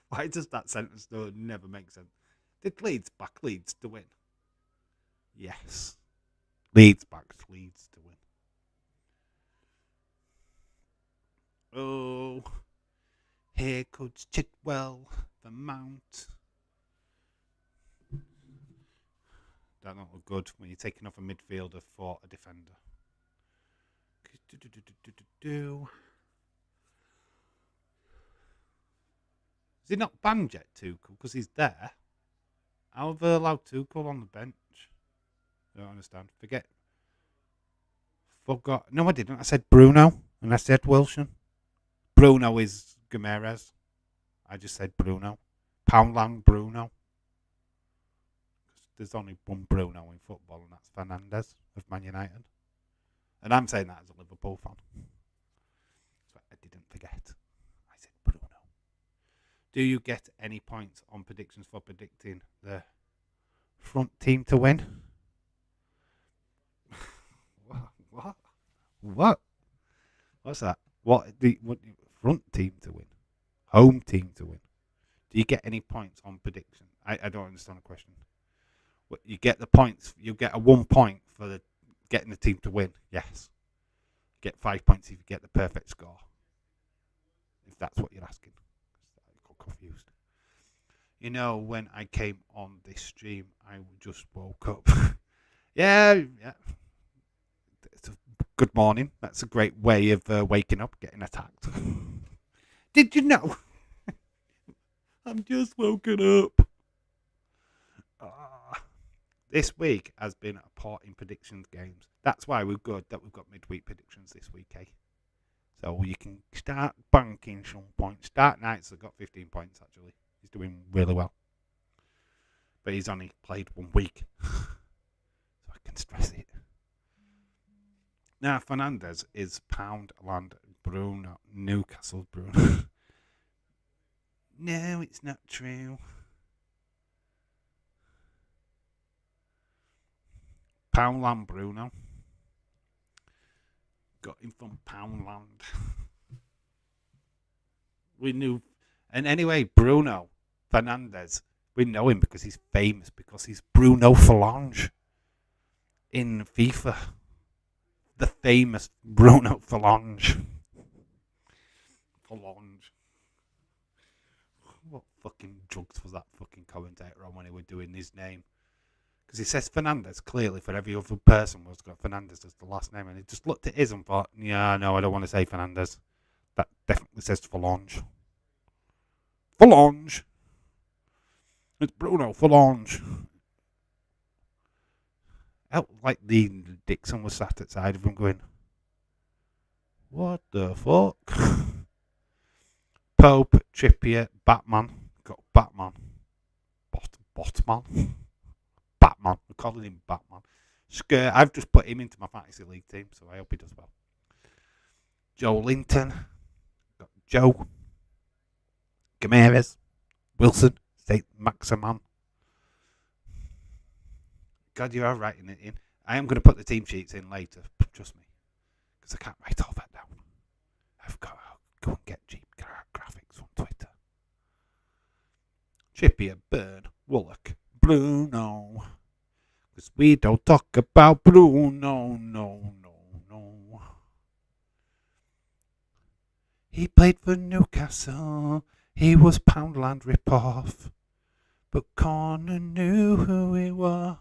Why does that sentence never make sense? Did Leeds back Leeds to win? Yes. Leeds backs Leeds to win. Oh, Here comes Chidwell, the Mount. That don't look good when you're taking off a midfielder for a defender. Is he not banned yet, Tuchel? Because he's there. How have they allowed Tuchel on the bench? I don't understand. Forgot. No, I didn't. I said Bruno, and I said Wilson. Bruno is Guimaraes. I just said Bruno. Poundland Bruno. There's only one Bruno in football, and that's Fernandes of Man United. And I'm saying that as a Liverpool fan. So I didn't forget. I said Bruno. Do you get any points on predictions for predicting the front team to win? What? What's that? What front team to win? Home team to win? Do you get any points on prediction? I don't understand the question. What, you get the points. You get a 1 point for getting the team to win. Yes. You get 5 points if you get the perfect score. If that's what you're asking. I got confused. You know, when I came on this stream, I just woke up. yeah. It's a good morning. That's a great way of waking up, getting attacked. Did you know? I'm just woken up. This week has been a part in predictions games. That's why we're good that we've got midweek predictions this week, eh? So you can start banking some points. Start Knights have got 15 points, actually. He's doing really well. But he's only played 1 week. So I can stress it. Now, Fernandes is Poundland Bruno. Newcastle Bruno. No, it's not true. Poundland Bruno. Got him from Poundland. We knew. And anyway, Bruno Fernandes, we know him because he's famous, because he's Bruno Fernandes in FIFA. The famous Bruno Fernandes. What fucking drugs was that fucking commentator on when he was doing his name? Because he says Fernandes clearly for every other person was got Fernandes as the last name, and he just looked at his and thought, yeah, no, I don't want to say Fernandes. That definitely says Fernandes. Fernandes. It's Bruno Fernandes. Like the Dixon was sat outside of him going, what the fuck? Pope, Trippier, Batman. Got Batman. Botman. Batman. We're calling him Batman. Skirt. I've just put him into my fantasy league team, so I hope he does well. Joe Linton. Got Joe. Guimaraes. Wilson. Saint Maximan. God, you are writing it in. I am going to put the team sheets in later. Trust me. Because I can't write all that down. I've got to go and get cheap graphics on Twitter. Trippier, Burn, Willock, Bruno. Because we don't talk about Bruno. No. He played for Newcastle. He was Poundland rip-off. But Connor knew who he was.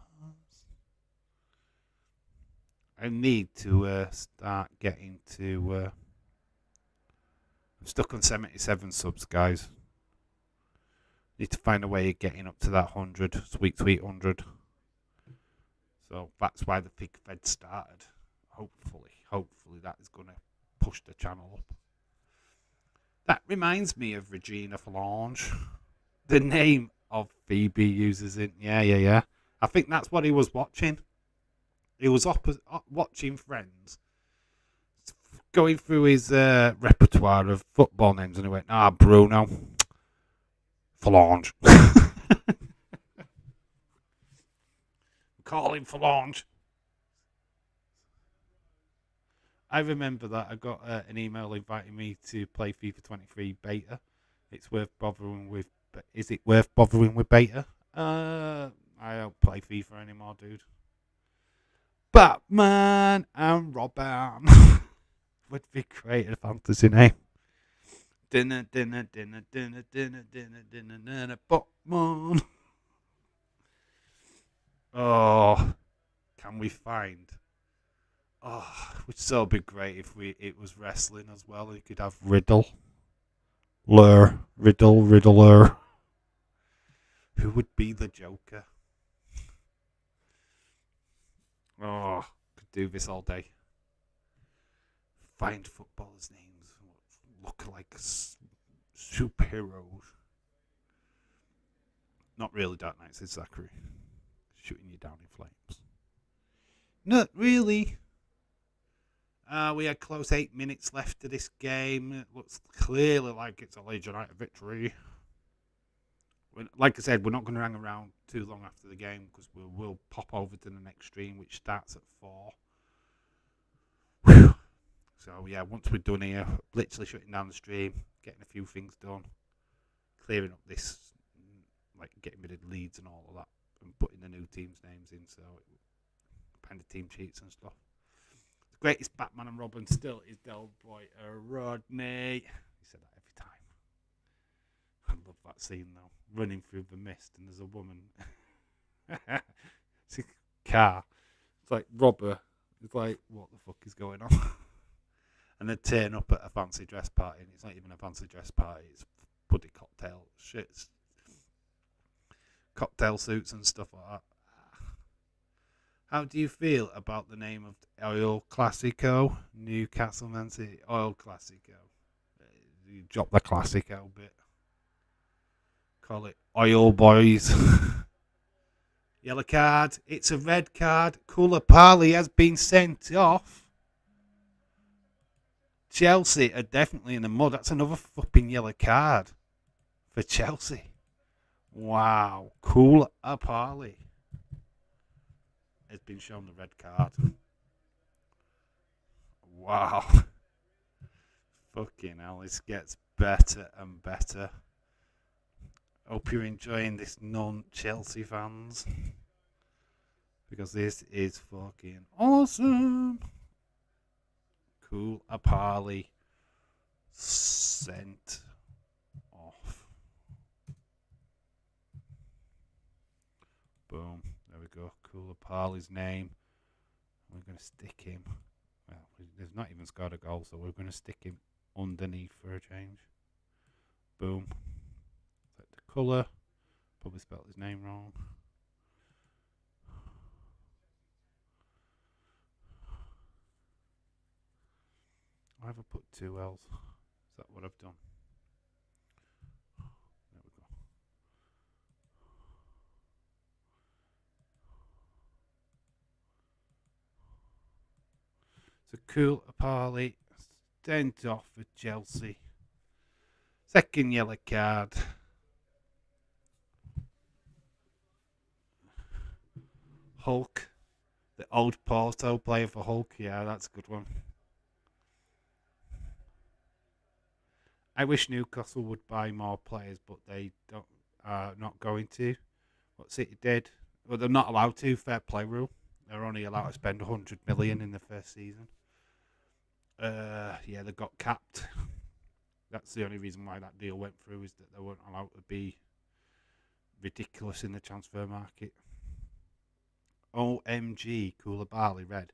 I need to start getting to... I'm stuck on 77 subs, guys. Need to find a way of getting up to that 100. Sweet 100. So that's why the Fig Fed started. Hopefully that is going to push the channel up. That reminds me of Regina Flange. The name of Phoebe uses it. Yeah. I think that's what he was watching. He was watching Friends, going through his repertoire of football names, and he went, Bruno. Flange. Call him Flange. I remember that I got an email inviting me to play FIFA 23 beta. It's worth bothering with. But is it worth bothering with beta? I don't play FIFA anymore, dude. Batman and Robin would be great a fantasy name. Dinner, dinner, dinner, dinner, dinner, dinner, dinner, dinner, Botman. Oh, can we find? Oh, it would so be great if it was wrestling as well. You could have Riddler. Who would be the Joker? Oh, could do this all day. Find footballers' names. Look like superheroes. Not really Dark Knights, it's Zachary. Shooting you down in flames. Not really. We had close 8 minutes left to this game. It looks clearly like it's a Leeds United victory. Like I said, we're not going to hang around too long after the game because we will pop over to the next stream, which starts at 4. Whew. So, yeah, once we're done here, literally shutting down the stream, getting a few things done, clearing up this, like getting rid of Leeds and all of that, and putting the new team's names in, so kind of team sheets and stuff. The greatest Batman and Robin still is Del Boy Rodney. He said that every time. I love that scene though. Running through the mist and there's a woman. It's a car. It's like robber. It's like, what the fuck is going on? And they turn up at a fancy dress party and it's not even a fancy dress party. It's bloody cocktail shits. Cocktail suits and stuff like that. How do you feel about the name of Oil Classico? Newcastle Man City Oil Classico. You drop the Classico bit. Call it Oil Boys. Yellow card. It's a red card. Koulibaly has been sent off. Chelsea are definitely in the mud. That's another flipping yellow card for Chelsea. Wow. Koulibaly has been shown the red card. Wow. Fucking hell, this gets better and better. Hope you're enjoying this, non-Chelsea fans. Because this is fucking awesome. Koulibaly sent off. Boom. There we go. Koulibaly's name. We're going to stick him. Well, they've not even scored a goal, so we're going to stick him underneath for a change. Boom. Select the colour. Probably spelled his name wrong. Why have I put 2 L's? Is that what I've done? There we go. So Koulibaly sent off for Chelsea. Second yellow card. Hulk. The old Porto player for Hulk. Yeah, that's a good one. I wish Newcastle would buy more players, but they don't. Not going to. What City did. Well, they're not allowed to. Fair play rule. They're only allowed to spend 100 million in the first season. Yeah, they got capped. That's the only reason why that deal went through, is that they weren't allowed to be ridiculous in the transfer market. OMG, Koulibaly red.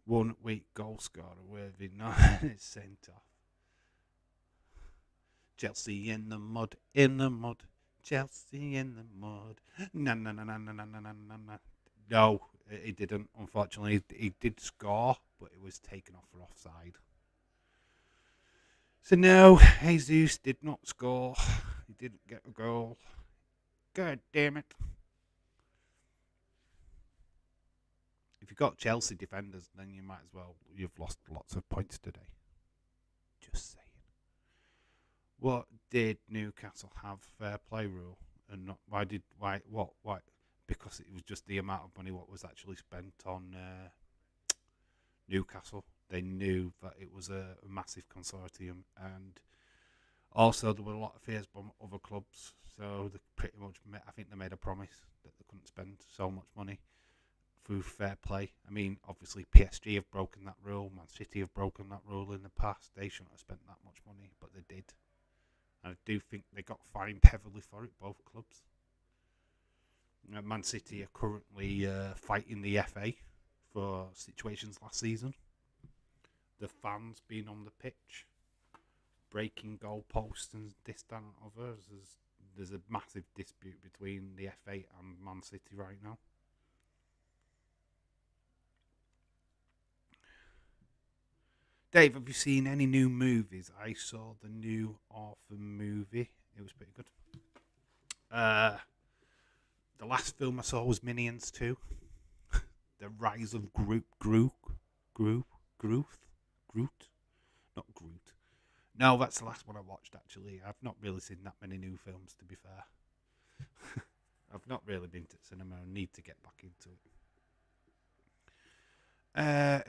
1 week goal scorer worthy not sent off. Chelsea in the mud, Chelsea in the mud. No. No, he didn't. Unfortunately, he did score, but it was taken off for offside. So no, Jesus did not score. He didn't get a goal. God damn it. If you've got Chelsea defenders, then you might as well. You've lost lots of points today. Just saying. What did Newcastle have fair play rule? And not why? Because it was just the amount of money what was actually spent on Newcastle. They knew that it was a massive consortium, and also there were a lot of fears from other clubs. So they pretty much, I think they made a promise that they couldn't spend so much money through fair play. I mean, obviously PSG have broken that rule. Man City have broken that rule in the past. They shouldn't have spent that much money, but they did. I do think they got fined heavily for it, both clubs. Man City are currently fighting the FA for situations last season. The fans being on the pitch, breaking goalposts and this, that, and others. There's a massive dispute between the FA and Man City right now. Dave, have you seen any new movies? I saw the new Orphan movie. It was pretty good. The last film I saw was Minions 2. The Rise of Groot. Not Groot. No, that's the last one I watched, actually. I've not really seen that many new films, to be fair. I've not really been to cinema. I need to get back into it.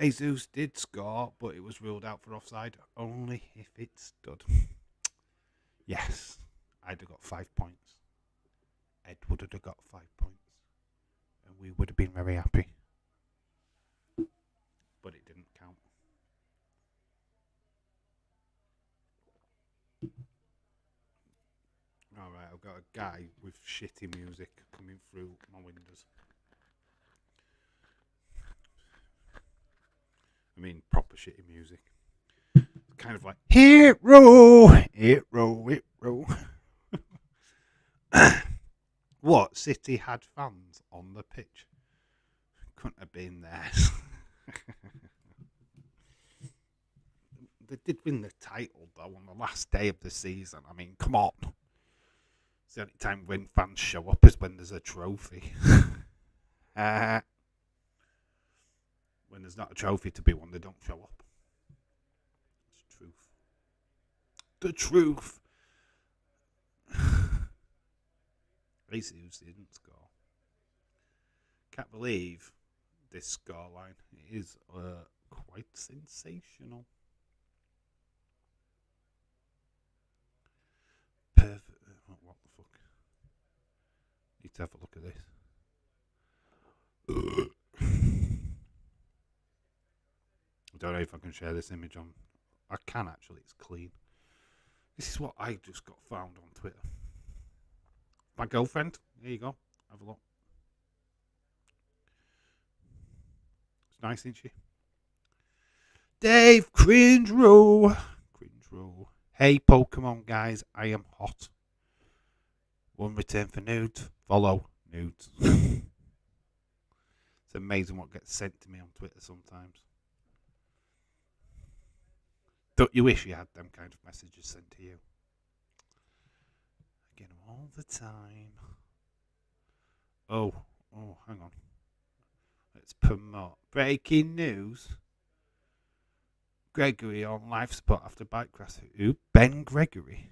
Jesus did score, but it was ruled out for offside only if it stood. Yes, I'd have got 5 points. Ed would have got 5 points. And we would have been very happy. But it didn't count. Alright, I've got a guy with shitty music coming through my windows. I mean, proper shitty music. Kind of like, hero. What? City had fans on the pitch? Couldn't have been there. They did win the title, though, on the last day of the season. I mean, come on. It's the only time when fans show up is when there's a trophy. When there's not a trophy to be won, they don't show up. It's the truth. The truth. Jesus didn't score. Can't believe this scoreline is quite sensational. Perfect. What the fuck? Need to have a look at this. I don't know if I can share this image on. I can actually, it's clean. This is what I just got found on Twitter. My girlfriend, there you go. Have a look. It's nice, isn't she? Dave, cringe row. Hey, Pokemon guys, I am hot. One return for nudes. Follow nudes. It's amazing what gets sent to me on Twitter sometimes. Don't you wish you had them kind of messages sent to you? I get them all the time. Oh, hang on. Let's promote. Breaking news. Gregory on life support after bike crash. Who? Ben Gregory.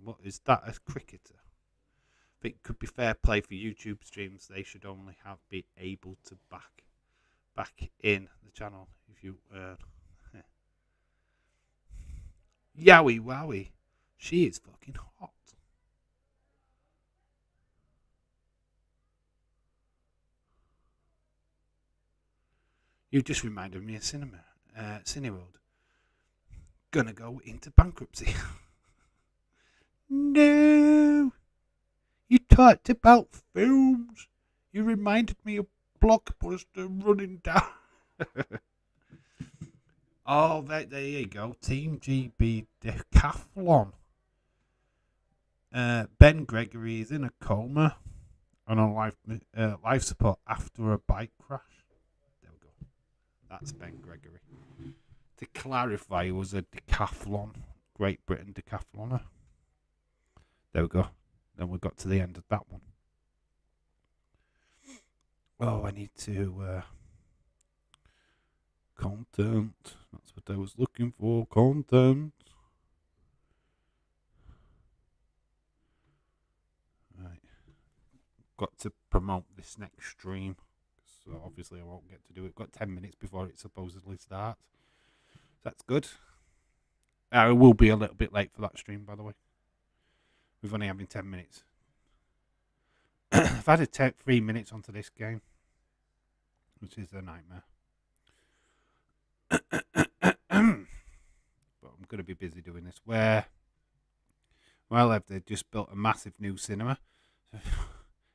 What is that? A cricketer? I think it could be fair play for YouTube streams. They should only be able to back in the channel if you Yowie wowie. She is fucking hot. You just reminded me of Cineworld. Gonna go into bankruptcy. No. You talked about films. You reminded me of Blockbuster running down. Oh, there you go. Team GB Decathlon. Ben Gregory is in a coma and on life support after a bike crash. There we go. That's Ben Gregory. To clarify, he was a decathlon, Great Britain decathloner. There we go. Then we got to the end of that one. Oh, I need to... content. That's what I was looking for. Content. Right. Got to promote this next stream. So obviously I won't get to do it. Got 10 minutes before it supposedly starts. That's good. I will be a little bit late for that stream, by the way. We've only having 10 minutes. I've added 3 minutes onto this game, which is a nightmare. But I'm going to be busy doing this. Where Well, they've just built a massive new cinema.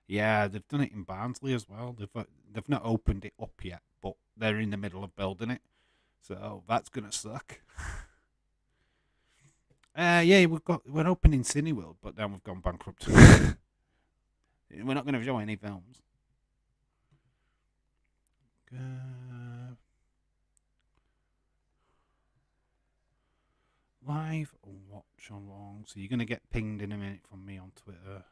Yeah, they've done it in Barnsley as well. They've not opened it up yet, but they're in the middle of building it, so that's gonna suck. Yeah, we're opening Cineworld, but then we've gone bankrupt. We're not going to show any films. Live watch along. So you're going to get pinged in a minute from me on Twitter.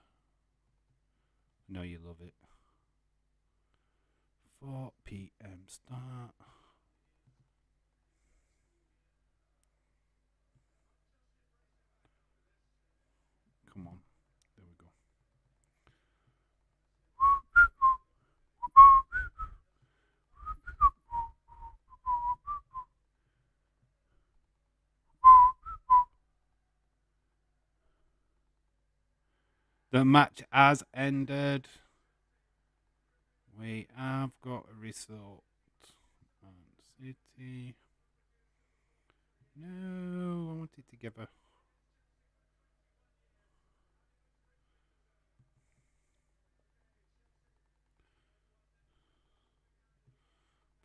I know you love it. 4 p.m. start. Come on. There we go. The match has ended. We have got a result. City. No, I wanted to give a.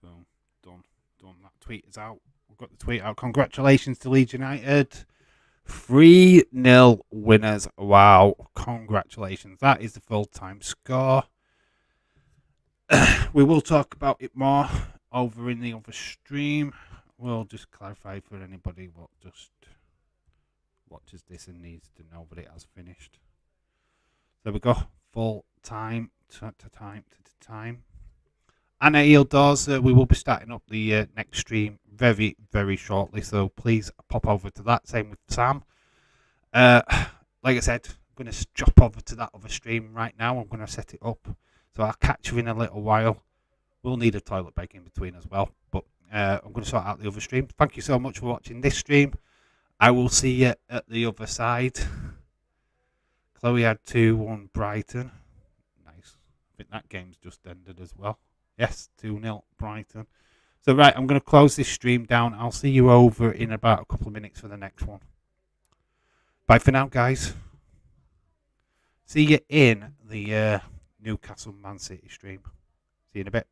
Boom. Done. That tweet is out. We've got the tweet out. Congratulations to Leeds United. 3-0 winners. Wow. Congratulations. That is the full-time score. We will talk about it more over in the other stream. We'll just clarify for anybody what just watches this and needs to know that it has finished. There we go. Full time to time. And doors, we will be starting up the next stream very, very shortly. So please pop over to that. Same with Sam. Like I said, I'm going to drop over to that other stream right now. I'm going to set it up. So I'll catch you in a little while. We'll need a toilet break in between as well. But I'm going to sort out the other stream. Thank you so much for watching this stream. I will see you at the other side. Chloe had 2-1 Brighton. Nice. I think that game's just ended as well. Yes, 2-0 Brighton. So, right, I'm going to close this stream down. I'll see you over in about a couple of minutes for the next one. Bye for now, guys. See you in the Newcastle Man City stream. See you in a bit.